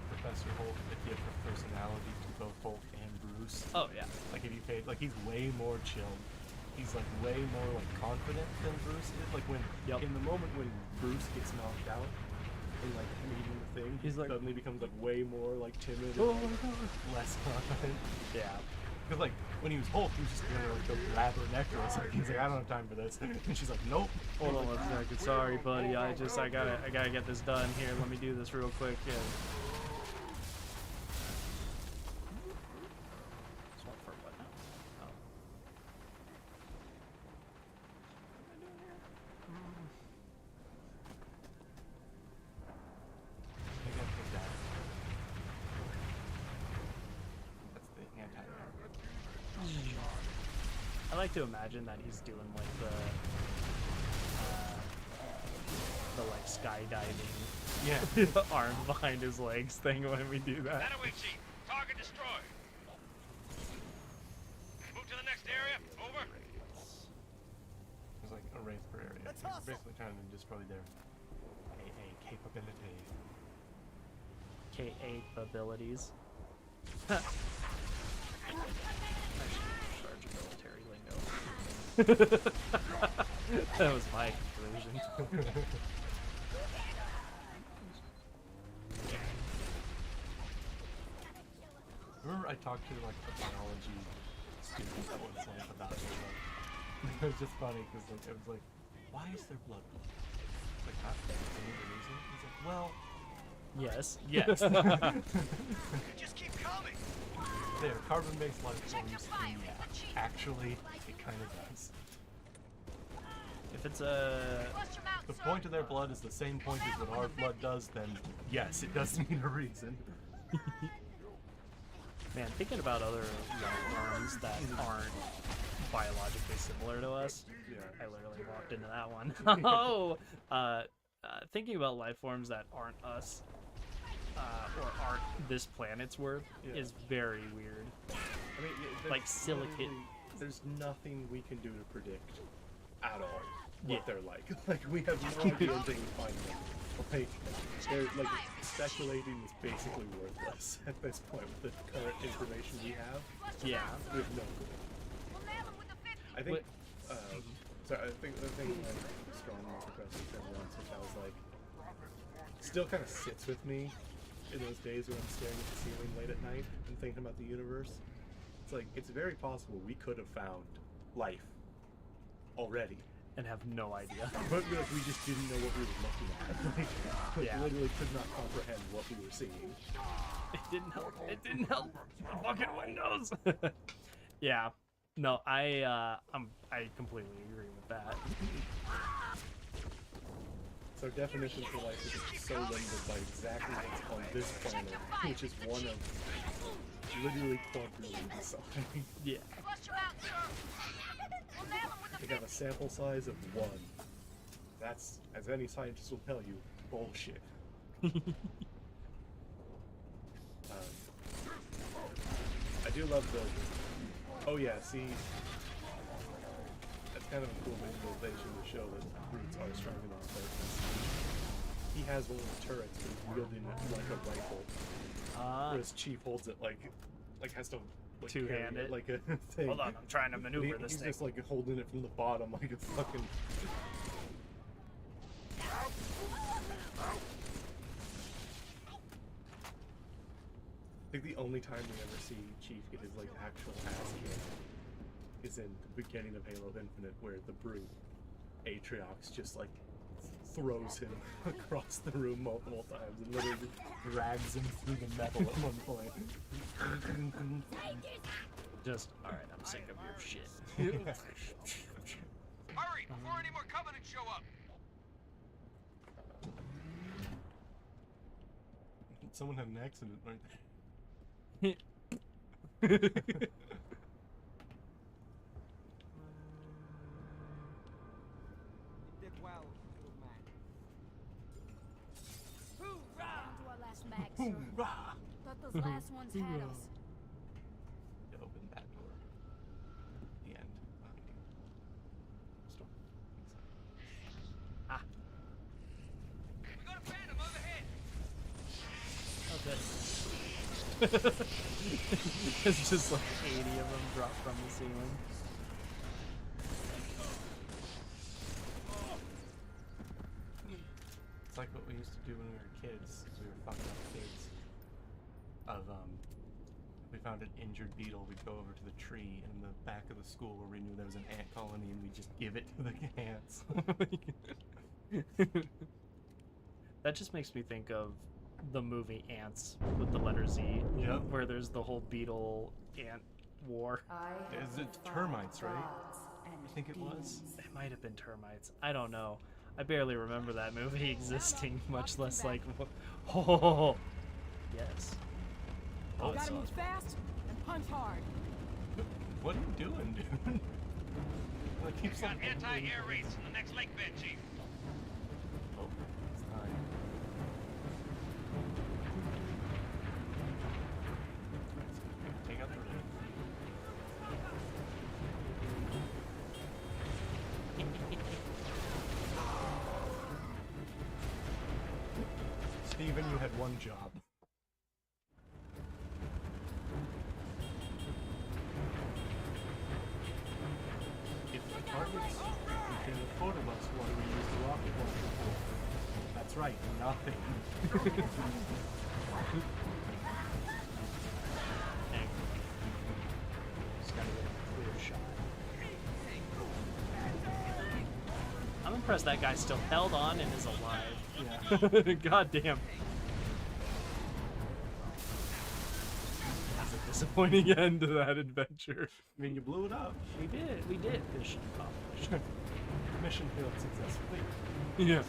Professor Hulk a gift of personality to both Hulk and Bruce. Oh yeah. Like if you paid, like he's way more chill. He's like way more like confident than Bruce is. Like when in the moment when Bruce gets knocked out and like meeting the thing, He's like suddenly becomes like way more like timid and oh like, my god, less confident. Yeah. Because like when he was Hulk, he was just gonna like go grab her neck or something. He's like, I don't have time for this, and she's like, nope. Hold on one second. Sorry, buddy. I gotta get this done here. Let me do this real quick. Yeah. Swap for what now? Oh. What am I doing here? like to imagine that he's doing like the like skydiving, arm behind his legs thing when we do that. That away, Chief. Target destroyed. Move to the next area. Over. There's like a race per area. It's basically trying to destroy their AA capability. K8 abilities. I should charge military lingo. That was my conclusion. Remember I talked to like a biology student at one point about it. It was just funny because like, it was like, why is there blood? Like, how, any reason? He's like, well, yes. Just keep coming. There, carbon-based life forms. Yeah, actually, it kind of does. If it's a... The point of their blood is the same point as what our blood does, then yes, it does mean a reason. Man, thinking about other life forms that aren't biologically similar to us, I literally walked into that one. Oh! Thinking about life forms that aren't us, or aren't this planet's worth, is very weird. I mean, like silicate. There's nothing we can do to predict at all what they're like. Like, we have no idea until we find them. Like, they're, like, speculating is basically worthless at this point with the current information we have. Yeah. We have no clue. I think, so I think the thing like strong professor said once, which I was like, still kind of sits with me in those days when I'm staring at the ceiling late at night and thinking about the universe. It's like, it's very possible we could have found life already. And have no idea. But like, we just didn't know what we were looking at. Like, literally could not comprehend what we were seeing. It didn't help. It didn't help. The fucking windows. Yeah. No, I completely agree with that. So definition for life is so limited by exactly what's on this planet, which is one of literally quadrillion something. Yeah. They got a sample size of 1. That's, as any scientist will tell you, bullshit. I do love the... Oh yeah, see... That's kind of a cool visualization to show that brutes are strong enough, but he has one of the turrets, but he's wielding it like a rifle. Whereas Chief holds it like has to... Like, two-handed, like a thing. Hold on, I'm trying to maneuver this he's thing. He's just like holding it from the bottom like a fucking... I think the only time we ever see Chief get his like actual ass kicked is in the beginning of Halo Infinite, where the brute Atriox just like throws him across the room multiple times and literally drags him through the metal at one point. Just, alright, I'm sick of your shit. Hurry, before any more Covenants show up! Someone had an accident right there. You did well, little man. Hoorah! To our last mag, sir. Hoorah! Thought those last ones had us. You open that door. The end. Stop. Ah. We got a phantom overhead! Okay. It's just like 80 of them drop from the ceiling. It's like what we used to do when we were kids, because we were fucking up kids. We found an injured beetle, we'd go over to the tree in the back of the school where we knew there was an ant colony, and we'd just give it to the ants. That just makes me think of the movie Ants with the letter Z, where there's the whole beetle ant war. Is it termites, right? I think it was. It might have been termites. I don't know. I barely remember that movie existing, much less like, oh, yes. You gotta move fast and punch hard. What are you doing, dude? keeps Got on anti-air raids in the next lake bed, Chief. Oh, it's time. Take out the raid. Steven, you had one job. If the target's within a foot of us, what do we use the rocket launcher for? That's right, nothing. Just gotta get a clear shot. I'm impressed that guy still held on and is alive. Yeah. God damn. That's a disappointing end to that adventure. I mean, you blew it up. We did. Mission accomplished. Mission failed successfully. Yeah.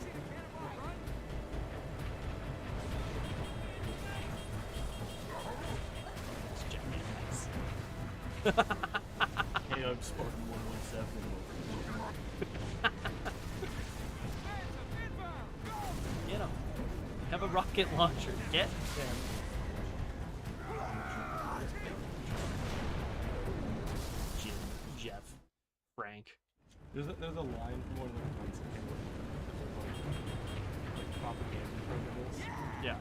Hey, I'm Spartan 117. Get him. Have a rocket launcher. Get him. Jim, Jeff, Frank. There's a line from one of the ones that came up like propaganda programs. Yeah.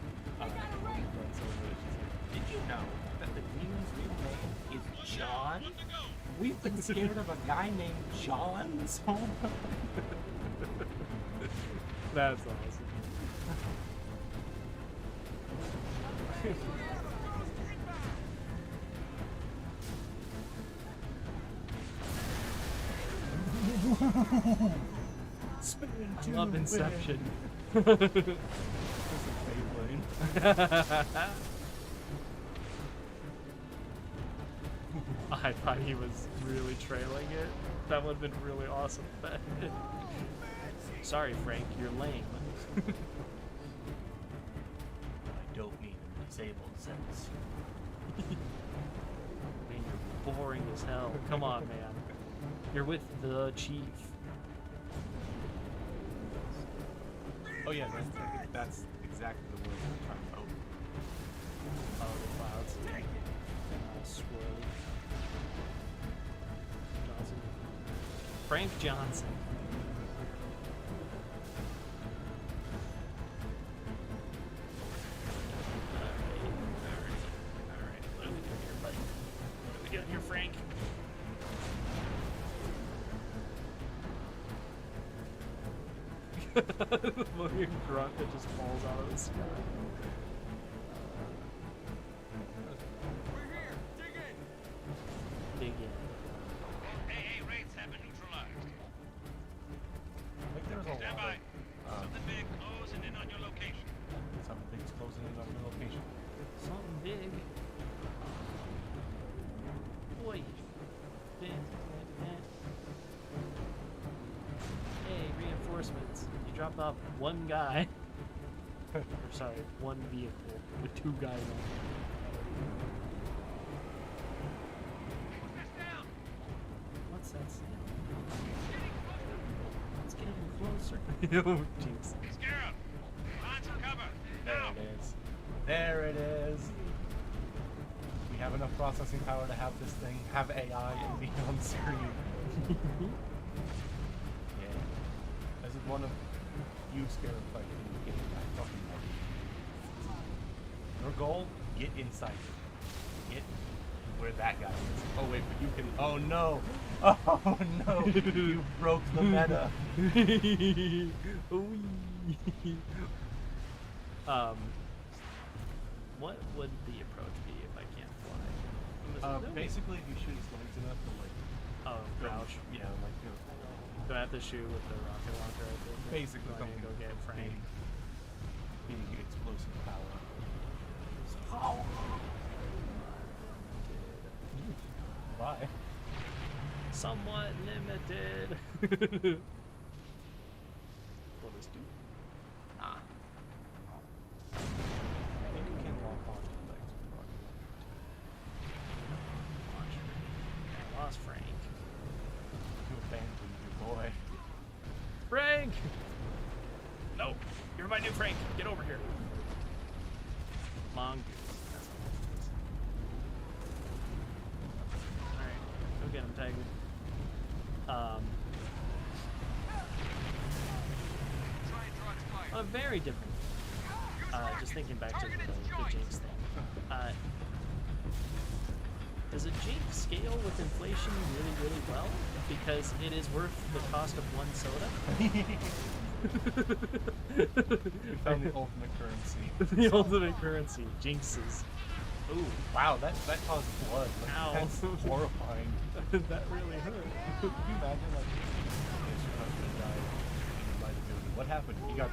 Did you know that the demon's real name is John? We've been scared of a guy named John this whole time. That's awesome. I love Inception. I thought he was really trailing it. That would have been really awesome. Sorry, Frank, you're lame. I don't mean in a disabled sense. I mean, you're boring as hell. Come on, man. You're with the chief. Oh yeah, that's exactly the word I'm trying to open. Oh, the clouds. Swirly. Johnson. Frank Johnson. Alright. What are we doing here, buddy? What are we doing here, Frank? Look at grunt that just falls out of the sky. We're here. Dig in. Dig in. AA raids have been neutralized. Like there's a Stand lot by. of Something big closing in on your location. something big's closing in on your location. Something big. Boy. Hey, reinforcements. You dropped off one guy. Or sorry, one vehicle with two guys on it. What's that sound? It's getting closer. Oh, jeez. Scarab, find some cover. There it is. There it is. We have enough processing power to have this thing have AI and be on screen. Yeah. This is one of you scared of fighting getting that fucking money. Your goal? Get inside it. Get where that guy is. Oh wait, but you can. Oh no! Oh no! You broke the meta. What would the approach be if I can't fly? Basically, if you shoot his legs enough to like. Oh, crouch. Yeah, like. Do I have to shoot with the rocket launcher? I think? Basically, Do I need to go get Frank. Big explosive power. Why? Somewhat limited. What does do? Ah. I think you can lock onto the legs with the rocket launcher. I lost Frank. You abandoned Frank! No! You're my new Frank! Get over here! Mongoose. That's what it is. Alright, go get him, Tiger. Very different. Just thinking back to the Jinx thing. Does a Jinx scale with inflation really, really well? Because it is worth the cost of one soda? We found the ultimate currency. The ultimate currency. Jinxes. Ooh, wow, that caused blood. Like, ow. That's horrifying. That really hurt. Could you imagine, like, if your husband died and you might have been, what happened? He got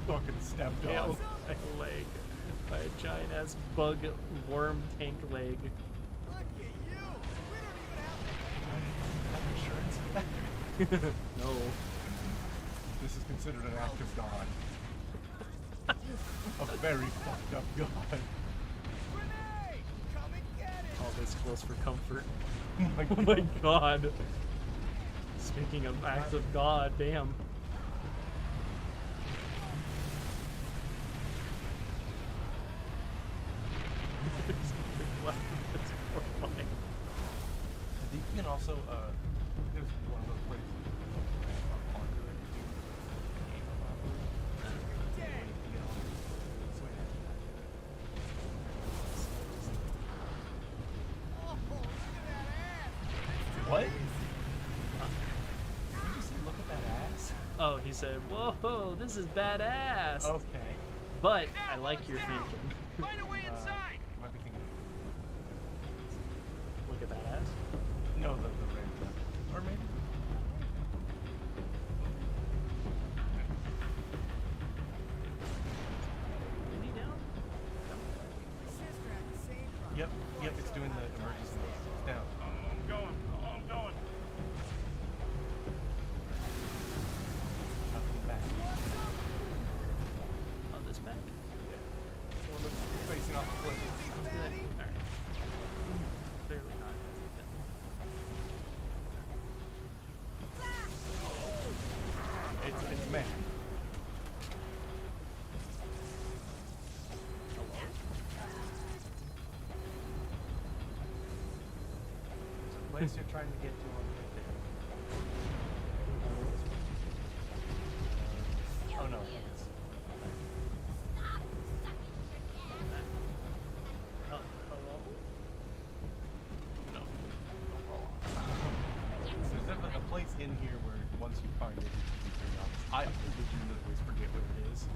fucking stepped on. My leg. My giant ass bug worm tank leg. Look at you! We don't even have Insurance? No. This is considered an act of God. A very fucked up God. Renee! Come and get it! All this close for comfort. Oh my Oh my god. Speaking of acts of God, damn. I think you can also, there's one of those places What? Did you just say, look at that ass? Oh, he said, whoa, this is badass. Okay. But I like your thinking. Find a way inside! Might be thinking. Look at that ass. No, the red one. Or maybe. Is he down? Yep, it's doing the emergency. It's down. I'm going. Nothing back. Oh, this back? Yeah. Well, it's facing off the cliff. Alright. Clearly not. It's man. Place you're trying to get to on right there. Oh no. Oh, hello? No. There's definitely a place in here where once you find it, you can figure out. I legitimately always forget where it is.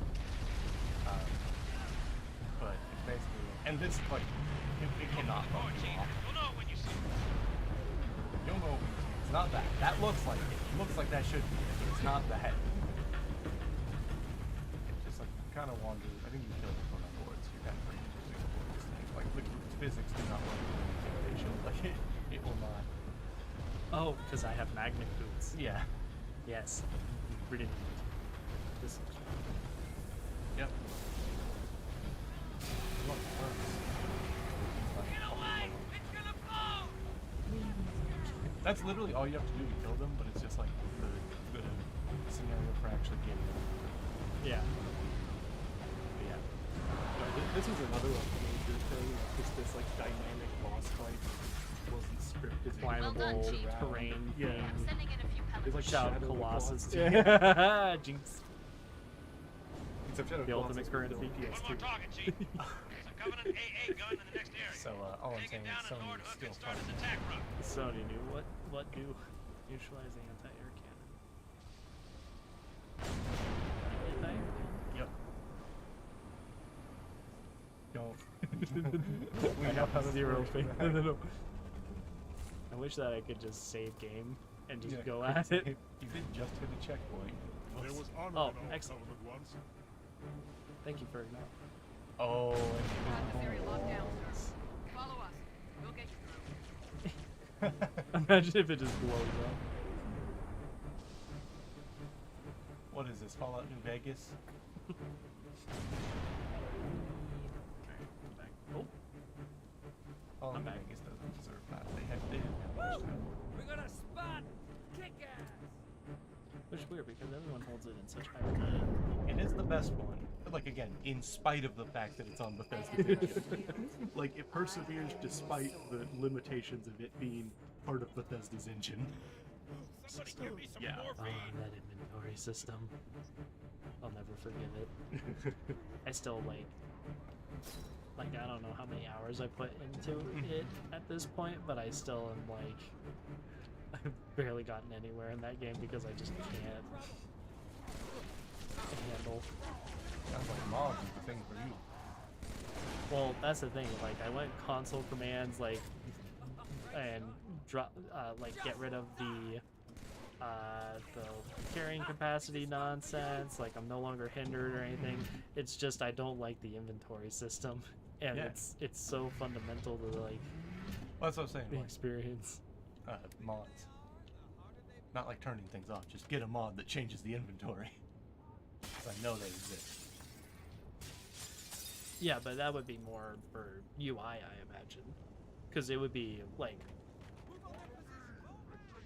But it's basically, and this like, it cannot fuck you off. You'll know it when you see it. You'll know when you see it. It's not that. That looks like it. It looks like that should be it. It's not that. It's just like kind of wanders. I think you killed it from onwards. You're kind of pretty interesting for this thing. Like the physics do not work with intimidation. Like it will not. Oh, because I have magnet boots. Yeah. Yes. Brilliant. This is Yep. That's literally all you have to do to kill them, but it's just like the scenario for actually getting them. Yeah. But yeah. This was another one major thing. Just this like dynamic boss fight wasn't scripted. Climbable terrain Yeah. thing. Sending in a few It's like Shadow Shadow Colossus. Yeah. Jinx. Except Shadow The Colossus ultimate was currency. built One more PS2. target, Chief. There's a Covenant AA gun in the next area. So all I'm Take saying it down is and Sony Lord is Hook still and start his fun. attack run. Sony knew what do? Neutralize the anti-air cannon. Anti-air Yep. Don't. cannon? I have zero faith. No. I wish that I could just save game and just go at it. You did just hit the checkpoint. There was honor Oh, in all excellent. Covenant once. Thank you for that. Oh, Adversary lockdown, sir. Follow us. We'll get you through. Imagine if it just blows up. What is this? Fallout New Vegas? Oh, Fallout I'm New back. Vegas doesn't deserve that. They didn't have much time. We got a spot! Kick ass! which is weird because everyone holds it in such high regard. It is the best one. Like, again, in spite of the fact that it's on Bethesda's engine. Like, it perseveres despite the limitations of it being part of Bethesda's engine. Yeah. Oh, that inventory system. I'll never forgive it. I still, like, I don't know how many hours I put into it at this point, but I still am, like, I've barely gotten anywhere in that game because I just can't handle. Sounds like mods is the thing for you. Well, that's the thing. Like, I went console commands, like, and drop, like, get rid of the carrying capacity nonsense. Like, I'm no longer hindered or anything. It's just I don't like the inventory system, and it's so fundamental to like. Well, that's what I'm saying. The like, experience. Mods. Not like turning things off. Just get a mod that changes the inventory. I know they exist. Yeah, but that would be more for UI, I imagine. Because it would be, like...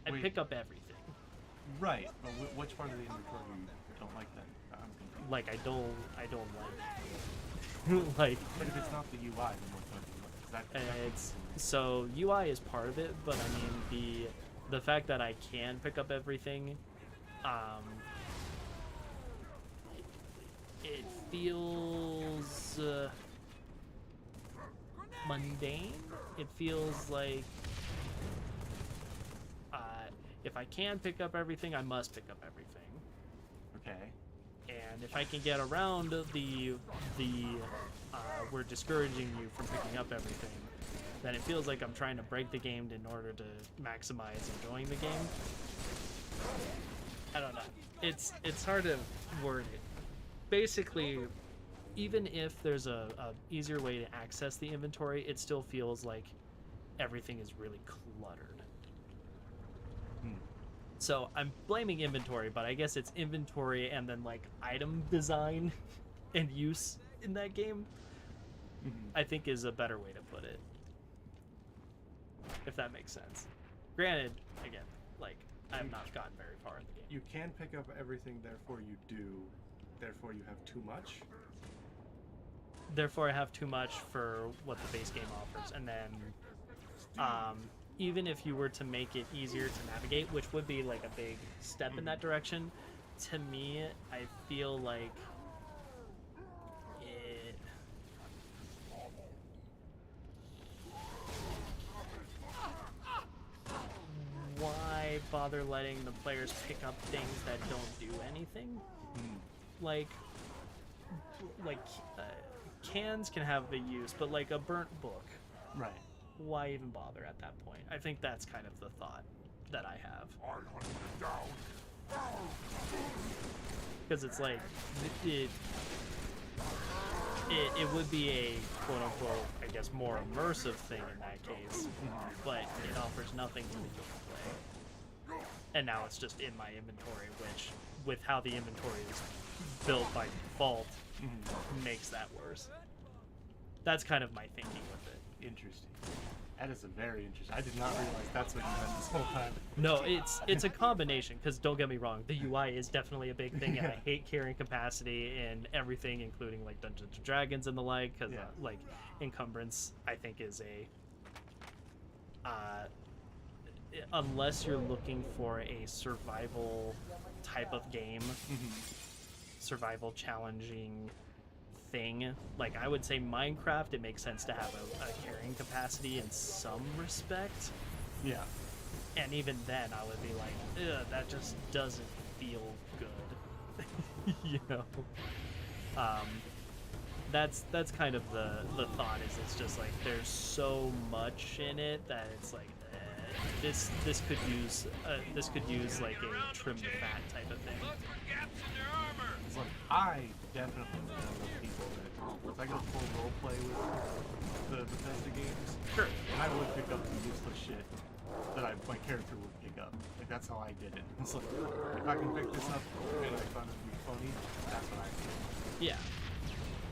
I pick up everything. Right, but which part of the inventory you don't like then? I'm confused. Like, I don't like... like... But if it's not the UI, then what part do you like? So, UI is part of it, but I mean, the fact that I can pick up everything, it feels mundane. It feels like if I can pick up everything, I must pick up everything. Okay. And if I can get around the we're discouraging you from picking up everything, then it feels like I'm trying to break the game in order to maximize enjoying the game. I don't know. It's hard to word it. Basically, even if there's a easier way to access the inventory, it still feels like everything is really cluttered. So I'm blaming inventory, but I guess it's inventory and then like item design and use in that game, I think is a better way to put it. If that makes sense. Granted, again, like, I have not gotten very far in the game. You can pick up everything, therefore you do. Therefore you have too much. Therefore I have too much for what the base game offers. And then, even if you were to make it easier to navigate, which would be like a big step in that direction, to me, I feel like it... Why bother letting the players pick up things that don't do anything? Like cans can have a use, but like a burnt book, right? Why even bother at that point? I think that's kind of the thought that I have. Because it's like it would be a quote unquote, I guess, more immersive thing in that case, but it offers nothing to the gameplay. And now it's just in my inventory, which, with how the inventory is built by default, makes that worse. That's kind of my thinking with it. Interesting. That is a very interesting. I did not realize that's what you meant this whole time. No, it's a combination, because don't get me wrong, the UI is definitely a big thing, and I hate carrying capacity and everything, including like Dungeons and Dragons and the like, because like encumbrance, I think, is a unless you're looking for a survival type of game, survival challenging thing, like I would say Minecraft, it makes sense to have a carrying capacity in some respect. Yeah. And even then I would be like, ugh, that just doesn't feel good. You know? That's kind of the thought, is it's just like there's so much in it that it's like this could use like a trim the fat type of thing. Look, I definitely know those people that if I go full roleplay with the Bethesda games, sure, I would pick up the useless shit that my character would pick up. Like, that's how I did it. It's like, if I can pick this up and I found it to be funny, that's what I do. Yeah.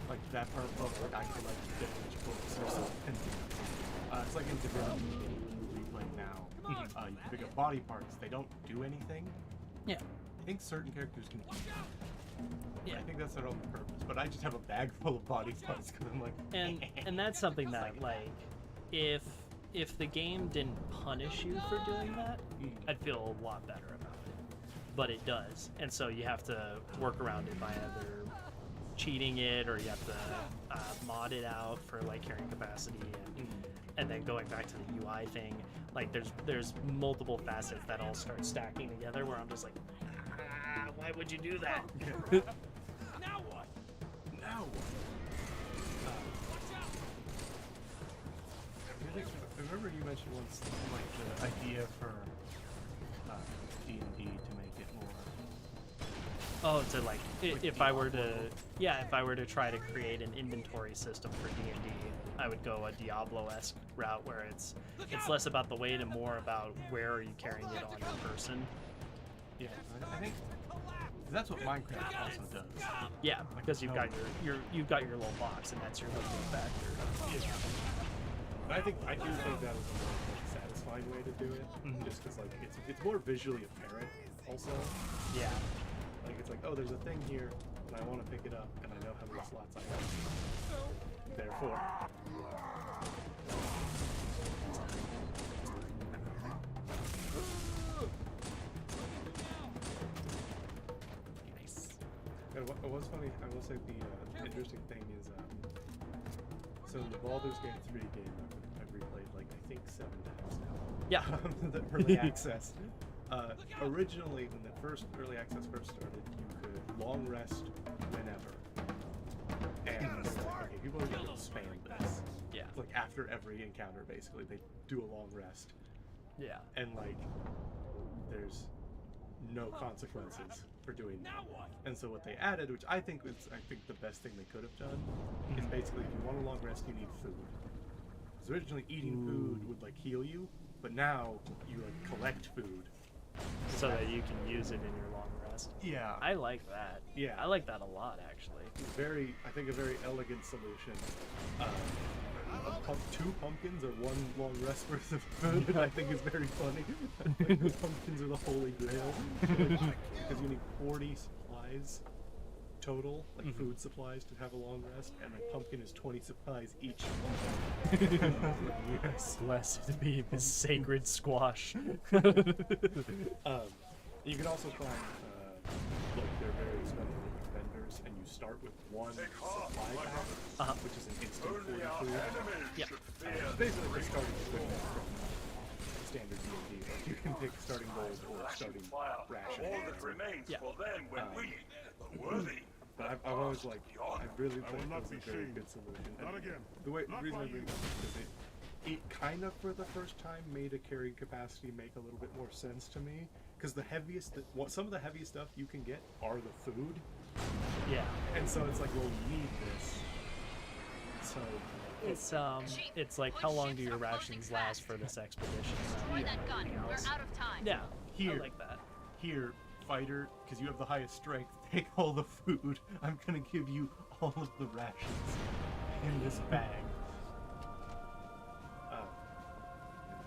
Like that part of the book, like I collect damage books or something. It's like in Divinity we're playing now. You can pick up body parts. They don't do anything. Yeah. I think certain characters can. Yeah. I think that's their only purpose. But I just have a bag full of body parts because I'm like. And that's something that like, if the game didn't punish you for doing that, I'd feel a lot better about it. But it does, and so you have to work around it by either cheating it, or you have to mod it out for like carrying capacity, and then going back to the UI thing. Like there's multiple facets that all start stacking together where I'm just like, why would you do that? Now what? Now what? I remember you mentioned once like the idea for D&D to make it more. Oh, to like if I were to try to create an inventory system for D&D, I would go a Diablo-esque route where it's less about the weight and more about where are you carrying it on your person. Yeah, I think that's what Minecraft also does. Yeah, because you've got your little box, and that's your limiting factor. Yeah. But I do think that is a more satisfying way to do it, just because like it's more visually apparent. Also. Yeah. Like it's like, oh, there's a thing here, and I want to pick it up, and I know how many slots I have. Therefore. Nice. And what was funny, I will say the interesting thing is, so the Baldur's Gate 3 game I've replayed like I think 7 times now. Yeah. The early access. Originally, when the early access first started, you could long rest whenever. And okay, people are going to spam this. Yeah. Like after every encounter, basically, they do a long rest. Yeah. And like, there's no consequences for doing that. And so what they added, which I think the best thing they could have done, is basically if you want a long rest, you need food. Because originally eating food would like heal you, but now you like collect food. So that you can use it in your long rest. Yeah. I like that. Yeah. I like that a lot, actually. I think a very elegant solution. 2 pumpkins or 1 long rest worth of food, I think is very funny. Like the pumpkins are the holy grail. Because you need 40 supplies total, like food supplies to have a long rest, and a pumpkin is 20 supplies each. Yes. Blessed be the sacred squash. You can also find like there are various vendors, and you start with 1 supply pack, which is an instant 40 food. Yeah. Basically, the starting equipment from standard D&D. Like you can pick starting gold or starting ration. All that remains for them when we, the worthy. But I've always like, I really think that was a very good solution. Not again. The reason I bring it up is because it kind of for the first time made a carrying capacity make a little bit more sense to me. Because some of the heaviest stuff you can get are the food. Yeah. And so it's like, well, you need this. So it's like, how long do your rations last for this expedition? Destroy that gun. We're out of time. Yeah. Here, I like that. Here, fighter, because you have the highest strength, take all the food. I'm gonna give you all of the rations in this bag.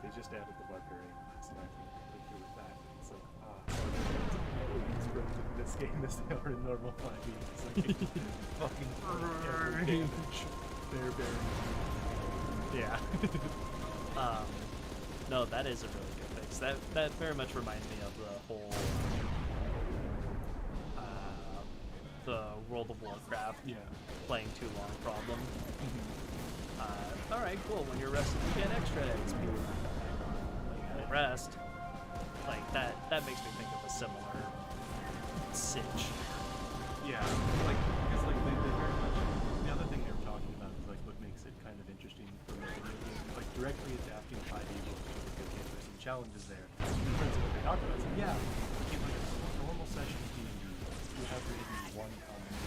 They just added the barbarian, so I can go through with that. It's like, this game as they are in normal 5e. It's like fucking barbarian. Yeah. No, that is a really good fix. That very much reminds me of the whole the World of Warcraft playing too long problem. Alright, cool. When you're rested, you get extra XP. Rest. Like that makes me think of a similar sitch. Yeah, like because like they very much. The other thing they were talking about is like what makes it kind of interesting for a video game, like directly adapting 5e books to video game. There's some challenges there. In terms of what they talked about, is like, in like a normal session of D&D, you have maybe 1 combat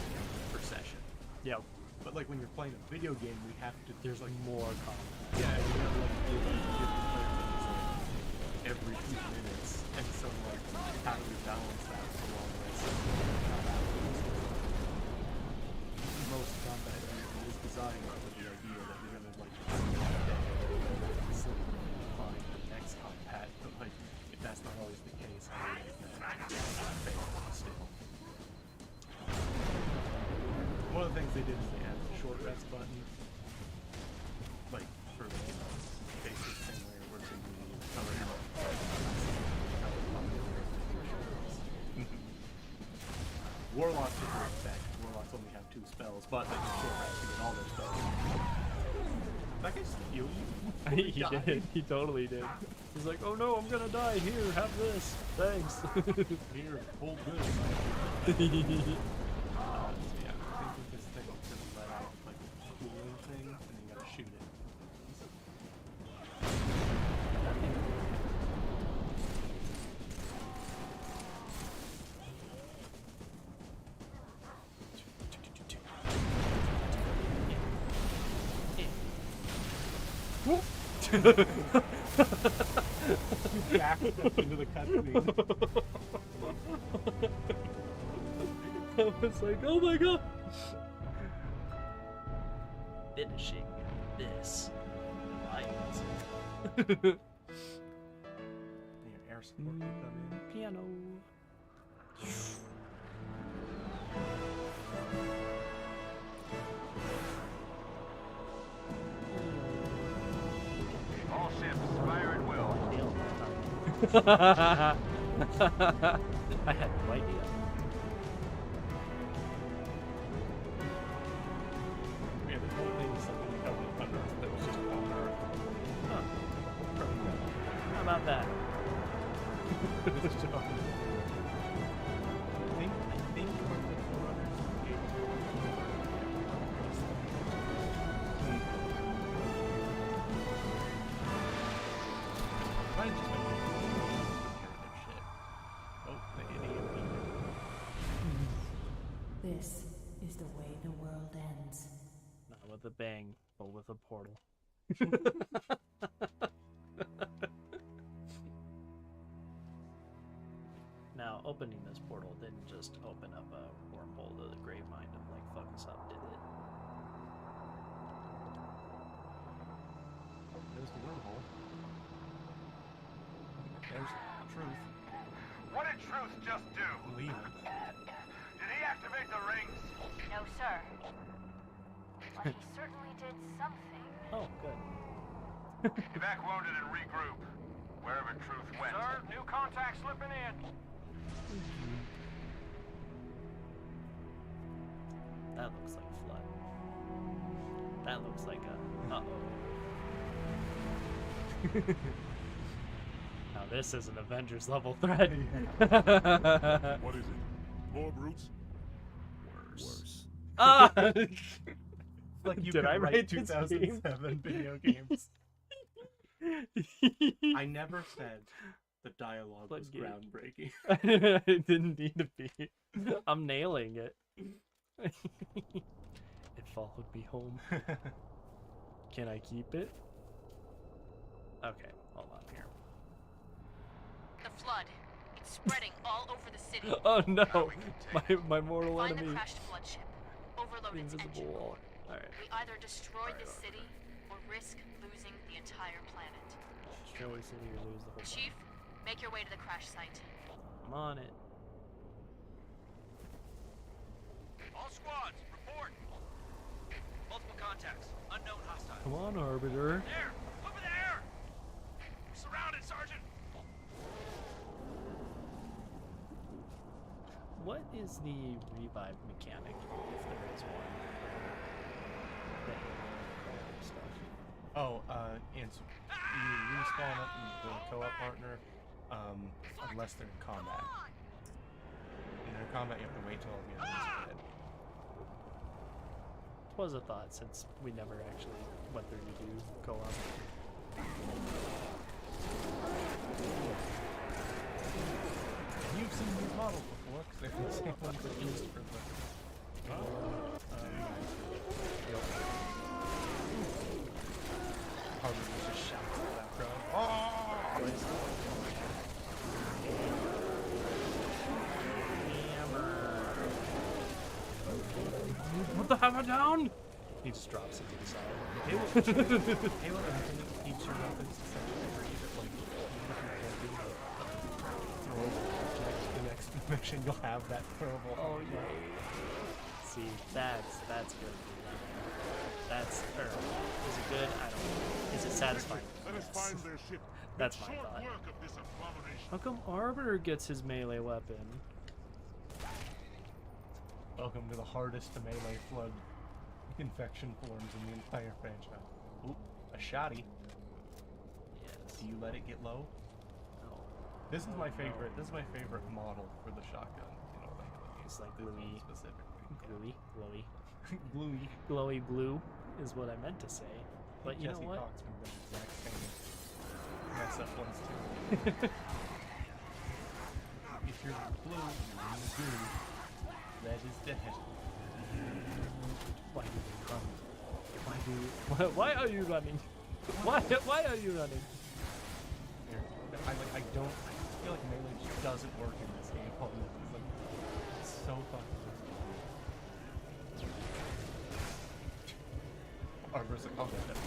per session. Yeah. But like when you're playing a video game, we have to. There's like more combat. Yeah, and you have like different players like every few minutes, and so like how do we balance that along with most combat is designed with the idea that you're gonna like find the next combat, but like if that's not always the case, how do you make that fair? things they did is they added a short rest button, like for the basic thing where it's in the cover health. Warlocks are great effect. Warlocks only have 2 spells, but they can short rest to get all their spells. That guy healed you? He did. He totally did. He's like, oh no, I'm gonna die. Here, have this. Thanks. Here, hold this. So yeah, I think with this thing, it's gonna let out like a cooling thing, and then you gotta shoot it. Back into the cutscene. I was like, oh my god! Finishing this light. Your air support will come in. Piano. All ships, fire at will. I had no idea. Yeah, this whole thing is something you covered under that was just on Earth. Huh. How about that? This is just on Earth. I think one of the Forerunners gave Might have just been comparative shit. Oh, the idiot beat This is the way the world ends. Not with a bang, but with a portal. Now, opening this portal didn't just open up a wormhole to the grave mind and like fuck us up, did it? There's the wormhole. There's Truth. What did Truth just do? Leave it. Did he activate the rings? No, sir. But he certainly did something. Oh, good. Evac wounded and regroup. Wherever Truth went. Sir, new contact slipping in. That looks like Flood. That looks like a uh-oh. Now this is an Avengers level threat. What is it? More brutes? Worse. Ah! Like you Did could I write this 2007 video games. I never said the dialogue was groundbreaking. It didn't need to be. I'm nailing it. It followed me home. Can I keep it? Okay, hold on here. The flood. It's spreading all over the city. Oh no! My mortal Find enemy. the crashed flood ship. Overload its engine. Invisible wall. Alright. We either destroy this city or risk losing the entire planet. Destroy city or lose the whole Chief, make your way to the crash site. I'm on it. All squads, report. Multiple contacts. Unknown hostile. Come on, Arbiter. There! Over there! We're surrounded, Sergeant! What is the revive mechanic, if there is one? Oh, and you respawn up the co-op partner unless they're in combat. When they're in combat, you have to wait till all the enemies are dead. Was a thought since we never actually went through to do co-op. You've seen these models before, because they're the same ones that used for the... Harvey was just shouting in the background. Oh! Put the hammer down! He just drops it to the side. Halo Infinite keeps your weapons essentially free, that like, even if you can't do the throwable object, the next mission you'll have that throwable object. Oh, yeah. See, that's good. That's or is it good? I don't know. Is it satisfying? Let us find their ship. That's my Make short thought. work of this abomination. How come Arbiter gets his melee weapon? Welcome to the hardest to melee flood infection forms in the entire franchise. Oop, a shotty. Yes. Do you let it get low? No. This is my favorite. This is my favorite model for the shotgun. You know, like It's like this one gluey. specifically. Glowy. Gluey. Glowy blue is what I meant to say. But you know Jesse what? Coxman does the exact same mess up ones too. If you're blue, you're in the goo. Red is dead. Why do they run? Why are you running? Why are you running? Here, I feel like melee just doesn't work in this game. It's like it's so fucking. Arbor's like, I'll get that.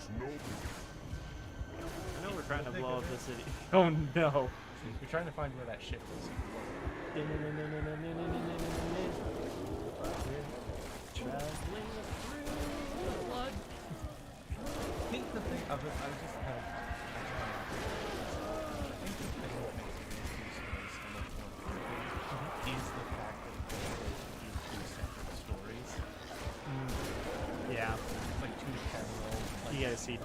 I know we're trying to blow up the city. Oh no! We're trying to find where that ship is. Traveling through the blood. I think the thing I was just kind of. I think the thing that makes these stories so much more important is the fact that they're in two separate stories. Yeah. Like two parallel. Like, You gotta see,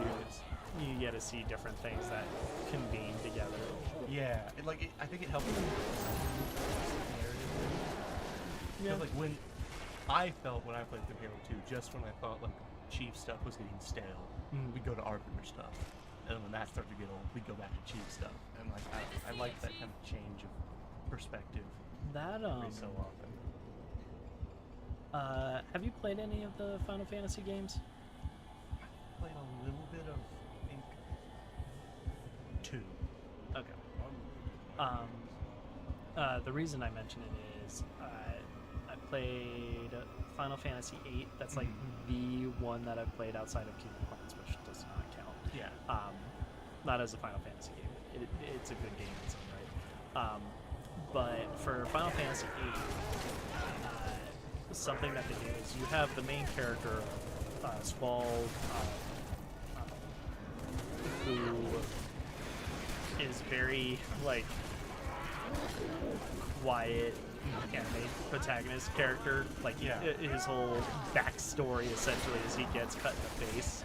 you gotta see different things that convene together. Yeah, I think it helps narrative. Yeah. Like when I felt when I played through Halo 2, just when I thought like Chief stuff was getting stale, we'd go to Arbiter stuff, and then when that started to get old, we'd go back to Chief stuff. And like I like that kind of change of perspective. That every so often. Have you played any of the Final Fantasy games? I played a little bit of, I think, 2. Okay. The reason I mention it is I played Final Fantasy VIII. That's like the one that I've played outside of Kingdom Hearts, which does not count. Yeah. Not as a Final Fantasy game. It's a good game in its own right. But for Final Fantasy VIII, something that they do is you have the main character, Squall, who is very like quiet anime protagonist character. Like his whole backstory essentially is he gets cut in the face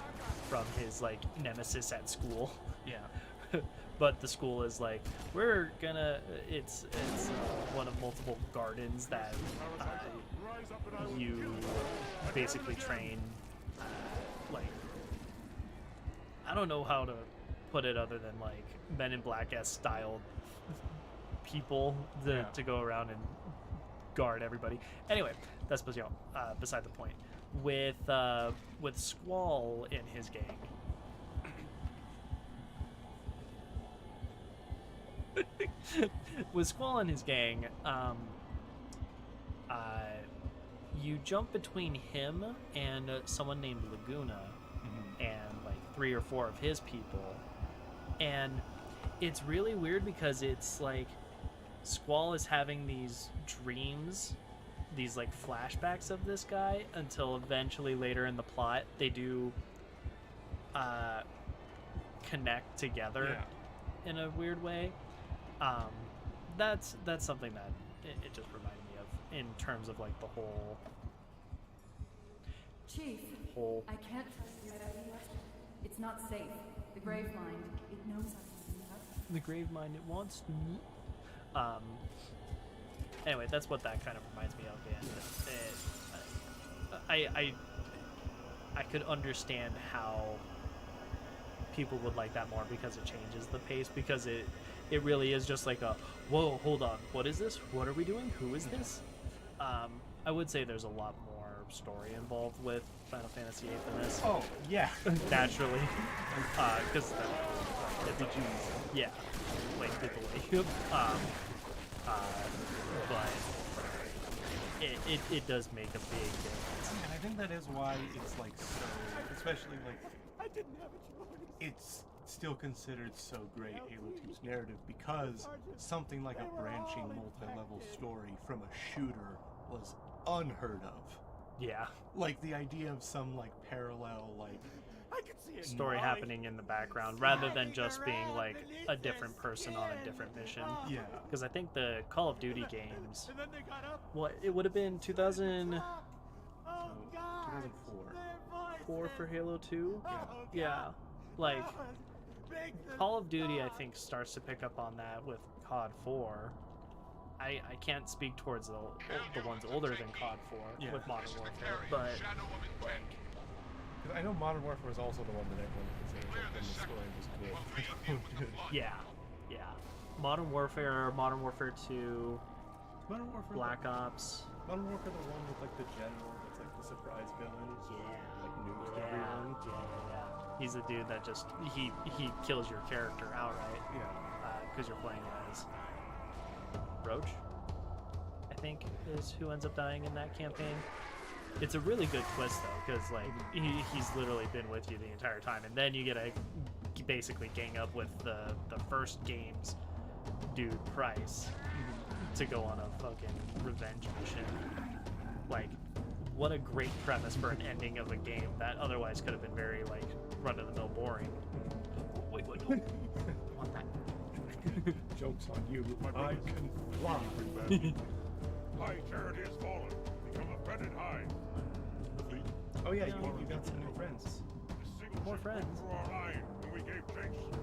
from his like nemesis at school. Yeah. But the school is like, we're gonna. It's one of multiple gardens that you basically train. Like, I don't know how to put it other than like Men in Black-esque styled people to go around and guard everybody. Anyway, that's beside the point. With Squall in his gang. With Squall and his gang, you jump between him and someone named Laguna, and like 3 or 4 of his people, and it's really weird because it's like Squall is having these dreams, these like flashbacks of this guy, until eventually later in the plot they do connect together in a weird way. That's something that it just reminded me of in terms of like the whole Chief, I can't trust you anymore. It's not safe. The grave mind, it knows I'm the grave mind, it wants me. Anyway, that's what that kind of reminds me of, and I could understand how people would like that more because it changes the pace, because it really is just like a, whoa, hold on, what is this? What are we doing? Who is this? I would say there's a lot more story involved with Final Fantasy VIII than this. Oh, yeah. Naturally. Because the Jews. Yeah. Like, the but it does make a big difference. And I think that is why it's like so, especially like, I didn't have a choice. It's still considered so great Halo 2's narrative because something like a branching multi-level story from a shooter was unheard of. Yeah. Like the idea of some like parallel like story happening in the background rather than just being like a different person on a different mission. Yeah. Because I think the Call of Duty games, what it would have been 2004 for Halo 2. Yeah. Like Call of Duty, I think starts to pick up on that with COD 4. I can't speak towards the ones older than COD 4 with Modern Warfare, but like. I know Modern Warfare was also the one that everyone considers like, the story was good. Yeah. Modern Warfare 2, Modern Warfare, Black Ops. Modern Warfare, the one with like the general that's like the surprise villain, like nukes everyone. Yeah. He's the dude that just he kills your character outright. Yeah. Because you're playing as Roach, I think, is who ends up dying in that campaign. It's a really good twist though, because like he's literally been with you the entire time, and then you get to basically gang up with the first game's dude Price to go on a fucking revenge mission. Like, what a great premise for an ending of a game that otherwise could have been very like run-of-the-mill boring. Wait, no. I want that. Joke's on you. I can fly. High charity has fallen. Become a feathered hide. Oh yeah, you got some new friends. More friends. When we gave chase.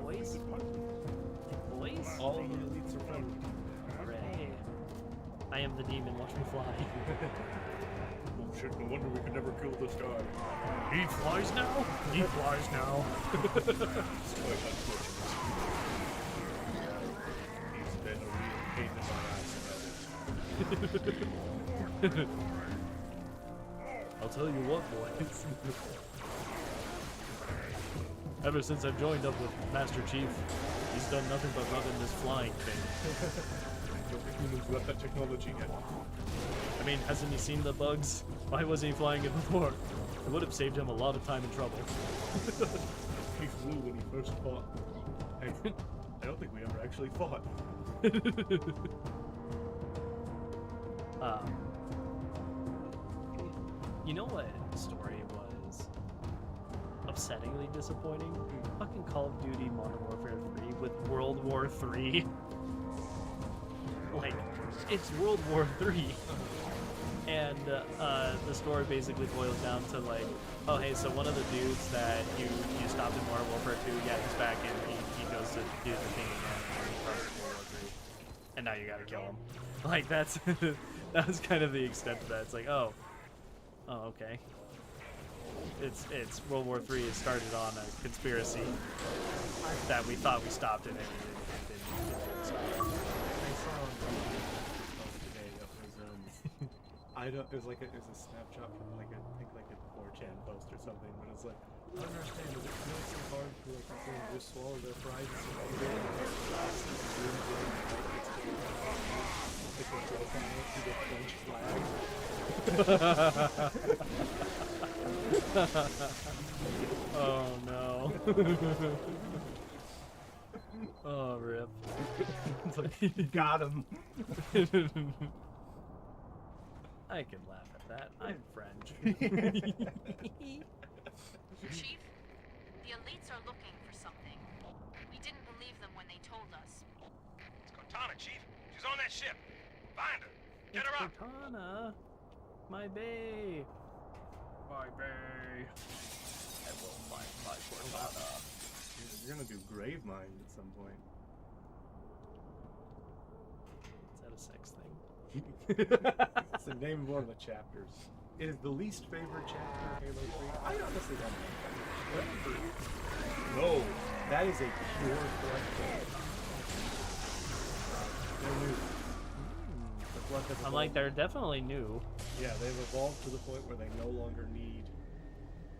Boys. Boys. All of the elites are friendly. Hooray. I am the demon, watch me fly. Oh shit, no wonder we could never kill this guy. He flies now? He flies now. It's quite unfortunate. He's been a real pain in my ass. I'll tell you what, boys. Ever since I've joined up with Master Chief, he's done nothing but run in this flying thing. Humans left that technology yet. I mean, hasn't he seen the bugs? Why wasn't he flying it before? It would have saved him a lot of time and trouble. He flew when he first fought. I don't think we ever actually fought. You know what story was upsettingly disappointing? Fucking Call of Duty Modern Warfare 3 with World War 3. Like, it's World War 3. And the story basically boils down to like, oh hey, so one of the dudes that you stopped in Modern Warfare 2, yeah, he's back and he goes to do the thing again and he starts World War 3. And now you gotta kill him. Like, that's that was kind of the extent of that. It's like, oh okay. It's World War 3. It started on a conspiracy that we thought we stopped it and it didn't stop. I saw on today that was it was a snapshot from like I think like a 4chan post or something, but it's like, I don't understand, does it feel so hard for like people to just swallow their pride and say, Oh no. Oh, rip. It's like, got him. I can laugh at that. I'm French. Chief, the elites are looking for something. We didn't believe them when they told us. It's Cortana, Chief. She's on that ship. Find her. Get her up. Cortana. My bae. My bae. I will find my Cortana. You're gonna do Gravemind at some point. Is that a sex thing? It's the name of one of the chapters. It is the least favorite chapter in Halo 3. I honestly don't know. No, that is a pure collectible. They're new. I'm like, they're definitely new. Yeah, they've evolved to the point where they no longer need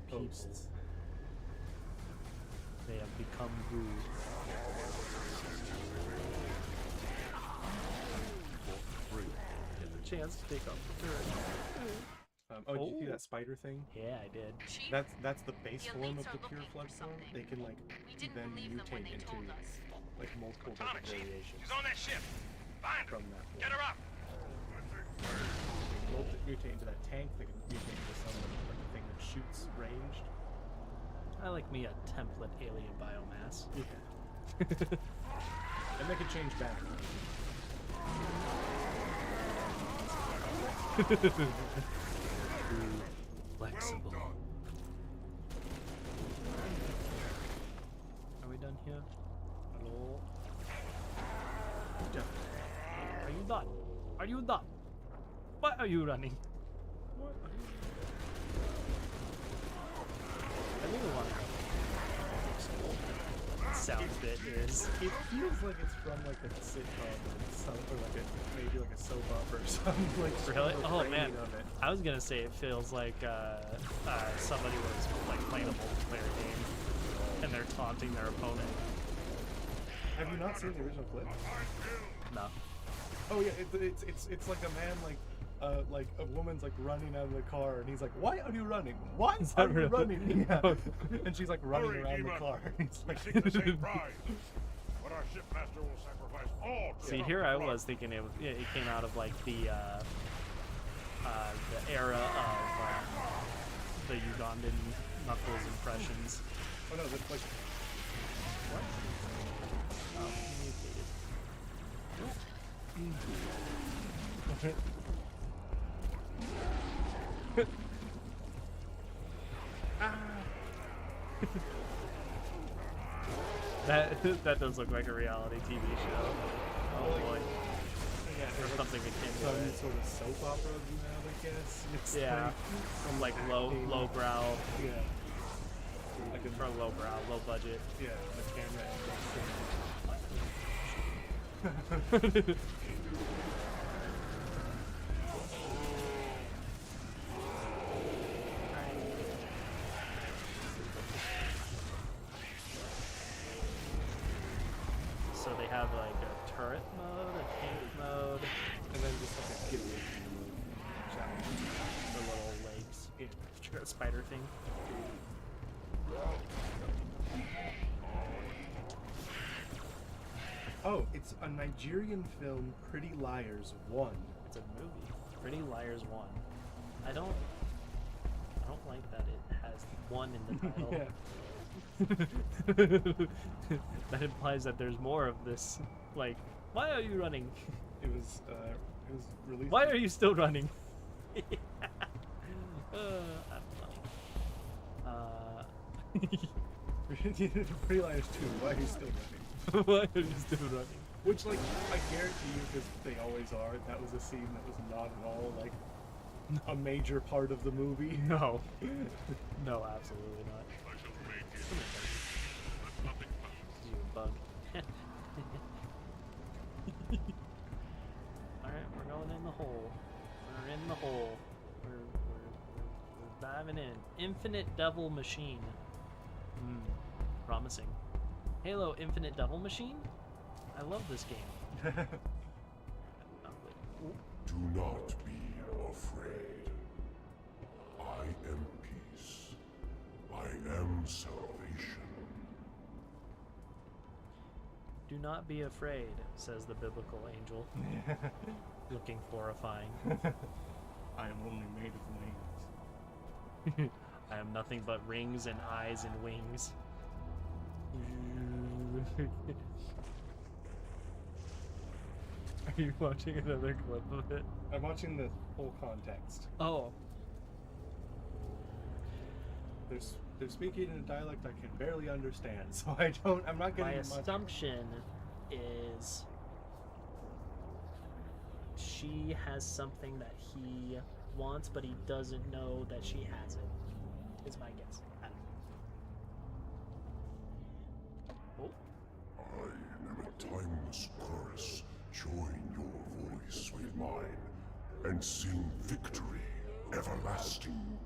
hosts. They have become goo. Get the chance to take off the turret. Oh, did you see that spider thing? Yeah, I did. That's the base form of the pure flood form. They can like then mutate into like multiple different variations. She's on that ship. Find her. From that form. Get her up. They can mutate into that tank. They can mutate into some like thing that shoots ranged. I like me a template alien biomass. Yeah. And they can change back. Flexible. Are we done here? Hello? Are you done? Are you done? Why are you running? What? I really want to sound bit is. It feels like it's from like a sitcom or like maybe like a soap opera or something. Like Really? Oh man, of it. I was gonna say it feels like somebody was like playing a multiplayer game and they're taunting their opponent. Have you not seen the original clip? No. Oh yeah, it's like a man like a woman's like running out of the car and he's like, "Why are you running? Why are you running?" Yeah. And she's like running around the car. And he's like, Seek the same prize, but our shipmaster will sacrifice all. See, here I was thinking it came out of like the era of the Ugandan Knuckles impressions. Oh no, that's like what? Oh, mutated. That does look like a reality TV show. Oh boy. Yeah, or something akin to some it. sort of soap opera you have, I guess. It's Yeah, some like lowbrow. Yeah. Like for lowbrow, low budget. Yeah, the camera angle. So they have like a turret mode, a tank mode, and then just like a get away from the challenge. The little legs. Yeah, spider thing. Oh, it's a Nigerian film, Pretty Liars 1. It's a movie. Pretty Liars 1. I don't like that it has 1 in the title. That implies that there's more of this. Like, why are you running? It was released. Why are you still running? I'm funny. Pretty Liars 2. Why are you still running? Why are you still running? Which, like, I guarantee you, because they always are, that was a scene that was not at all, like, a major part of the movie. No. No, absolutely not. You bug. Alright, we're going in the hole. We're in the hole. We're diving in. Infinite Devil Machine. Promising. Halo Infinite Devil Machine? I love this game. Do not be afraid. I am peace. I am salvation. Do not be afraid, says the biblical angel. Looking horrifying. I am only made of wings. I am nothing but rings and eyes and wings. Are you watching another clip of it? I'm watching the whole context. Oh. They're speaking in a dialect I can barely understand, so I'm not getting My much. assumption is she has something that he wants, but he doesn't know that she has it. Is my guess. I don't know. I am a timeless chorus. Join your voice with mine and sing victory everlasting.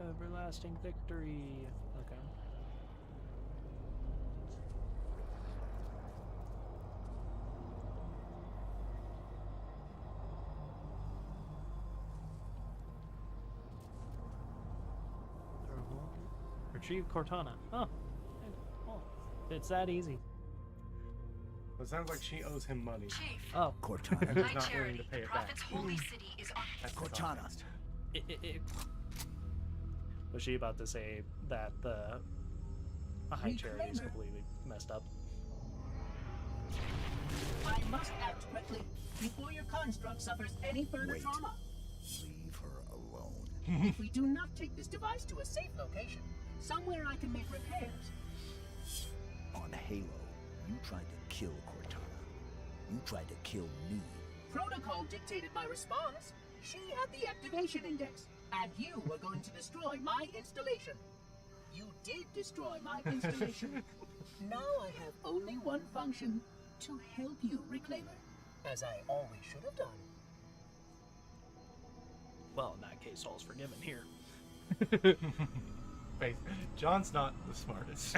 Everlasting victory. Okay. Retrieve Cortana. Oh. It's that easy. It sounds like she owes him money. Chief. Oh. Cortana. And he's not willing to pay The it back. Prophet's holy city is on. That's the Cortana. context. Was she about to say that the High Charity is completely messed up? I must act quickly before your construct suffers any further Wait. trauma. Leave her alone. If we do not take this device to a safe location, somewhere I can make repairs. On Halo, you tried to kill Cortana. You tried to kill me. Protocol dictated my response. She had the activation index, and you were going to destroy my installation. You did destroy my installation. Now I have only one function, to help you reclaim her, as I always should have done. Well, in that case, all's forgiven here. Faith, John's not the smartest.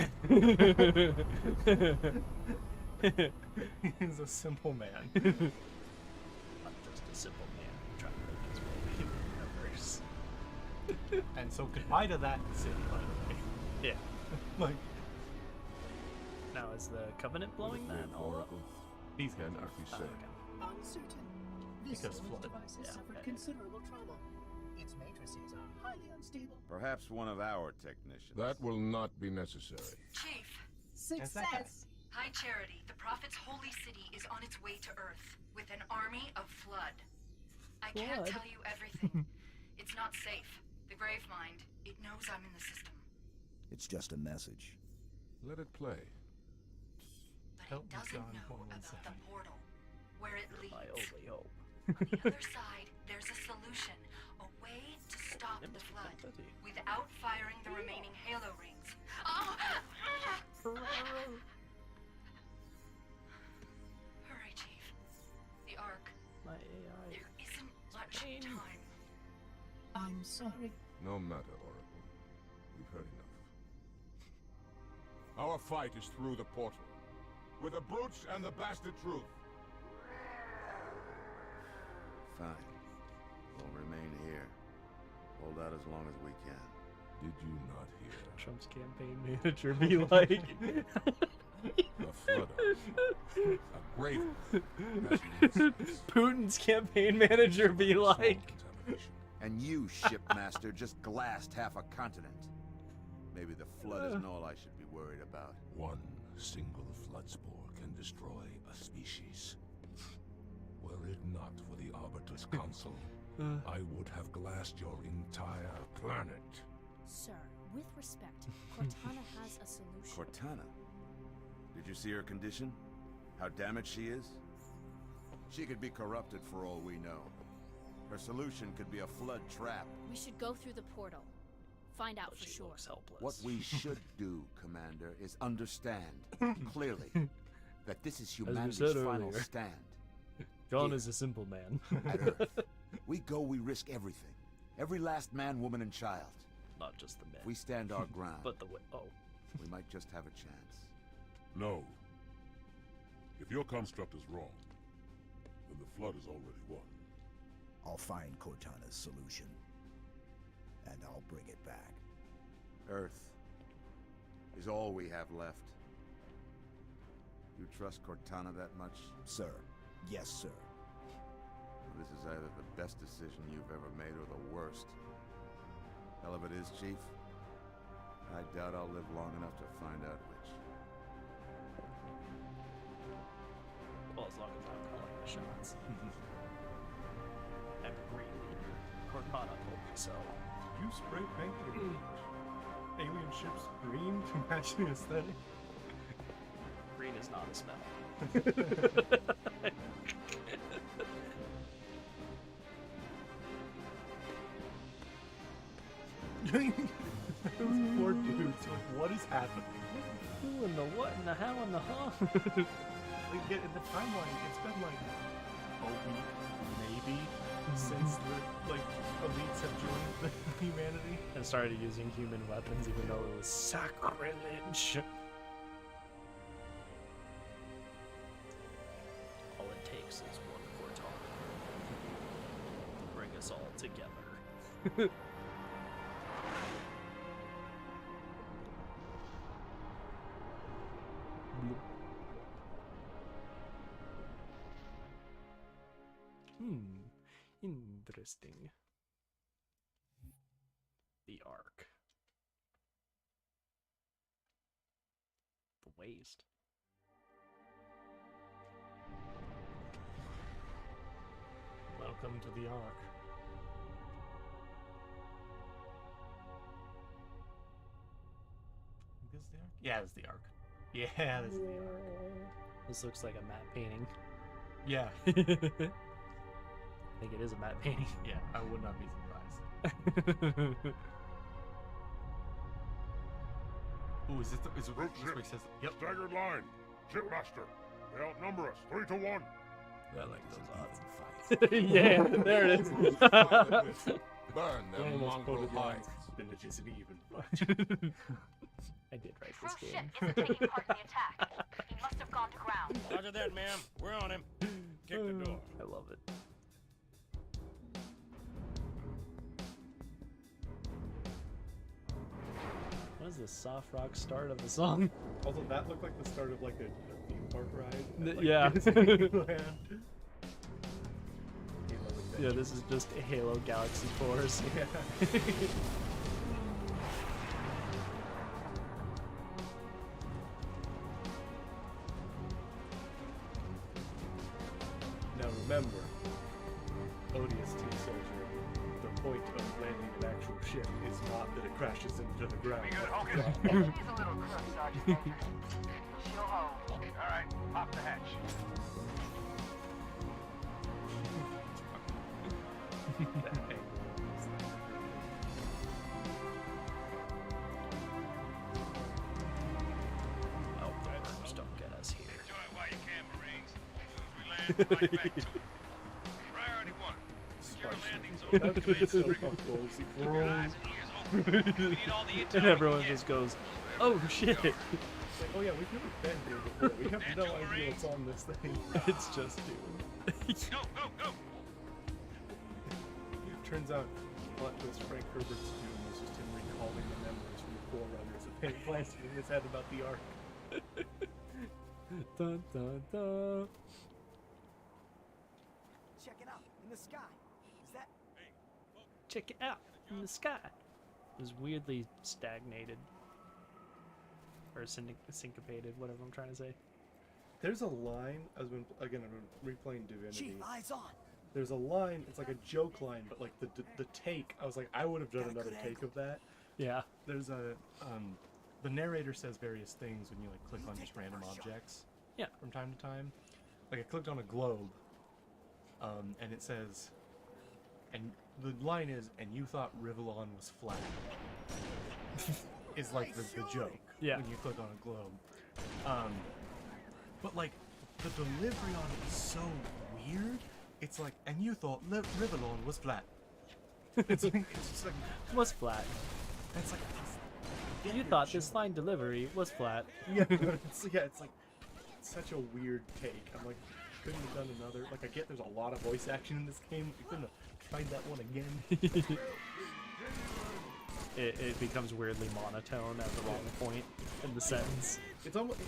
He's a simple man. Not just a simple man trying to make his way in the universe. And so goodbye to that city, by the way. Yeah. Like, now is the Covenant blowing that all up? these guys are. Be safe. Uncertain. This Because storage flood. device has suffered considerable trauma. Its matrices are highly unstable. Perhaps one of our technicians. That will not be necessary. Chief. Success! High Charity, the Prophet's holy city is on its way to Earth with an army of Flood. I can't Flood? tell you everything. It's not safe. The Gravemind, it knows I'm in the system. It's just a message. Let it play. But Help it me, doesn't John, know hold on a about the second. portal, where it leads. My only hope. On the other side, there's a solution. A way to stop the Flood without firing the remaining Halo rings. Oh! Hurry, Chief. The Ark. My AI. There isn't much time. I'm sorry. No matter, Oracle. We've heard enough. Our fight is through the portal. With the brutes and the bastard truth. Fine. We'll remain here. Hold out as long as we can. Did you not hear? Trump's campaign manager be like. The flood. A grave. Putin's campaign manager be like. And you, shipmaster, just glassed half a continent. Maybe the flood isn't all I should be worried about. One single flood spore can destroy a species. Were it not for the Arbiter's Council, I would have glassed your entire planet. Sir, with respect, Cortana has a solution. Cortana? Did you see her condition? How damaged she is? She could be corrupted for all we know. Her solution could be a flood trap. We should go through the portal. Find out for sure. What we should do, Commander, is understand clearly that this is humanity's said final earlier. stand. John Here, is a simple man. at Earth. We go, we risk everything. Every last man, woman, and child. Not just the men. If we stand our ground, But the we might just have a chance. No. If your construct is wrong, then the flood is already won. I'll find Cortana's solution. And I'll bring it back. Earth is all we have left. You trust Cortana that much? Sir. Yes, sir. This is either the best decision you've ever made or the worst. Hell of it is, Chief. I doubt I'll live long enough to find out which. Well, as long as I'm calling the shots. I'm green. Cortana told me so. You spray paint your alien ships green to match the aesthetic? Green is not a smell. Those poor dudes, like, what is happening? Who and the what and the how and the huh? Like, in the timeline, it's been like a week, maybe, since the, like, elites have joined humanity. And started using human weapons even though it was sacrilege. All it takes is one Cortana to bring us all together. Interesting. The Ark. The Waste. Welcome to the Ark. This is the Ark? Yeah, it's the Ark. Yeah, this is the Ark. This looks like a matte painting. Yeah. I think it is a matte painting. Yeah, I would not be surprised. Ooh, is it this where he says, yep. Staggered line. Shipmaster. They outnumber us 3-1. I like those odds and fights. Yeah, there it is. Burn them mongrel hides. Then it isn't even much. I did write this Cruise game. ship isn't taking part in the attack. He must have gone to ground. Roger that, ma'am. We're on him. Kick the door. I love it. What is this soft rock start of the song? Also, that looked like the start of like a theme park ride. Like, Yeah. Disneyland. Yeah, this is just Halo Galaxy Force. Yeah. Now remember, Odious T Soldier, the point of landing an actual ship is not that it crashes into the ground. We good, Hawkins? He's a little crook, Sergeant Major. She'll hold. All right, pop the hatch. That angle. Oh, worms don't get us here. Enjoy it while you can, Marines. As soon as we land, right back to it. Priority 1. Secure landing zone. It's so comfortable. Keep your eyes and ears open. We need all the intel And we everyone can just goes, oh shit. Like, oh yeah, we've never been here before. We have no idea what's on this thing. It's just Dune. Go, go, go! Turns out, plot twist, Frank Herbert's Dune was just him recalling the memories from the Forerunners of him planting in his head about the Ark. Dun, dun, dun. Check it out in the sky. Is that? Check it out in the sky. It was weirdly stagnated. Or syncopated, whatever I'm trying to say. There's a line, I've been replaying Divinity. Chief, eyes on. There's a line, it's like a joke line, but like the take, I was like, I would have done another take of that. Yeah. There's a, the narrator says various things when you like click on just random objects. Yeah. From time to time. Like I clicked on a globe, and it says, and the line is, and you thought Rivellon was flat. Is like the joke. Yeah. When you click on a globe. But like, the delivery on it is so weird. It's like, and you thought Rivellon was flat. It's like, it's just like, Was flat. it's like, You thought this line delivery was flat. yeah, it's like such a weird take. I'm like, couldn't have done another. Like, I get there's a lot of voice action in this game. You couldn't have tried that one again. It becomes weirdly monotone at the wrong point in the sentence. It almost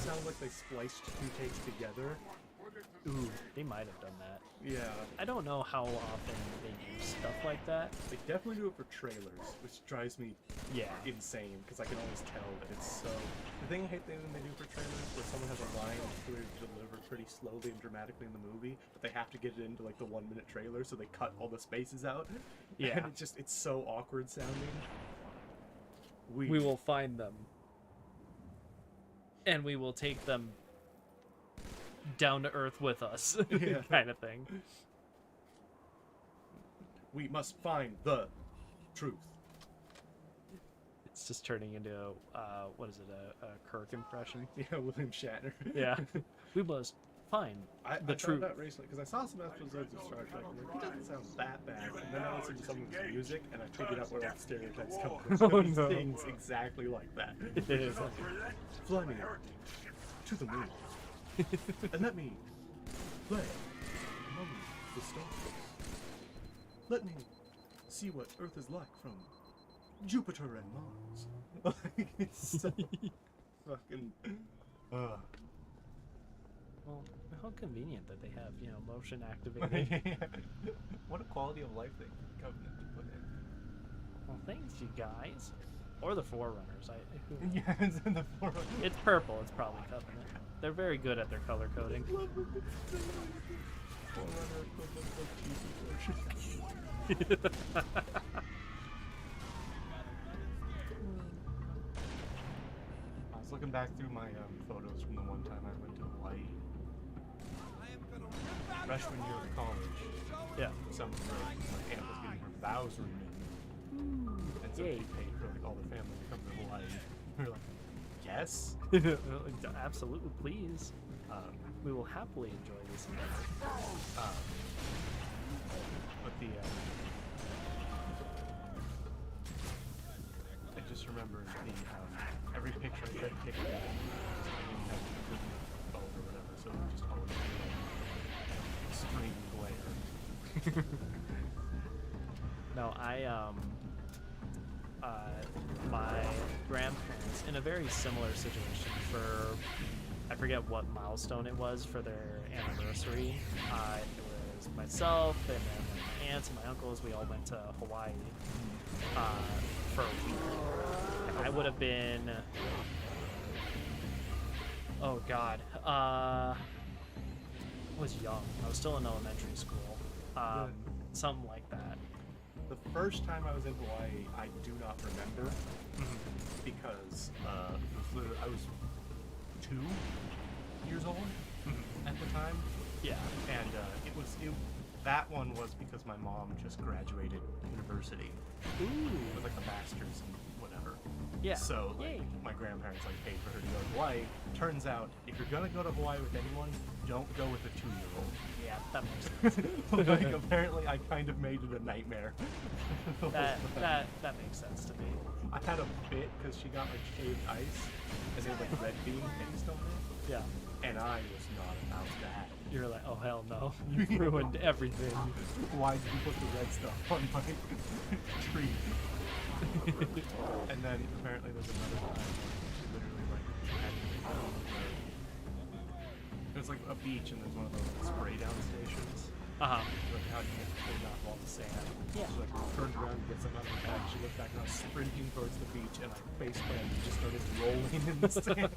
sounds like they spliced two takes together. Ooh, they might have done that. Yeah. I don't know how often they do stuff like that. They definitely do it for trailers, which drives me insane, because I can always tell that it's so... The thing I hate when they do for trailers, where someone has a line that's clearly delivered pretty slowly and dramatically in the movie, but they have to get it into like the 1 minute trailer, so they cut all the spaces out. Yeah. And it's so awkward sounding. We will find them. And we will take them down to earth with us, Yeah. kind of thing. We must find the truth. It's just turning into what is it, a Kirk impression? Yeah, William Shatner. Yeah. We must find the I truth. found out recently, because I saw some episodes of Star Trek, and I'm like, it doesn't sound that bad. And then I listened to some of his music, and I figured out where all the stereotypes come from. Oh, He no. sings exactly like that. It is. Fly me to the moon. And let me play among the stars. Let me see what Earth is like from Jupiter and Mars. Like, it's so fucking... Well, how convenient that they have, motion activated. What a quality of life thing Covenant to put in. Well, thanks, you guys. Or the Forerunners. Yeah, it's in the Forerunner. It's purple. It's probably Covenant. They're very good at their color coding. Forerunner equivalent of cheesy I was looking back through my photos from the one time I went to Hawaii. Freshman year of college. Yeah. Summer break. My aunt was getting her vows renewed. And so she paid for like all the family to come to Hawaii. We were like, yes? Absolutely, please. We will happily enjoy this endeavor. But I just remember every picture I tried to take of it, I didn't have a good phone or whatever, so it would just always be like extreme glare. No, my grandparents, in a very similar situation for, I forget what milestone it was for their anniversary. It was myself and then my aunts and my uncles. We all went to Hawaii for a week. And I would have been, oh God, I was young. I was still in elementary school. Something like that. The first time I was in Hawaii, I do not remember because I was 2 years old at the time. Yeah, and that one was because my mom just graduated university. With like a master's and whatever. Yeah. So like, my grandparents like paid for her to go to Hawaii. Turns out, if you're gonna go to Hawaii with anyone, don't go with a 2-year-old. Yeah, that makes sense. Like, apparently, I kind of made it a nightmare. that makes sense to me. I had a bit because she got like shaved ice, and they had like red bean paste on it. Yeah. And I was not about that. You're like, oh hell no, you ruined everything. Why did you put the red stuff on my tree? And then apparently there's another time she literally like had me there's like a beach and there's one of those spray down stations. Uh-huh. Like how you get cleaned off all the sand. Yeah. She like turned around and get something out of her bag. She looked back and I was sprinting towards the beach and I face planted and just started rolling in the sand.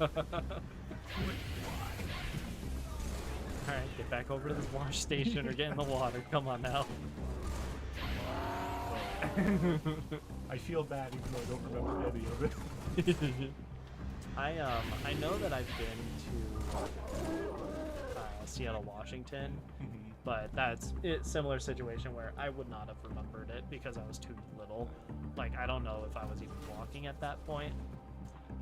Alright, get back over to this wash station or get in the water. Come on now. I feel bad even though I don't remember any of it. I know that I've been to Seattle, Washington, but that's a similar situation where I would not have remembered it because I was too little. Like, I don't know if I was even walking at that point.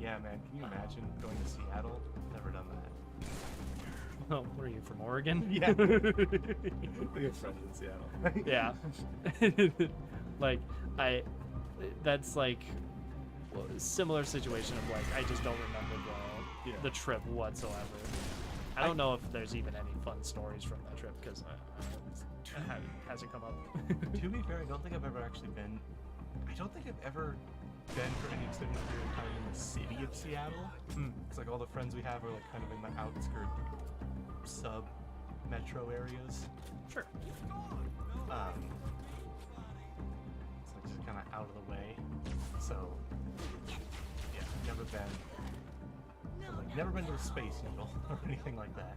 Yeah, man, can you imagine going to Seattle? Never done that. Oh, were you from Oregon? Yeah. We have friends in Seattle. Yeah. Like, that's like a similar situation of like, I just don't remember the trip whatsoever. I don't know if there's even any fun stories from that trip because it hasn't come up. To be fair, I don't think I've ever actually been. I don't think I've ever been for any extended period of time in the city of Seattle. It's like all the friends we have are like kind of in the outskirt sub-metro areas. Sure. It's like just kind of out of the way. So, yeah, never been. Like, never been to a Space Needle or anything like that.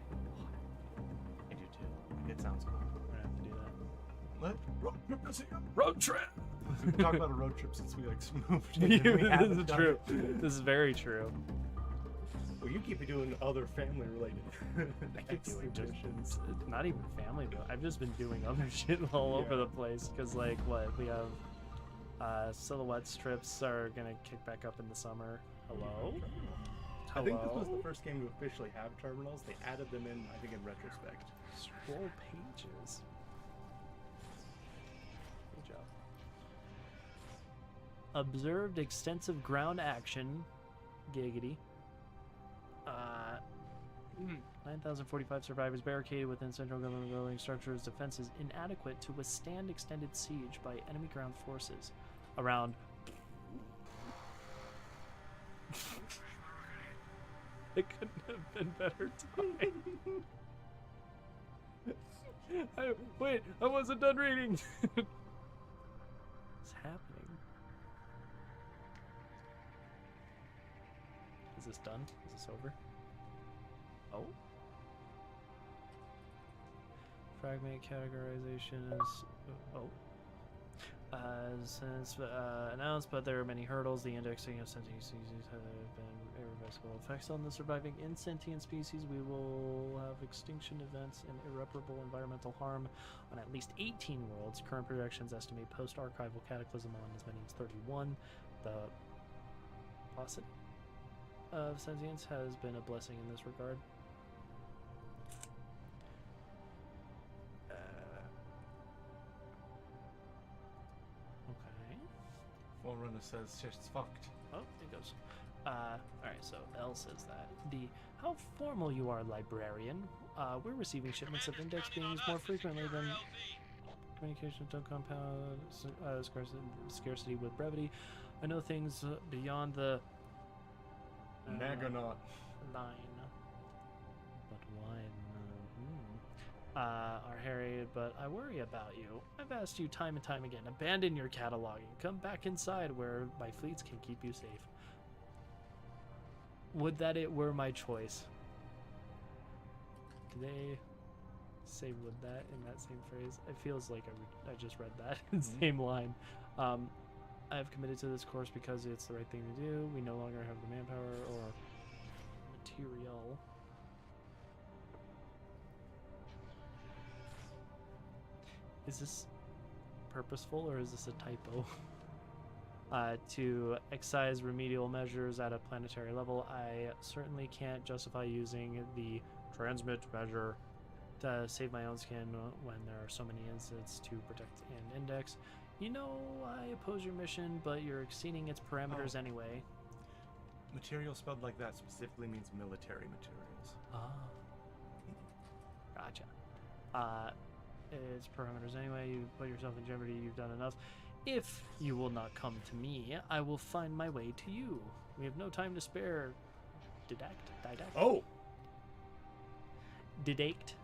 I do too. It sounds cool. We're gonna have to do that. What? Road trip to Seattle. Road trip! We've been talking about a road trip since we like moved. This is true. This is very true. Well, you keep doing other family related Situations. Not even family though. I've just been doing other shit all over the place because like what we have Silhouette strips are gonna kick back up in the summer. Hello? I think this was the first game to officially have terminals. They added them in, I think, in retrospect. Scroll pages. Good job. Observed extensive ground action. Giggity. 9,045 survivors barricaded within central government building structures. Defense is inadequate to withstand extended siege by enemy ground forces. Around. It couldn't have been better time. Wait, I wasn't done reading. What's happening? Is this done? Is this over? Oh. Fragment categorization is... Oh. Since announced, but there are many hurdles. The indexing of sentient species have been irreversible effects on the surviving insentient species. We will have extinction events and irreparable environmental harm on at least 18 worlds. Current projections estimate post-archival cataclysm on as many as 31. The paucity of sentience has been a blessing in this regard. Forerunner says shit's fucked. Oh, it goes. Alright, so L says that. D. How formal you are, librarian. We're receiving shipments of index beings more frequently than communication don't compound scarcity with brevity. I know things beyond the Naganaut line. But why? Are harried, but I worry about you. I've asked you time and time again, abandon your cataloging. Come back inside where my fleets can keep you safe. Would that it were my choice. Did they say would that in that same phrase? It feels like I just read that same line. I have committed to this course because it's the right thing to do. We no longer have the manpower or material. Is this purposeful or is this a typo? To excise remedial measures at a planetary level, I certainly can't justify using the transmit measure to save my own skin when there are so many incidents to protect an index. You know, I oppose your mission, but you're exceeding its parameters anyway. Material spelled like that specifically means military materials. Ah. Gotcha. Its parameters anyway. You put yourself in jeopardy. You've done enough. If you will not come to me, I will find my way to you. We have no time to spare. Didact? Oh! Didact?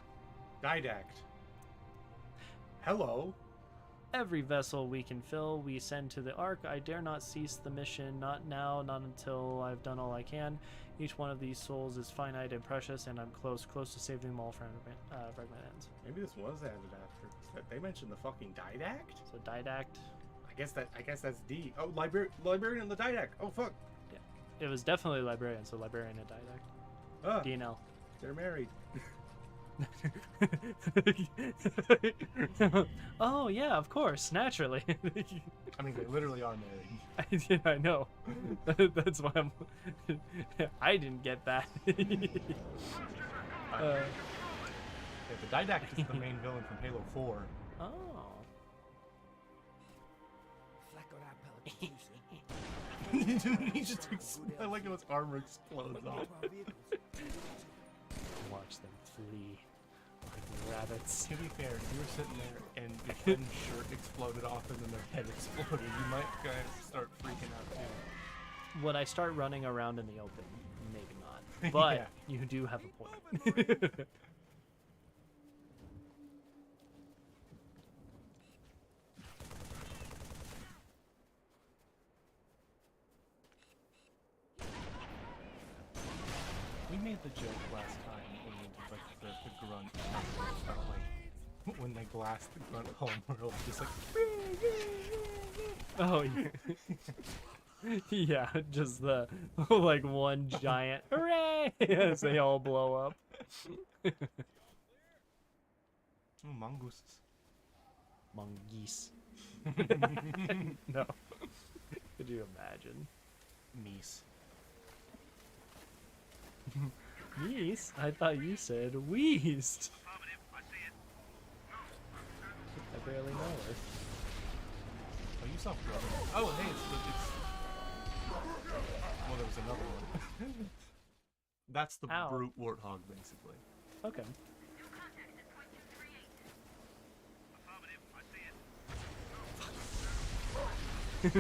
Didact. Hello. Every vessel we can fill, we send to the Ark. I dare not cease the mission, not now, not until I've done all I can. Each one of these souls is finite and precious, and I'm close to saving them all from fragment ends. Maybe this was added after. They mentioned the fucking Didact? So Didact. I guess that's D. Oh, librarian and the Didact. Oh fuck. Yeah. It was definitely librarian, so librarian and Didact. Ah, D and L. They're married. Oh yeah, of course, naturally. I mean, they literally are married. Yeah, I know. That's why I'm. I didn't get that. Yeah, the Didact is the main villain from Halo 4. Oh. He just I like how his armor explodes off. Watch them flee like rabbits. To be fair, if you were sitting there and your friend's shirt exploded off and then their head exploded, you might kind of start freaking out too. When I start running around in the open, maybe not. But Yeah. you do have a point. We made the joke last time when we did like the grunt about like when they blast the grunt homeworld, just like Oh yeah. Yeah, just the like one giant hooray as they all blow up. Oh, mongooses. Mongoose. No. Could you imagine? Meese. Meese? I thought you said Weast. I barely know her. Oh, you saw Brother. Oh, hey, it's... Well, there was another one. That's the brute warthog, basically. Okay. That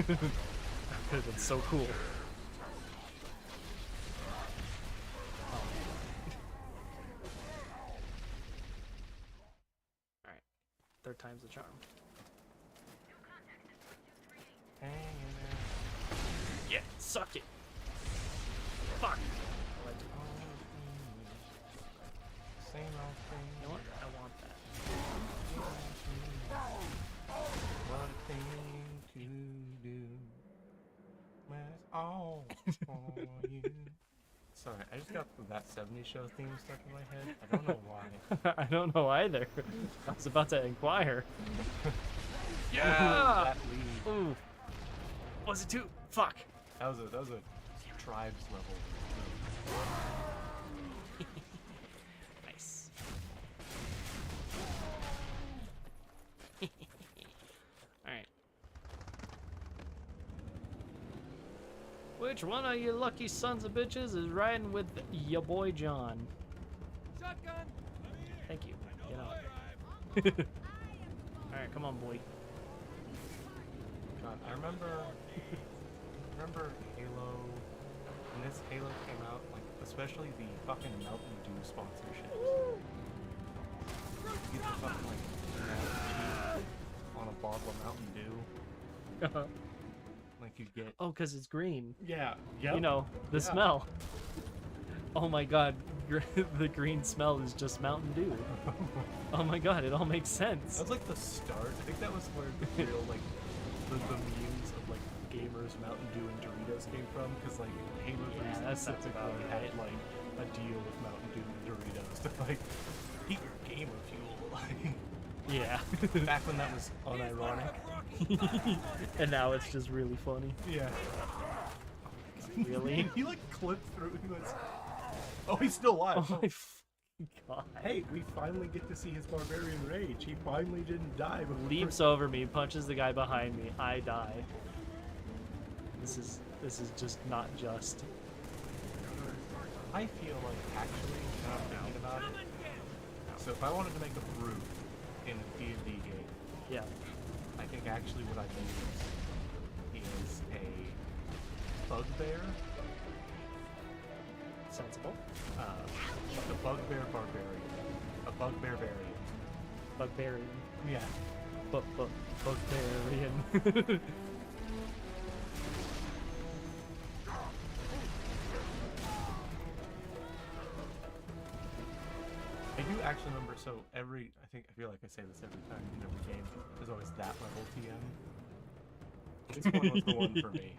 could have been so cool. Third time's the charm. Yeah, suck it. Fuck. Same old thing. You know what? I want that. What a thing to do. That's all for you. Sorry, I just got that 70s show theme stuck in my head. I don't know why. I don't know either. I was about to inquire. Yeah! That lead. Ooh. Was it two? Fuck. That was a tribes level. Nice. Alright. Which one of you lucky sons of bitches is riding with ya boy John? Shotgun. Thank you. Get out. Alright, come on, boy. God, I remember Halo, when this Halo came out, like, especially the fucking Mountain Dew sponsorship. You get the fucking, like, on a bottle of Mountain Dew. Like, you get... Oh, because it's green. Yeah, yep. You know, the Yeah. smell. Oh my god, the green smell is just Mountain Dew. Oh my god, it all makes sense. That was like the start. I think that was where the real, like, the memes of, like, gamers, Mountain Dew, and Doritos came from. Because, like, Halo 3 specifically had, like, a deal with Mountain Dew and Doritos to, like, keep your gamer fuel. Like, yeah. Back when that was unironic. And now it's just really funny. Yeah. Really? He, like, clipped through. He was... Oh, he's still alive. Oh my god. Hey, we finally get to see his barbarian rage. He finally didn't die. But Leaps over me, punches the guy behind me. I die. This is just not just. I feel like, actually, now I'm thinking about it. So if I wanted to make a brute in a D&D game, yeah, I think actually what I'd use is a bugbear. Sensible. A bugbear barbarian. A bugbear variant. Bugbearian. Yeah. Bugbearian. I do actually remember, so I feel like I say this every time in every game, there's always that level TM. This one was the one for me.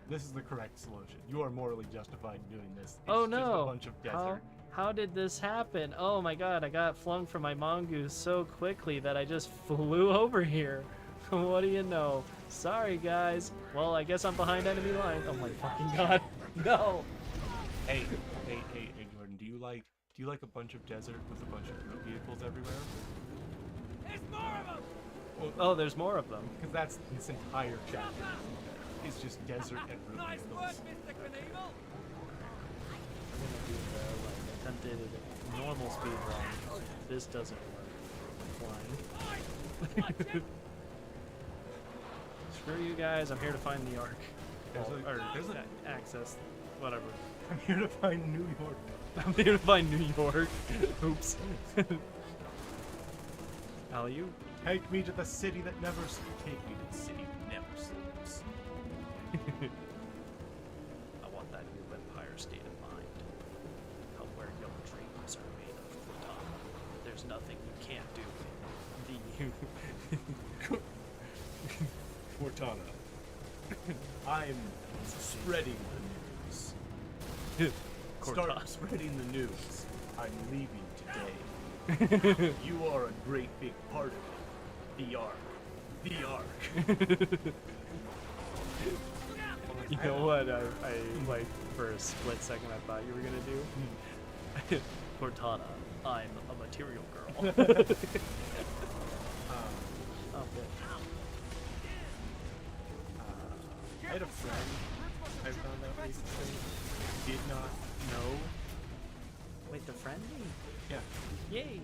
This is the correct solution. You are morally justified in doing this. It's Oh just no! a bunch of desert. How did this happen? Oh my god, I got flung from my mongoose so quickly that I just flew over here. What do you know? Sorry guys. Well, I guess I'm behind enemy line. Oh my fucking god. No! Hey, Jordan, do you like a bunch of desert with a bunch of root vehicles everywhere? There's more of them. Well, oh, there's more of them. Because that's this entire chapter. It's just desert and root Nice vehicles. work, Mr. Knievel. I'm gonna do the attempted normal speed run. This doesn't work. Flying. Screw you guys, I'm here to find the Ark. There's an access, whatever. I'm here to find New York. I'm here to find New York. Oops. Alley-oop. Take me to the city that never sleeps. Take me to the city that never sleeps. I want that new vampire state of mind. How where your dreams are made of Futana. There's nothing you can't do. Cortana. I'm spreading the news. Start spreading the news. I'm leaving today. You are a great big part of it. The Ark. The Ark. You know what I like for a split second I thought you were gonna do? Cortana, I'm a material girl. Oh, good. I had a friend I found out recently did not know. Wait, the friend? Yeah. Yay!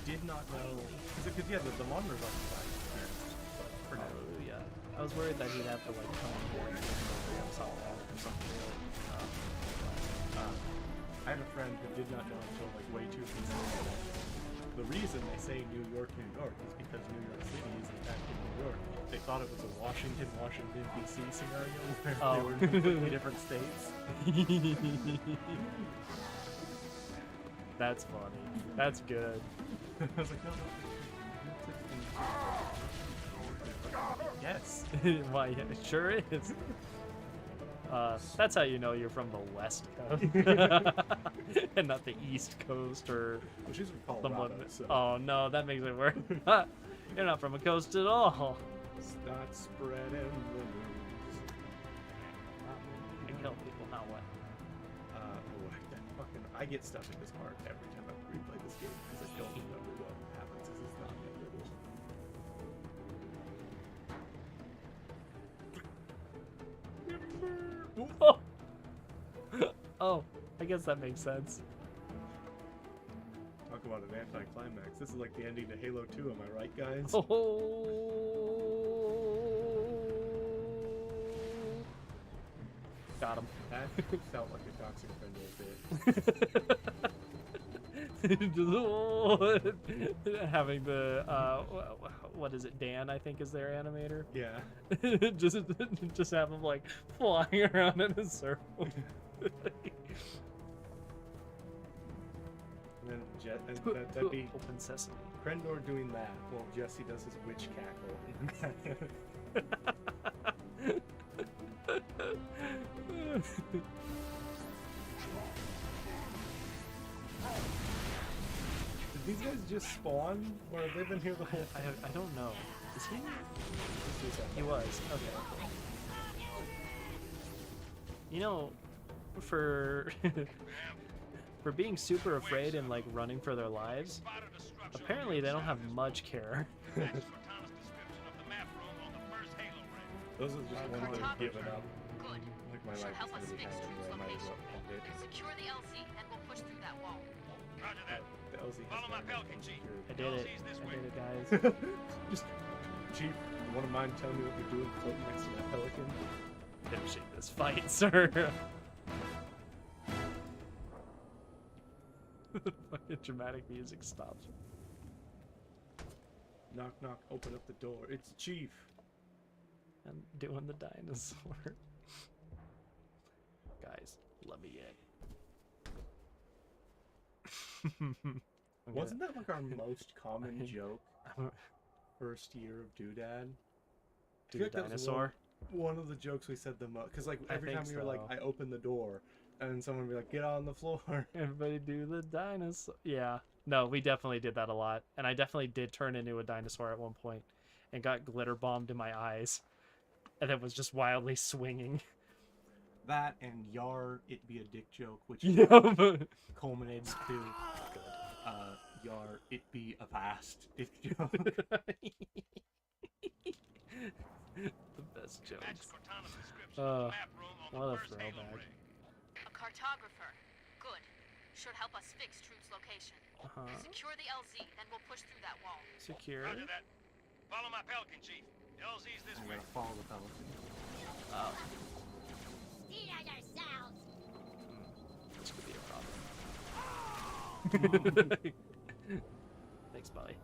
Did not know. Because yeah, the monitor's on the side. For now. Hallelujah. I was worried that he'd have to like come in here and get something or something. I had a friend who did not know until like way too recently the reason they say New York is because New York City is in fact in New York. They thought it was a Washington, D.C. scenario where they were in completely different states. That's funny. That's good. I was like, no. Yes. Why, yeah, it sure is. That's how you know you're from the West Coast and not the East Coast or Well, she's from someone. Colorado, so. Oh no, that makes it worse. You're not from a coast at all. Start spreading the news. I kill people, not what? I get stuff in this part every time I replay this game because I don't remember what happens. This is not memorable. Oh, I guess that makes sense. Talk about an anticlimax. This is like the ending to Halo 2, am I right, guys? Got him. That felt like a toxic friend Just having the what is it? Dan, I think, is their animator. Yeah. just have him like flying around in a circle. And then that'd be Open Sesame. Krendor doing that while Jesse does his witch cackle. Did these guys just spawn, or have they been here the whole time? I don't know. Is he? He was. Okay. You know, for for being super afraid and like running for their lives, apparently they don't have much care. Those are just ones that have given up. Good. Like my Should life help is us gonna be fix hell Drew's anyway, I might as location. well end it. Secure the LZ, then we'll push through that wall. Roger that. The LZ has Follow my gotta be Pelican, Chief. secured. I did it. LZ's this I way. did it, guys. Just, Chief, you wouldn't mind telling me what you're doing floating next to that pelican? Finishing this fight, sir. Fucking dramatic music stops. Knock, knock, open up the door. It's Chief. I'm doing the dinosaur. Guys, let me in. Wasn't that like our most common joke? First year of Doodad? I feel like that was Dinosaur? One of the jokes we said the most. Because like every time we were like, so. I open the door, and then someone would be like, get on the floor. Everybody do the dinosaur. Yeah. No, we definitely did that a lot. And I definitely did turn into a dinosaur at one point and got glitter bombed in my eyes. And then was just wildly swinging. That and Yar, it be a dick joke, which culminated to Yar, it be a vast dick joke. The best jokes. What a throwback. A cartographer. Good. Should help us fix Drew's location. Secure the LZ, then we'll push through that wall. Secure. Roger that. Follow my Pelican, Chief. LZ's this I'm way. gonna follow the pelican. Oh. See yourselves. This could be a problem. Thanks, buddy.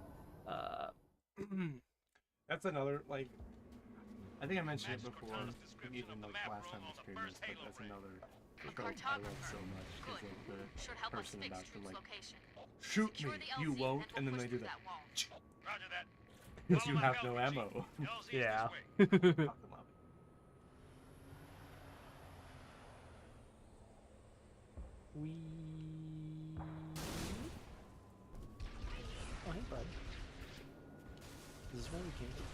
That's another, like, I think I mentioned it before, even like last time I streamed this, but that's another trope I love so much, is like the person about to like, shoot me, you won't, and then they do that. Roger that. Because you have no ammo. Yeah. Fucking love it. We. Oh, hey, bud. This is where we came from.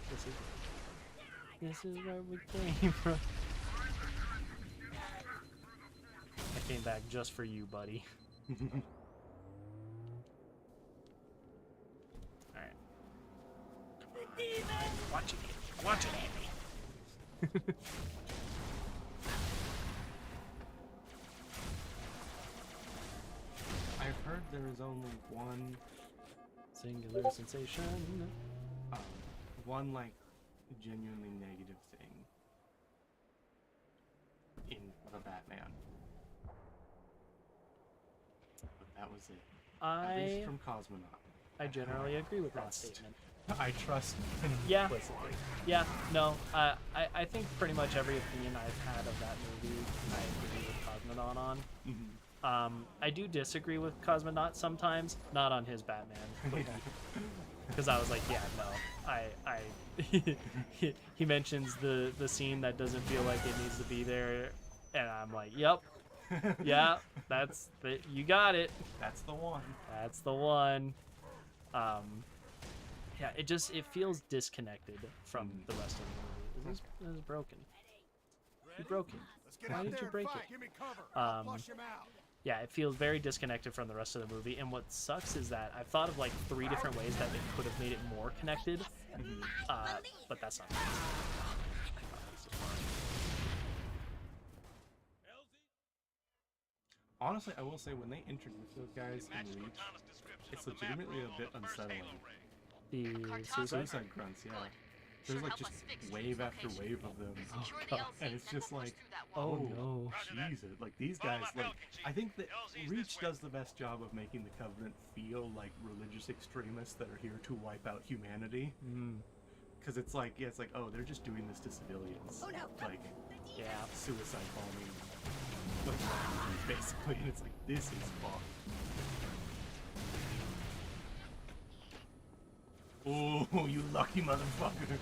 This is where we came from. I came back just for you, buddy. Alright. Watch it. Watch it, Andy. I've heard there is only one singular sensation. One like genuinely negative thing in the Batman. But that was it. At least from Cosmonaut. I generally agree with that statement. I trust Yeah. implicitly. Yeah, no, I think pretty much every opinion I've had of that movie, I agree with Cosmonaut on. I do disagree with Cosmonaut sometimes, not on his Batman, because I was like, yeah, no, he mentions the scene that doesn't feel like it needs to be there, and I'm like, yep, yeah, you got it. That's the one. That's the one. Yeah, it feels disconnected from the rest of the movie. This is broken. You broke it. Why did you break it? Yeah, it feels very disconnected from the rest of the movie. And what sucks is that I've thought of like 3 different ways that they could have made it more connected, but that's not. Honestly, I will say when they introduce those guys in Reach, it's legitimately a bit unsettling. The suicide grunts, yeah. There's like just wave after wave of them, and it's just like, oh no, Jesus! Like these guys, like I think that Reach does the best job of making the Covenant feel like religious extremists that are here to wipe out humanity. Because it's like, yeah, it's like, oh, they're just doing this to civilians, like, yeah, suicide bombing, like basically, and it's like this is fucked. Oh, you lucky motherfucker.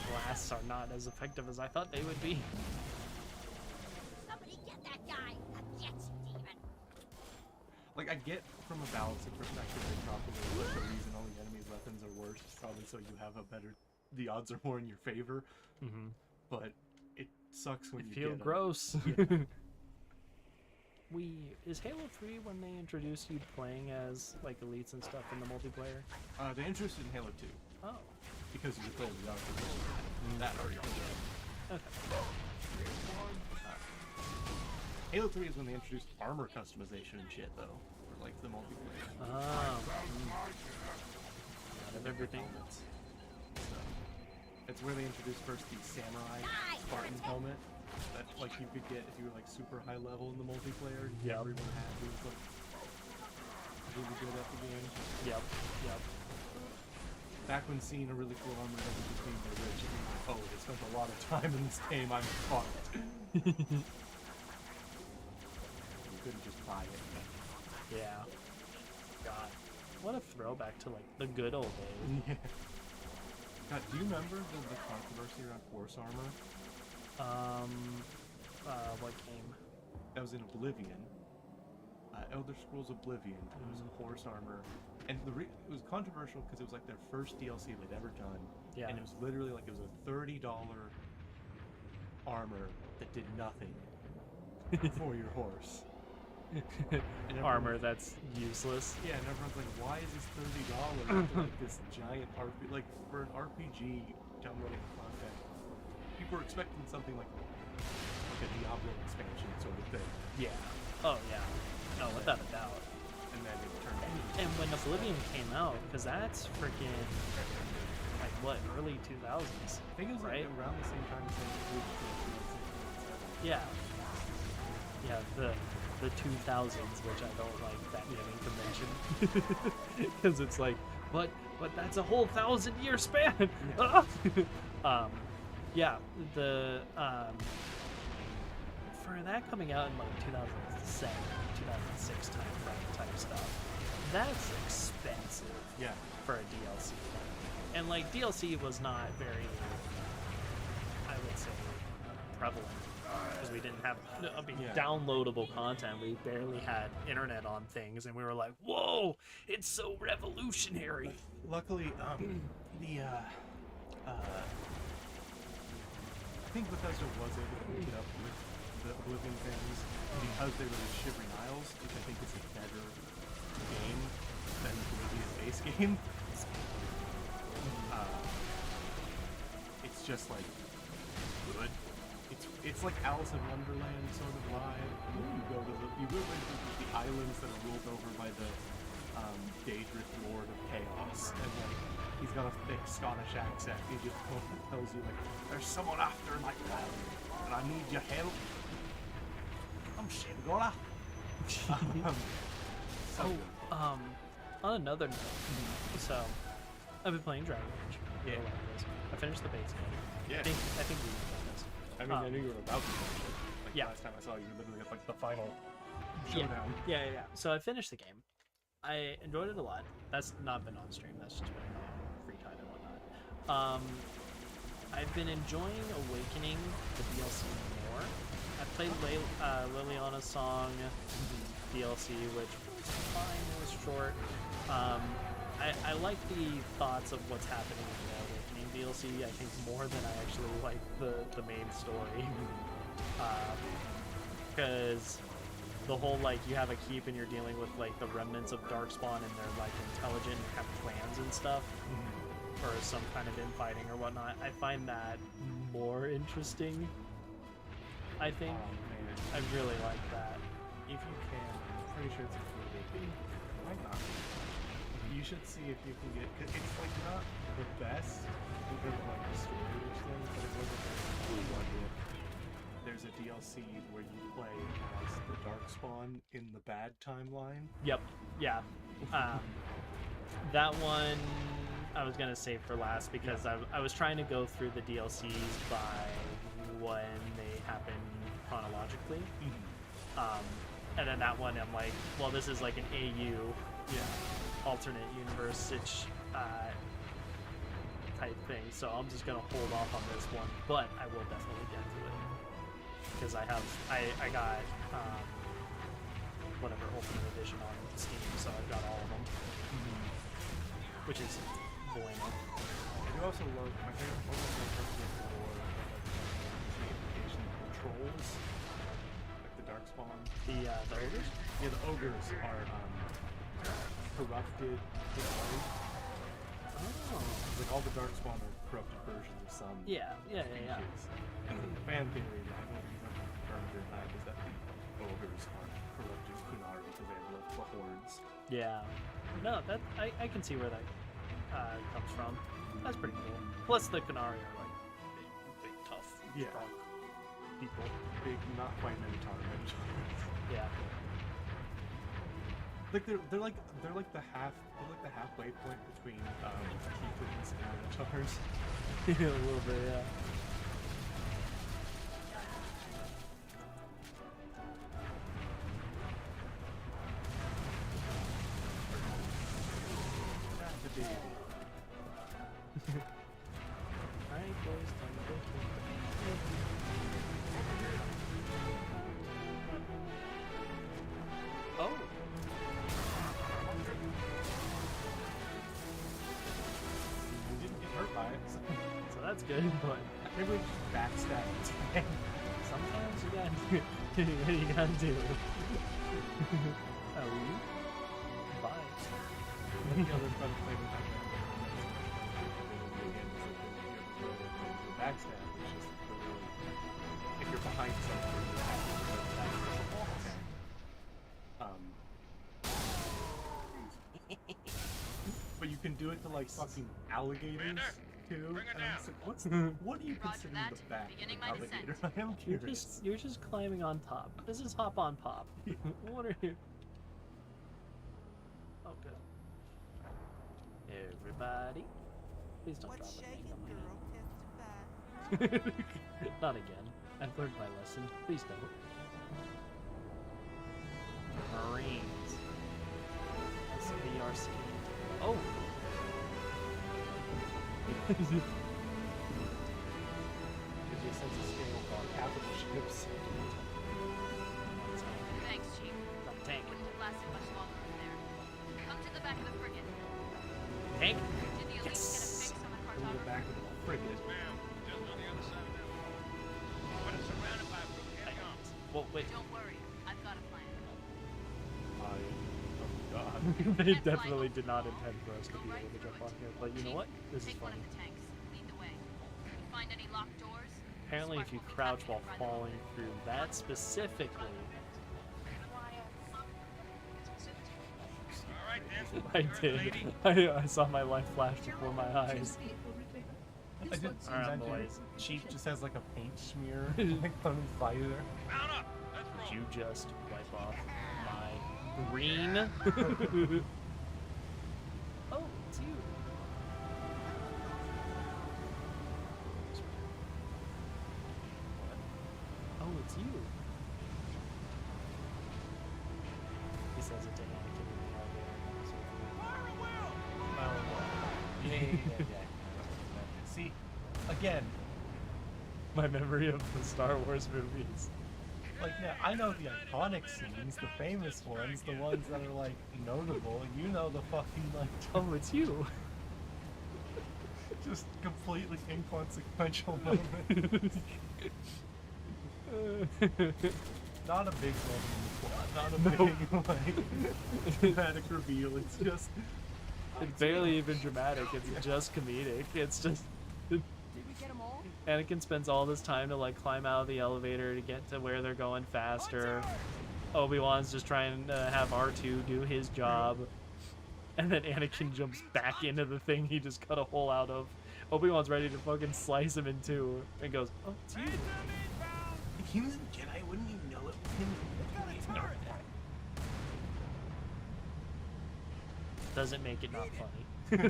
Blasts are not as effective as I thought they would be. Somebody get that guy! Get you, demon! Like, I get from a balancing perspective, they probably, like, the reason all the enemy's weapons are worse is probably so you have the odds are more in your favor. But it sucks when you feel get gross. Yeah. Is Halo 3 when they introduced you playing as like elites and stuff in the multiplayer? They introduced it in Halo 2. Oh. Because you could play the other. That already. Okay. Halo 3 is when they introduced armor customization and shit, though, for like the multiplayer. Out of everything. It's where they introduced first the samurai Spartan helmet that like you could get if you were like super high level in the multiplayer. Yeah. Everyone had. It was like really good at the game. Yep. Back when seeing a really cool armor that was just being very rich, and being like, oh, they spent a lot of time in this game, I'm fucked. You couldn't just buy it. Yeah. God. What a throwback to like the good old days. Yeah. God, do you remember the controversy around horse armor? What game? That was in Oblivion. Elder Scrolls Oblivion. It was horse armor. And it was controversial because it was like their first DLC they'd ever done. Yeah. And it was literally like, it was a $30 armor that did nothing for your horse. Armor that's useless. Yeah, and everyone's like, why is this $30 for like this giant RPG? Like, for an RPG downloading content, people were expecting something like a Diablo expansion sort of thing. Yeah. Oh, yeah. No, without a doubt. And then it turned and when Oblivion came out, because that's freaking, like, what, early 2000s? I think it was right? Like around the same time as Yeah. Yeah, the 2000s, which I don't like that naming convention. Because it's like, but that's a whole 1,000-year span! Yeah, for that coming out in like 2007, 2006 type stuff, that's expensive. Yeah. For a DLC. And like DLC was not very, I would say, prevalent. Because we didn't have downloadable content. We barely had internet on things, and we were like, whoa, it's so revolutionary. Luckily, I think Bethesda was able to hook it up with the Oblivion things because they released Shivering Isles, which I think is a better game than the Oblivion base game. It's just like good. It's like Alice in Wonderland sort of vibe. You go to the islands that are ruled over by the Daedric Lord of Chaos, and like he's got a thick Scottish accent. He just tells you like, "There's someone after my island, and I need your help." I'm Shingola. On another note, so I've been playing Dragon Age. Yeah. I finished the base game. Yeah. I think we've done this. I mean, I knew you were about to finish it. Like, yeah. last time I saw you, literally at, like, the final Yeah. showdown. Yeah. So I finished the game. I enjoyed it a lot. That's not been on stream. That's just been in my own free time and whatnot. I've been enjoying Awakening, the DLC, more. I played Liliana's Song DLC, which was fine. It was short. I like the thoughts of what's happening in the Awakening DLC, I think, more than I actually like the main story. Because the whole, like, you have a keep and you're dealing with, like, the remnants of Darkspawn and they're, like, intelligent and have plans and stuff. Or some kind of infighting or whatnot. I find that more interesting, I think. I really like that. If you can, I'm pretty sure it's included. Why not? You should see if you can get, cause it's like not the best because of like the story or thing, but it was a very cool one. There's a DLC where you play as the Darkspawn in the bad timeline. Yep. Yeah. That one I was gonna save for last because I was trying to go through the DLCs by when they happen chronologically. And then that one I'm like, well, this is like an AU alternate universe type thing, so I'm just gonna hold off on this one, but I will definitely get to it because I got whatever Ultimate Edition on Steam, so I've got all of them, which is bueno. I do also love my favorite one of my favorite trolls, like the Darkspawn. The ogres? Yeah, the ogres are corrupted Qunari. Oh. Like all the Darkspawn are corrupted versions of some Yeah. species. And the fan theory, I don't know if you've ever confirmed or not, is that the ogres are corrupted Qunari because they have the horns. Yeah. No, that I can see where that comes from. That's pretty cool. Plus the Qunari are like big tough, strong people. Big, not quite Minotaur. Yeah. Like they're like the halfway point between Tieflings and Minotaurs. Yeah, a little bit, yeah. The deity. Alright, boys, time to go. Oh. You didn't get hurt by it, so that's good, but maybe we just backstab. Sometimes you gotta do what you gotta do. Oh, bye. The other fun thing about backstab is just literally, if you're behind something, you have to backstab the walls. But you can do it to like fucking alligators too. And I'm just like, what do you consider the back of an alligator? I am curious. You're just climbing on top. This is hop on pop. What are you? Oh, good. Everybody, please don't drop anything. Not again. I've learned my lesson. Please don't. Marines. SVRC. Oh. Gives you a sense of scale of our capital ships. Thanks, Chief. Tank. Wouldn't have lasted much longer in there. Come to the back of the frigate. Tank? Did the elites get a fix on the Go to the back of the frigate. Ma'am, just on the other side of that wall. But it's surrounded by volcanic. Well, wait. Don't worry, I've got a plan. Oh God. They definitely did not intend for us to be able to jump on here, but you know what? This is Take one funny. of the tanks. Lead the way. You find any locked doors? Apparently, if you crouch while falling through that specifically, I did. I saw my life flash before my eyes. I did. Alright, boys. Chief just has like a paint smear like on his visor. Mount up. Let's roll. Did you just wipe off my Green. Oh, it's you. Oh, it's you. He says it to Anakin in the elevator. Yeah. See, again, My memory of the Star Wars movies. like, yeah, I know the iconic scenes, the famous ones, the ones that are, like, notable. You know the fucking, like... Oh, it's you. Just completely inconsequential moment. Not a big moment. Not a big, like, dramatic reveal. It's just... It's barely even dramatic. It's just comedic. It's just... Did we get them all? Anakin spends all this time to like climb out of the elevator to get to where they're going faster. Obi-Wan's just trying to have R2 do his job. And then Anakin jumps back into the thing he just cut a hole out of. Obi-Wan's ready to fucking slice him in two. And goes, oh, it's you. If he was a Jedi, wouldn't you know it was him? Doesn't make it not funny. Oh man,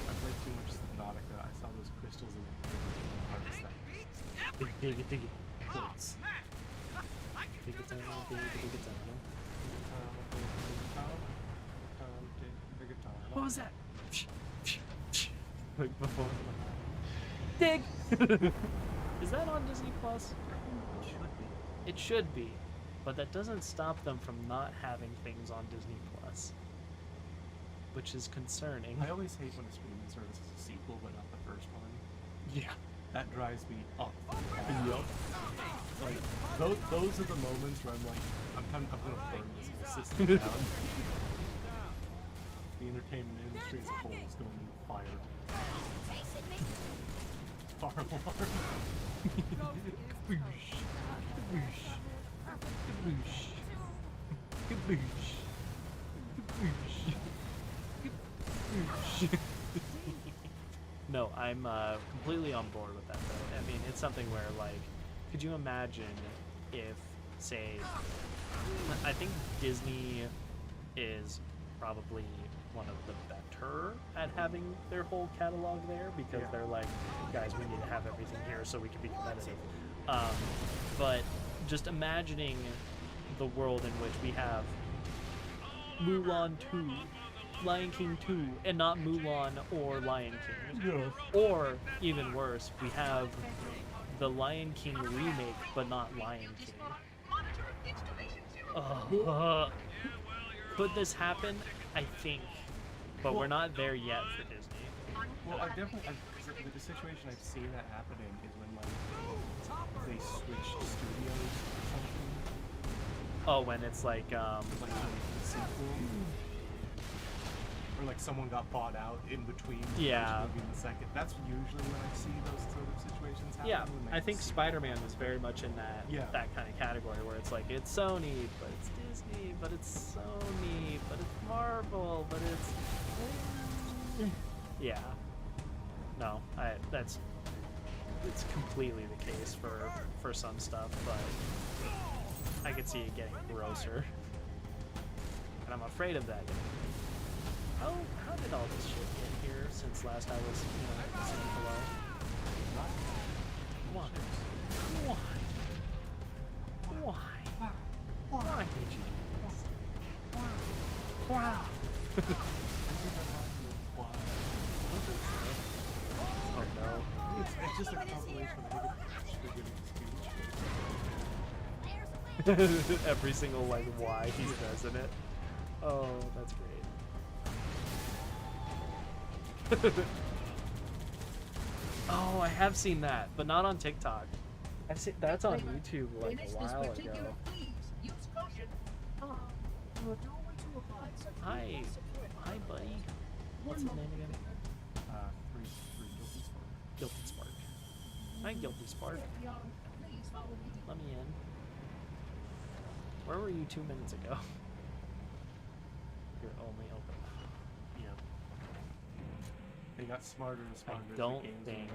I played too much Subnautica. I saw those crystals in the harvest that. Dig it. Quotes. Dig it down. What was that? Like before. Dig! Is that on Disney Plus? It should be. But that doesn't stop them from not having things on Disney Plus. Which is concerning. I always hate when a streaming service is a sequel, but not the first one. Yeah. That drives me up. Yup. Like, those are the moments where I'm like, I'm gonna burn this system down. The entertainment industry as a whole is going in the fire. Fire alarm. No, I'm completely on board with that though. I mean, it's something where like, could you imagine if, say, I think Disney is probably one of the better at having their whole catalog there because they're like, guys, we need to have everything here so we can be competitive. But just imagining the world in which we have Mulan 2, Lion King 2, and not Mulan or Lion King. Yeah. Or, even worse, we have the Lion King remake, but not Lion King. Could this happen? I think. But we're not there yet for Disney. Well, the situation I've seen that happen in is when, like, they switch studios or something. Oh, when it's like, like a sequel. Or like someone got bought out in between the first movie and the second. That's usually when I see those sort of situations happen. Yeah, I think Spider-Man was very much in that that kind of category where it's like, it's Sony, but it's Disney, but it's Sony, but it's Marvel, but it's... Yeah. No, it's completely the case for some stuff, but I could see it getting grosser. And I'm afraid of that. How did all this shit get here since last I was, sitting below? Why? Why did you do this? Wow. Oh no. It's just a compilation of every single like why he says in it. Oh, that's great. Oh, I have seen that, but not on TikTok. I've seen that's on YouTube like a while ago. Hi, buddy. What's his name again? Guilty Spark. Hi, Guilty Spark. Let me in. Where were you 2 minutes ago? You're only open. Yeah. They got smarter and smarter. I don't think.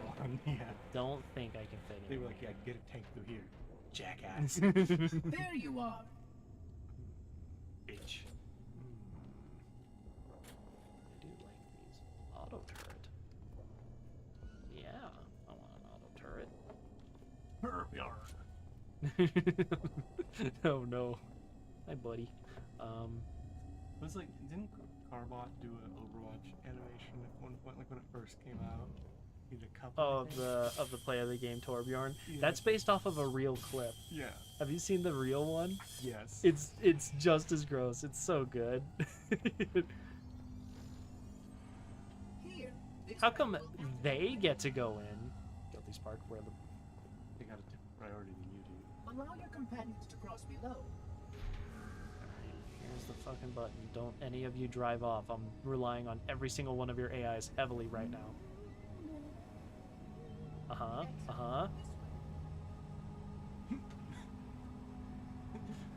Yeah. Don't think I can fit in. They were like, yeah, get a tank through here. Jackass. There you are. Bitch. I do like these. Auto turret. Yeah, I want an auto turret. Oh no. Hi, buddy. Was like, didn't Carbot do an Overwatch animation at one point, like when it first came out? He did a couple. Of the play of the game Torbjorn. Yeah. That's based off of a real clip. Yeah. Have you seen the real one? Yes. It's just as gross. It's so good. Here. How come they get to go in? Guilty Spark, where the They got a different priority than you do. Allow your companions to cross below. Here's the fucking button. Don't any of you drive off. I'm relying on every single one of your AIs heavily right now.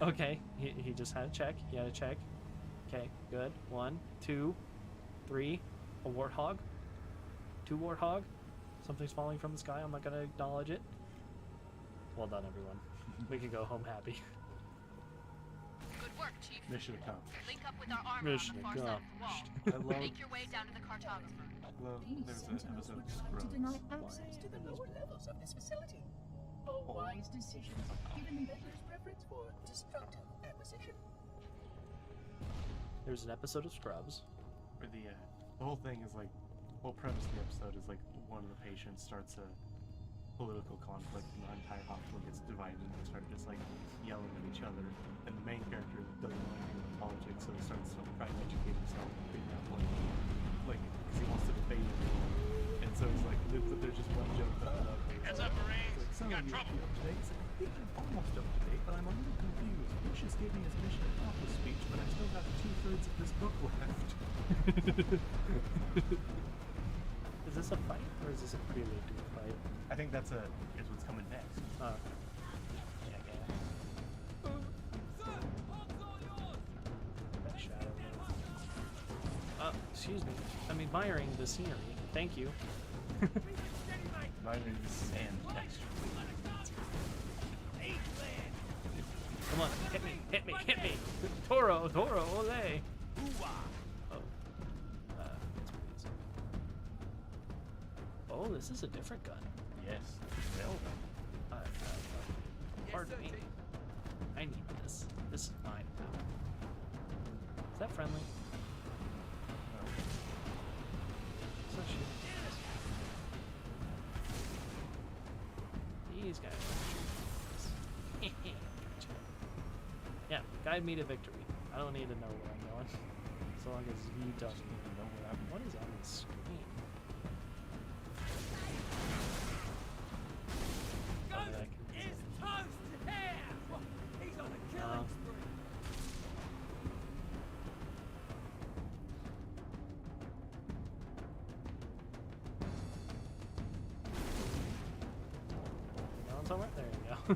Okay, he just had a check. He had a check. Okay, good. 1, 2, 3. A warthog. 2 warthog. Something's falling from the sky. I'm not gonna acknowledge it. Well done, everyone. We can go home happy. Good work, Chief. Mission accomplished. Link up with our armor Mission on the far side of the wall. Make your way down to the cartographer. There's an episode of To Scrubs. deny access to the lower levels of this facility. A wise decision, given the vendor's preference for destructive acquisition. There's an episode of Scrubs. Where the whole thing is like, the whole premise of the episode is like one of the patients starts a political conflict and the entire hospital gets divided and they start just like yelling at each other. And the main character doesn't know anything about politics, so he starts to try to educate himself and figure out like because he wants to debate everyone. And so he's like, there's just one joke that I love. Heads up, Marines. Like, so We got you trouble. up to date? It's like, I think I'm almost up to date, but I'm a little confused. Bush just gave me his mission accomplished speech, but I still got 2/3 of this book left. Is this a fight or is this a prelude to a fight? I think that's is what's coming next. That shadow. Excuse me. I'm admiring the scenery. Thank you. Mine is sand texture. Come on, hit me, hit me, hit me! Toro, Toro, ole! Oh. Oh, this is a different gun. Yes. Railgun. Pardon me. I need this. This is mine now. Is that friendly? So shit. These guys are gotcha. Yeah, guide me to victory. I don't need to know where I'm going. So long as you don't even know where I'm. What is on the screen?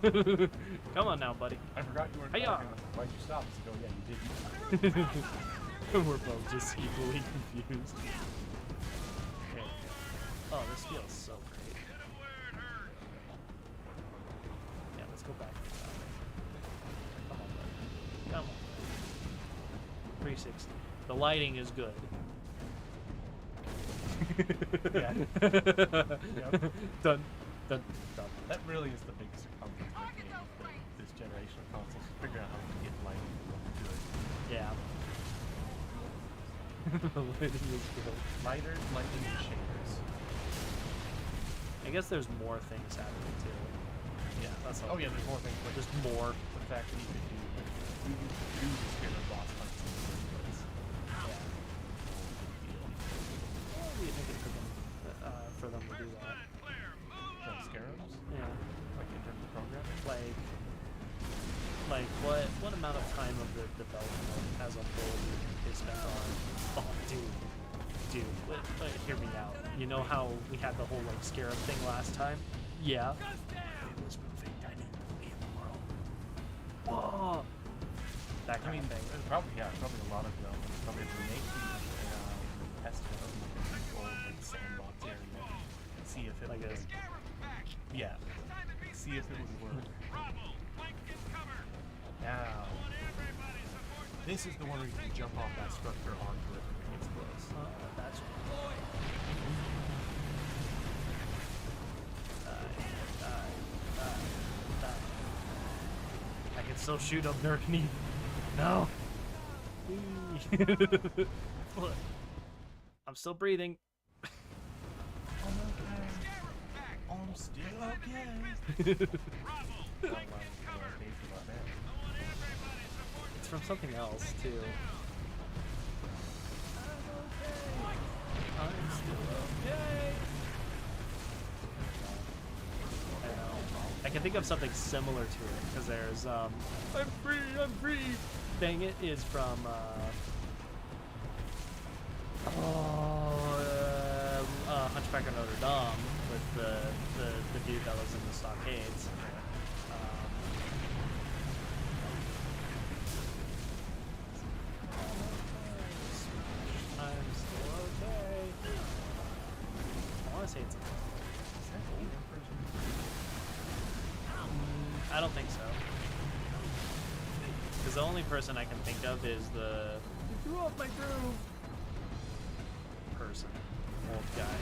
There you go. Come on now, buddy. I forgot you were Hiya! talking. Why'd you stop? So go, yeah, you did. We're both just equally confused. Okay. Oh, this feels so great. Yeah, let's go back. Come on, buddy. Come on. 360. The lighting is good. Yeah. Yep. Done. Done. Done. That really is the biggest accomplishment of this generation of consoles. Figure out how to get lighting to look good. Yeah. The lighting is good. Lighting and shaders. I guess there's more things happening too. Yeah, that's all. Oh yeah, there's more things. Like Just more. the fact that you could do like you could do the scared boss fights in the first place. Yeah. What do you think it took them for them to do that? Like scarabs? Yeah. Like in terms of programming? Like what amount of time of the development as a whole do you think they spent on? Oh, dude, hear me out. You know how we had the whole like scarab thing last time? Yeah. It was moving. I need to be in the world. Whoa. That kind of thing. Probably a lot of development. Probably making testing of the old like sandbox area. see if it I would guess. yeah. See if it would work. Now, this is the one where you can jump off that structure onto it and it explodes. That's I can still shoot up underneath. No. Look, I'm still breathing. I'm still okay. It's from something else too. I'm still okay. I know. I can think of something similar to it because there's I'm free. Dang it is from Hunchback of Notre Dame with the dude that was in the stockades. I'm still okay. I want to say it's. I don't think so. Because the only person I can think of is the "you threw off my groove" person, old guy.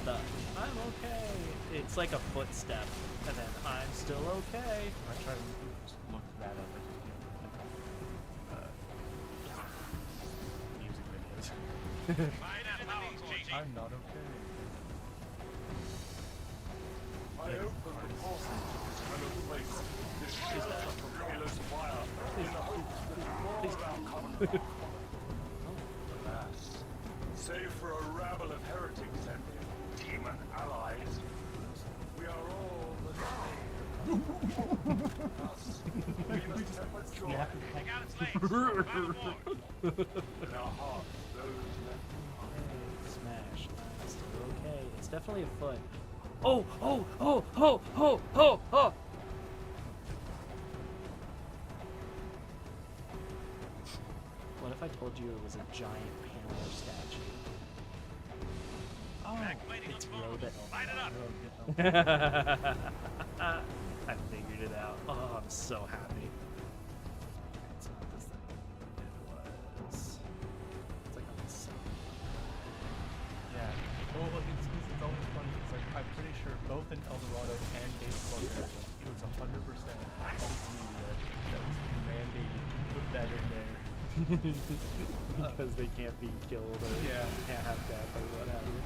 The "I'm okay." It's like a footstep, and then "I'm still okay." I try to look that up. Music videos. I'm not okay. I opened the portal to this kind of place. This is a perilous wild. Alas, save for a rabble of heretics and their demon allies, we are all the same. Thus, we must have joy. Take out its legs. Battle more. In our hearts, those left behind. Smash. I'm still okay. It's definitely a foot. Oh, oh, oh, oh, oh, oh, oh! What if I told you it was a giant panther statue? Oh, it's Robot. I figured it out. Oh, I'm so happy. That's what this thing was. It's like on the side. Yeah. Well, it's always funny. It's like I'm pretty sure both in El Dorado and Days of Wonder, it was 100% that was mandated to put that in there. Because they can't be killed or can't have death or what have you.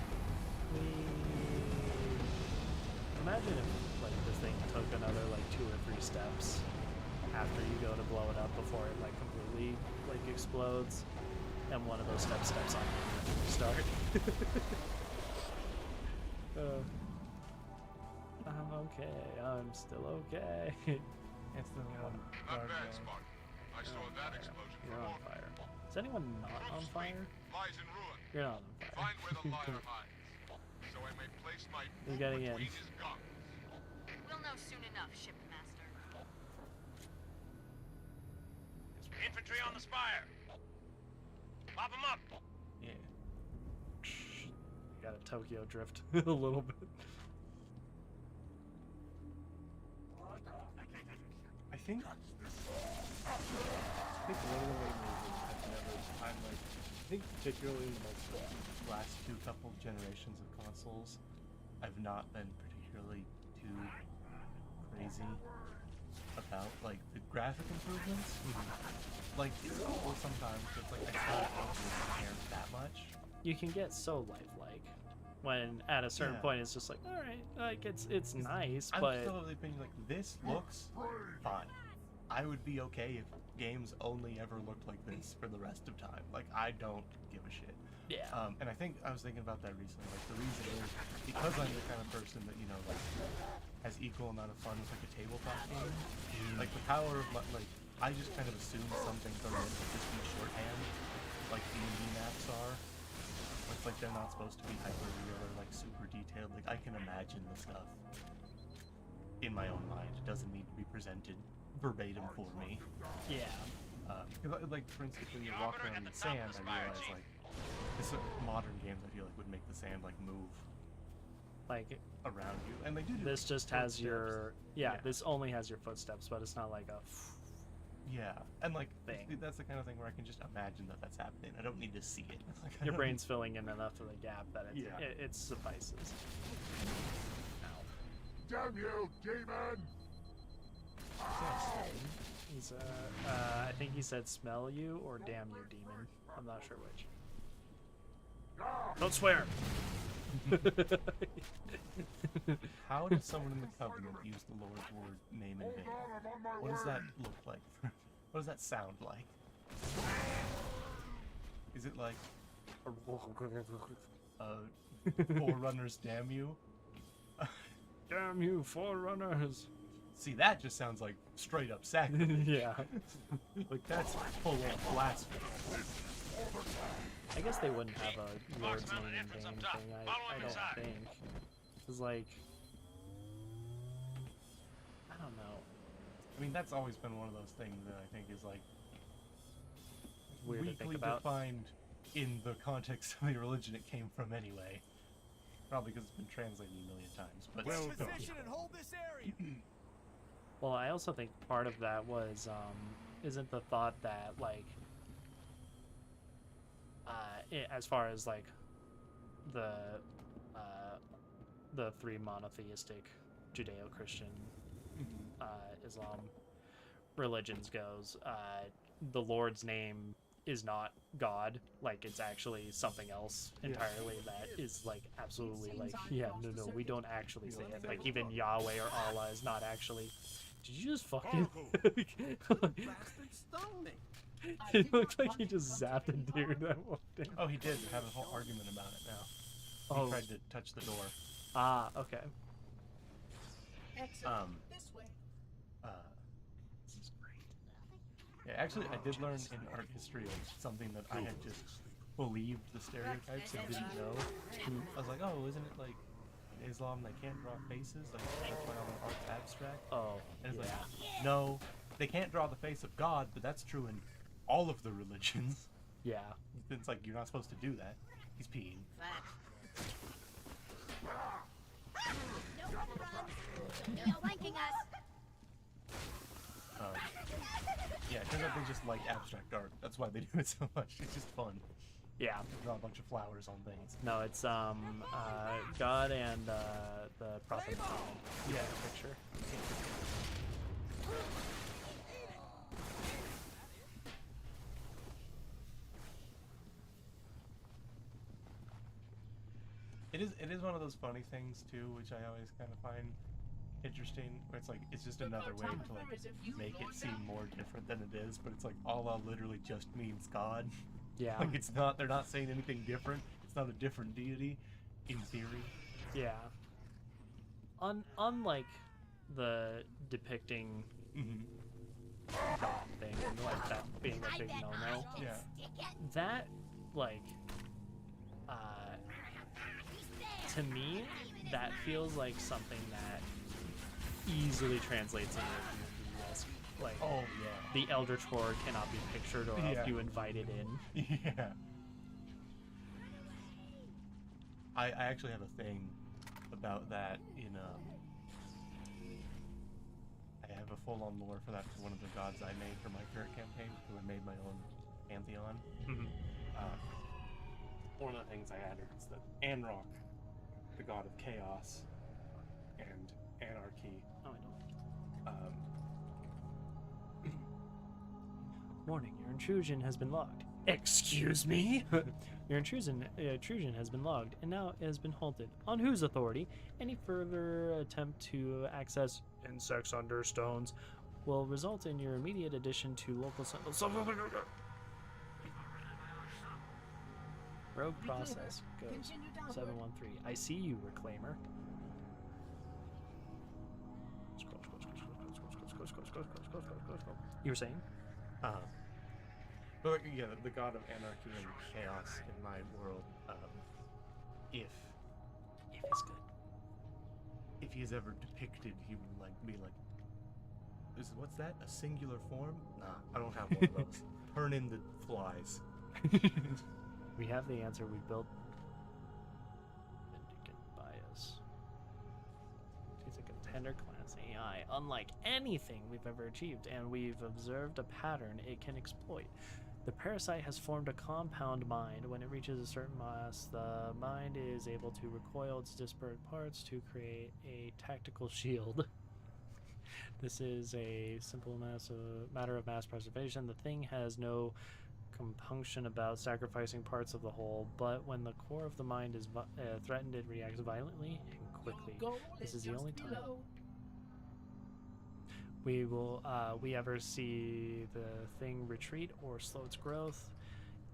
Imagine if like this thing took another like 2 or 3 steps after you go to blow it up before it like completely like explodes, and one of those steps on you and then restart. I'm okay. I'm still okay. It's the one. Not bad, Spark. I saw that explosion You're from on fire. Is anyone not on fire? Lies in ruin. You're not on fire. Find where the liar hides, so I may place my You're boot getting in. between his gums. We'll know soon enough, Shipmaster. Infantry on the spire. Pop them up. Yeah. You got a Tokyo drift a little bit. I think running away movies have never. I think particularly in like the last couple generations of consoles, I've not been particularly too crazy about like the graphic improvements. Like it's cool sometimes, but it's like I still don't really care that much. You can get so lifelike when at a certain point it's just like, all right, like it's nice, I'm but still of the opinion like this looks fine. I would be okay if games only ever looked like this for the rest of time. Like I don't give a shit. Yeah. And I think I was thinking about that recently. Like the reason is because I'm the kind of person that like has equal amount of fun with like a tabletop game. Like the power of like I just kind of assume some things are meant to just be shorthand, like D&D maps are. It's like they're not supposed to be hyper real or like super detailed. Like I can imagine the stuff in my own mind. It doesn't need to be presented verbatim for me. Yeah. Like for instance, when you walk around in sand, I realize like this modern games I feel like would make the sand like move Like around you, and they do. This like, just has footsteps. your This only has your footsteps, but it's not like a. Yeah, and like thing. that's the kind of thing where I can just imagine that that's happening. I don't need to see it. Like, I Your don't brain's filling in enough of the gap that it suffices. Damn you, demon! He's I think he said smell you or damn you, demon. I'm not sure which. Don't swear. How does someone in the Covenant use the Lord's word name in vain? What does that look like? What does that sound like? Is it like Forerunners damn you? Damn you, Forerunners! See, that just sounds like straight up sacrilege. Yeah. Like that's full on blasphemy. I guess they wouldn't have a Lord's name in vain thing, I don't think. It's like... I don't know. I mean, that's always been one of those things that I think is like... Weird to think weakly about. defined in the context of the religion it came from anyway. Probably because it's been translated a million times, but Well, still. position and hold this area. Well, I also think part of that was, isn't the thought that, like, as far as, like, the three monotheistic Judeo-Christian Islam religions goes, the Lord's name is not God, like it's actually something else entirely that is like absolutely like no we don't actually say it, like even Yahweh or Allah is not actually. Did you just fucking it looked like he just zapped a dude that walked in. Oh, he did have a whole argument about it now. He tried to touch the door. Ah, okay. This way. This is great. Yeah, actually, I did learn in art history something that I had just believed the stereotypes and didn't know. I was like, oh, isn't it like in Islam they can't draw faces? Like that's why all the art's abstract. Oh, and it's like, no, they can't draw the face of God, but that's true in all of the religions. Yeah. It's like you're not supposed to do that. He's peeing. You're wanking us. Yeah, it turns out they just like abstract art. That's why they do it so much. It's just fun. Yeah. Draw a bunch of flowers on things. No, it's God and the Prophet Muhammad. Yeah, picture. It is one of those funny things too, which I always kind of find interesting. Where it's like it's just another way to like make it seem more different than it is, but it's like Allah literally just means God. Yeah. Like it's not. They're not saying anything different. It's not a different deity, in theory. Yeah. Unlike the depicting God thing and like that being a big no-no. Yeah. That like to me that feels like something that easily translates into a D&D-esque. Like, oh yeah, the Eldritch Horde cannot be pictured or else you invite it in. Yeah. I actually have a thing about that in I have a full-on lore for that for one of the gods I made for my current campaign because I made my own pantheon. One of the things I added is that Anrock, the god of chaos and anarchy. Oh, I know. Warning, your intrusion has been logged. Excuse me? Your intrusion has been logged and now it has been halted. On whose authority? Any further attempt to access insects under stones will result in your immediate addition to local... Rogue process goes 713. I see you, Reclaimer. You were saying? But yeah, the god of anarchy and chaos in my world, if he's good, if he is ever depicted, he would like be like, what's that? A singular form? Nah, I don't have one of those. Turn in the flies. We have the answer. We built Mendicant Bias. tender class AI, unlike anything we've ever achieved, and we've observed a pattern it can exploit. The parasite has formed a compound mind. When it reaches a certain mass, the mind is able to recoil its disparate parts to create a tactical shield. This is a simple matter of mass preservation. The thing has no compunction about sacrificing parts of the whole, but when the core of the mind is threatened, it reacts violently and quickly. This is the only time we ever see the thing retreat or slow its growth.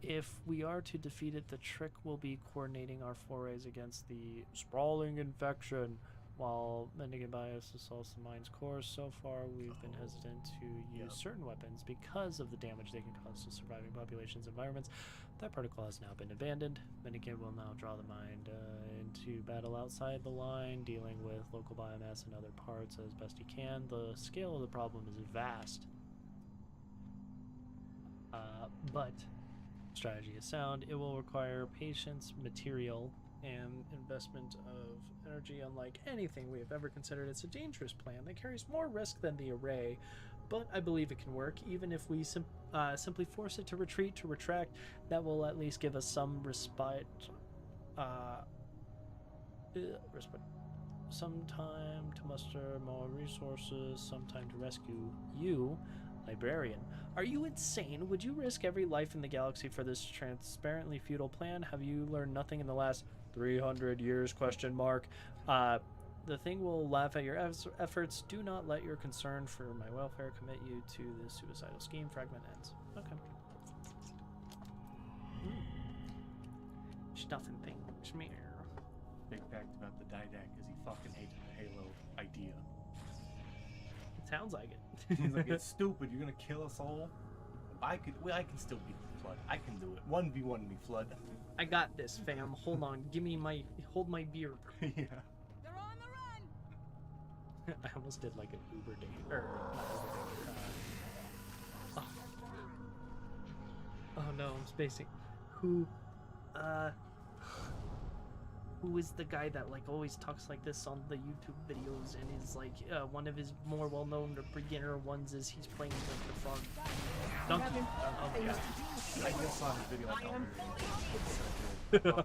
If we are to defeat it, the trick will be coordinating our forays against the sprawling infection. While mending bias assaults the mind's core, so far we've been hesitant to use certain weapons because of the damage they can cause to surviving populations' environments. That protocol has now been abandoned. Minikin will now draw the mind into battle outside the line, dealing with local biomass and other parts as best he can. The scale of the problem is vast. But strategy is sound. It will require patience, material, and investment of energy unlike anything we have ever considered. It's a dangerous plan that carries more risk than the array, but I believe it can work. Even if we simply force it to retreat, to retract, that will at least give us some respite. Some time to muster more resources, some time to rescue you, librarian. Are you insane? Would you risk every life in the galaxy for this transparently futile plan? Have you learned nothing in the last 300 years? Question mark. The thing will laugh at your efforts. Do not let your concern for my welfare commit you to this suicidal scheme. Fragment ends. Okay. Stuffing thing. Schmear. Big fact about the Didac is he fucking hated the Halo idea. It sounds like it. He's like, it's stupid. You're gonna kill us all. I can still beat the Flood. I can do it. 1v1 me, Flood. I got this, fam. Hold on. Hold my beer. Yeah. They're on the run. I almost did like an Uber date, or not Uber date. Oh no, I'm spacing. Who is the guy that like always talks like this on the YouTube videos and is like one of his more well-known beginner ones is he's playing like the frog donkey. Oh yeah. I just saw his video like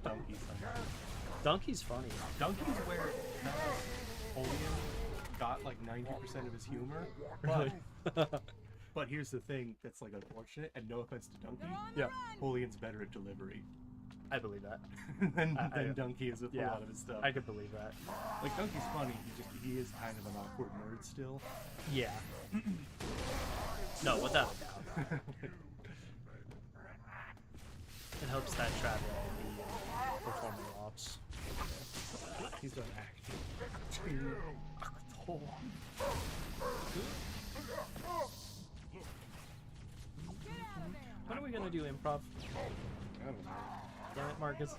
Donkey's Donkey's funny. Donkey's where Napoleon got like 90% of his humor. Really? But here's the thing that's like unfortunate, and no offense to Donkey. Yeah. Napoleon's better at delivery. I believe that. than Donkey is with a lot of his stuff. I could believe that. Like Donkey's funny, he is kind of an awkward nerd still. Yeah. No, without a doubt. It helps that Travis will be performing ops. He's done acting. When are we gonna do improv? I don't know. Damn it, Marcus.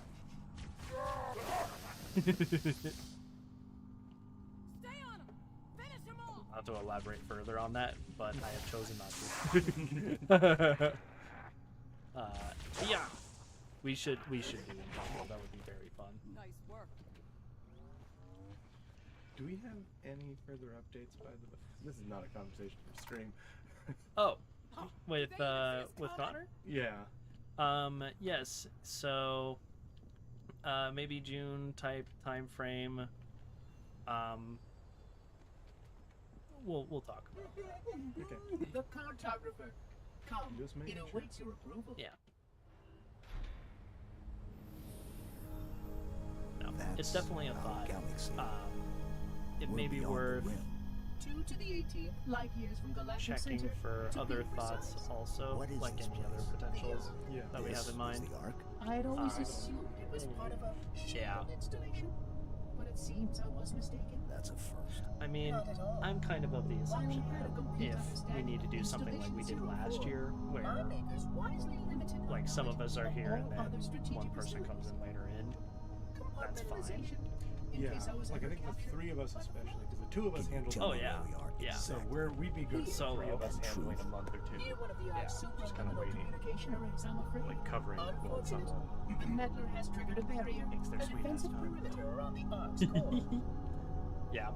Not to elaborate further on that, but I have chosen not to. Yeah, we should do improv. That would be very fun. Nice work. Do we have any further updates by the way? This is not a conversation for stream. Oh, with Connor? Yeah. Yes. So, maybe June type time frame. We'll talk about that. Okay. The cartographer. Come. Just making It awaits your approval. Yeah. No, it's definitely a thought. It may be worth 2 to the 18th, light years from Galactic checking Center, for to other be thoughts precise. also, like any other potentials that we have in mind. I had always assumed it was part of a Yeah. installation, but it seems I was mistaken. That's a first. I mean, I'm kind of the assumption that if we need to do something like we did last year, where like some of us are here and then one person comes in later in, that's fine. Yeah, like I think the 3 of us especially, because the 2 of us handled. Oh yeah, yeah. So we'd be good with the 3 of us handling a month or 2. Near one of the Yeah, just kind of waiting, communication arrays, I'm afraid. like covering well, some. The meddler has triggered a barrier, Makes their a sweet ass defensive time. perimeter around the Ark's core. Yeah.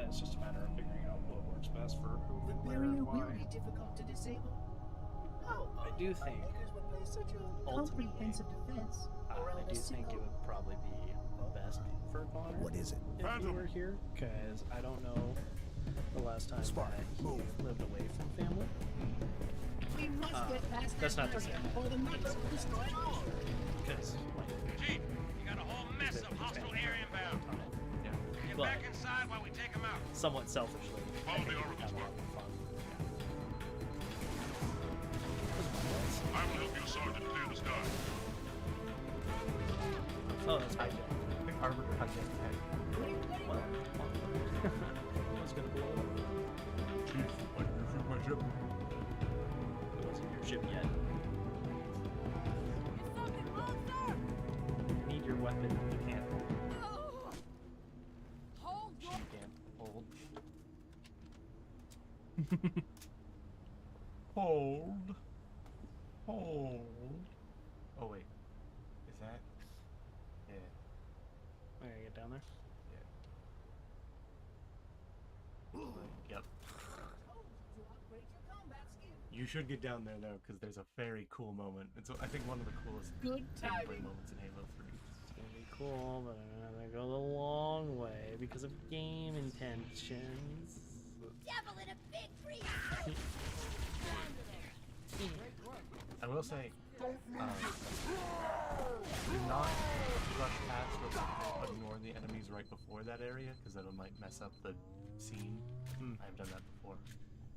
It's just a matter of figuring out what works best for who, The where, barrier and will why. be difficult to disable. How I do think makers would place such a ultimately, comprehensive defense I around do a think it single would probably be best for Connor. What is it? If you were here, because I don't know the last time that he lived away from family. We must get past That's that not to say barrier before the knights will destroy it all. Because, Chief, you got a whole mess of hostile air inbound. yeah. Get But back inside while we take them out. somewhat selfishly, I think it would have a lot of fun. I will help you, Sergeant, clear the sky. Oh, that's my job. I think Arbiter had just ahead. Well, I was gonna blow it up. Chief, why did you shoot my ship? It wasn't your ship yet. You need your weapon. You can't hold. Hold She your... can't hold. Hold. Hold. Oh wait. Is that? Yeah. I gotta get down there. Yep. You should get down there though, because there's a very cool moment. It's I think one of the coolest Good gameplay timing. moments in Halo 3. It's gonna be cool, but I'm gonna go the long way because of game intentions. Devil in a big green I will say, do not rush past or ignore the enemies right before that area, because that might mess up the scene. I've done that before,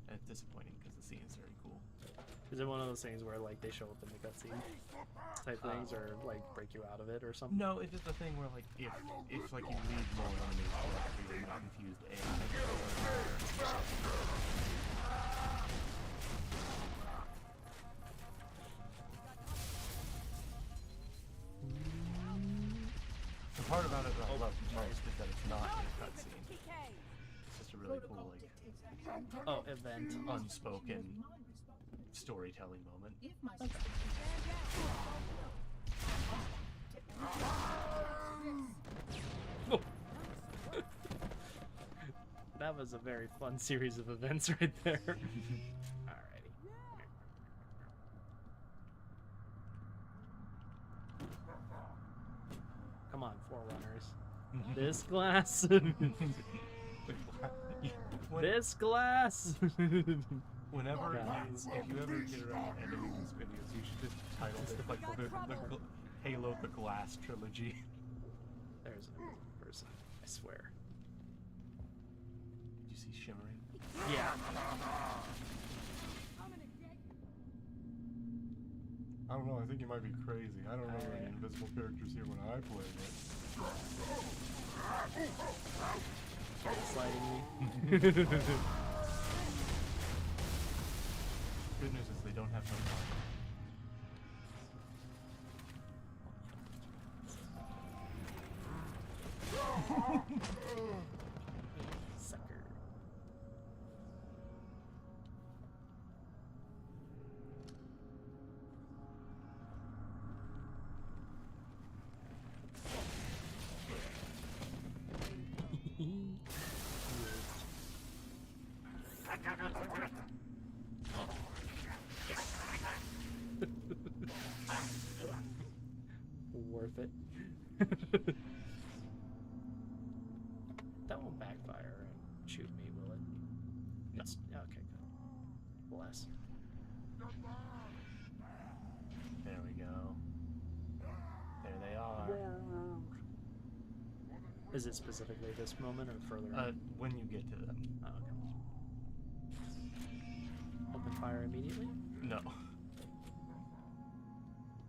and it's disappointing because the scene is very cool. Is it one of those things where like they show up in the cutscene type things, or like break you out of it or something? No, it's just a thing where like if like you need more enemies to you're not confused. The part about it that I love most is that it's not a cutscene. It's just a really cool, like, event, unspoken storytelling moment. Oh. That was a very fun series of events right there. Alrighty. Come on, Forerunners. This glass. This glass. Whenever Guys. if you ever get around editing these videos, you should just title it like the Halo the Glass Trilogy. There's a person, I swear. Did you see shimmering? Yeah. I don't know, I think you might be crazy. I don't remember any invisible characters here when I played it. Sliding me. Good news is they don't have no time. Sucker. Worth it. That won't backfire and shoot me, will it? It's okay, good. Bless. There we go. There they are. Is it specifically this moment or further on? When you get to them. Oh, okay. Open fire immediately? No.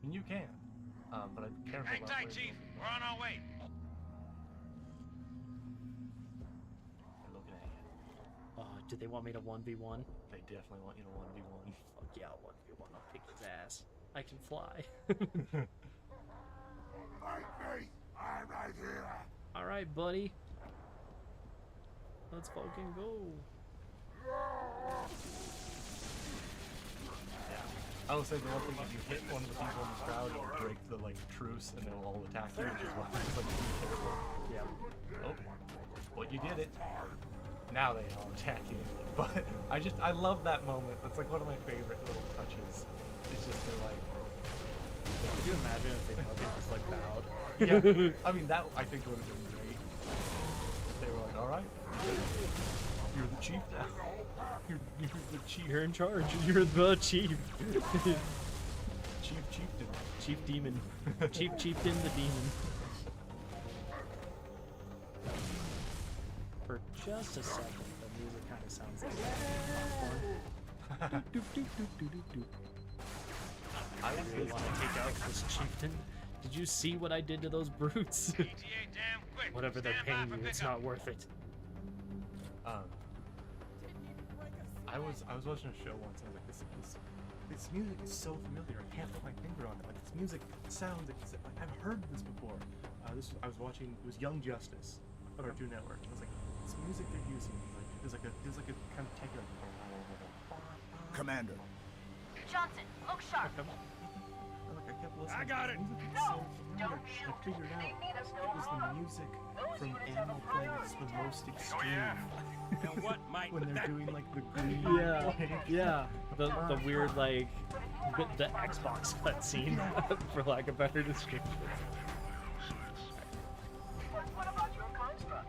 And you can. But I'm careful Hang about tight, where Chief. We're on our way. they're looking at you. Oh, did they want me to 1v1? They definitely want you to 1v1. Fuck yeah, I'll 1v1. I'll kick his ass. I can fly. I'm right here. Alright, buddy. Let's fucking go. I will say the one thing, if you hit one of the people in the crowd, it'll break the like truce and they'll all attack you, which is why it's like be careful. Yeah. Oh, but you did it. now they all attacking. But I love that moment. That's like one of my favorite little touches. It's just they're like. Could you imagine if they fucking just like bowed? Yeah, I mean that I think would have been great. They were like, all right, you're the chief now. You're the chief. You're in charge. You're the chief. Chieftain. Chief demon. Chieftain the demon. For just a second, the music kind of sounds like popcorn. I really want to take out this chieftain. Did you see what I did to those brutes? Whatever they're paying you, it's not worth it. I was watching a show once and I was like, this music is so familiar. I can't put my finger on it. Like this music sounds like I've heard this before. I was watching. It was Young Justice, Cartoon Network. I was like, this music they're using, like there's like a kind of techno. Commander. Johnson, look sharp. I kept listening. I got it. No, don't I figured out it was the music from Animal Planet's The Most Extreme. Now what might when they're that doing like the green. Yeah, yeah. The weird like the Xbox cutscene, for lack of better description. What about your construct?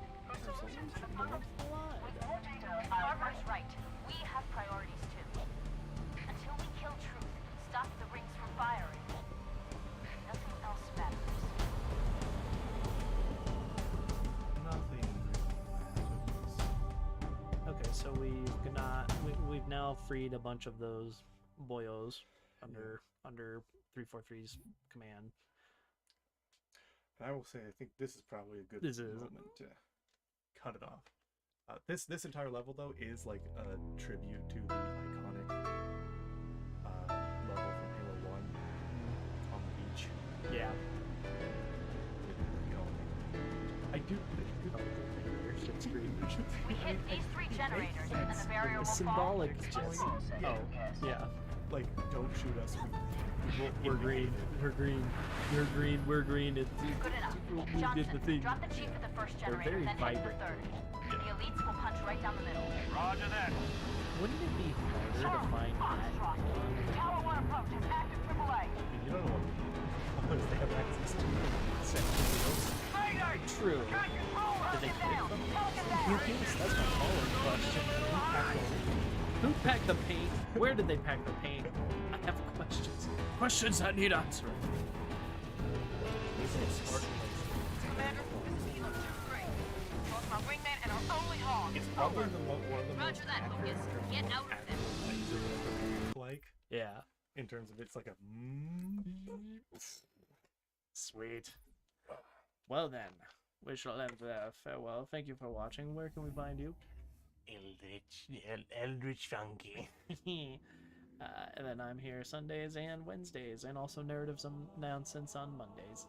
Barbara's right. We have priorities too. Until we kill Truth, stop the rings from firing. Nothing else matters. Nothing. Okay, so we've now freed a bunch of those boyos under 343's command. And I will say, I think this is probably a good moment to cut it off. This entire level though is like a tribute to the iconic level from Halo 1 on the beach. Yeah. I do. We hit these 3 generators, and the barrier will symbolic. fall. Oh, yeah. Like, don't shoot us. We're green. We're green. You're green. We're green. It's Good enough. we did the Johnson, thing. drop the chief at the first They're generator, very then hit the vibrant. 3rd. The elites will punch right down the middle. Roger that. Wouldn't it be harder to find that? Tower 1 approach is active AAA. You don't know what they have access to. True. Did they pick them? That's my follow-up question. Who packed the paint? Where did they pack the paint? I have questions. Questions that need answering. Commander, this is Kilo 2-3. Both my wingman and our only hog. It's probably one of the Roger most that, Lucas. Get out of there. like Yeah. in terms of it's like a Sweet. Well then, we shall end there. Farewell. Thank you for watching. Where can we find you? EldritchFunkey. And then I'm here Sundays and Wednesdays, and also narratives and nonsense on Mondays.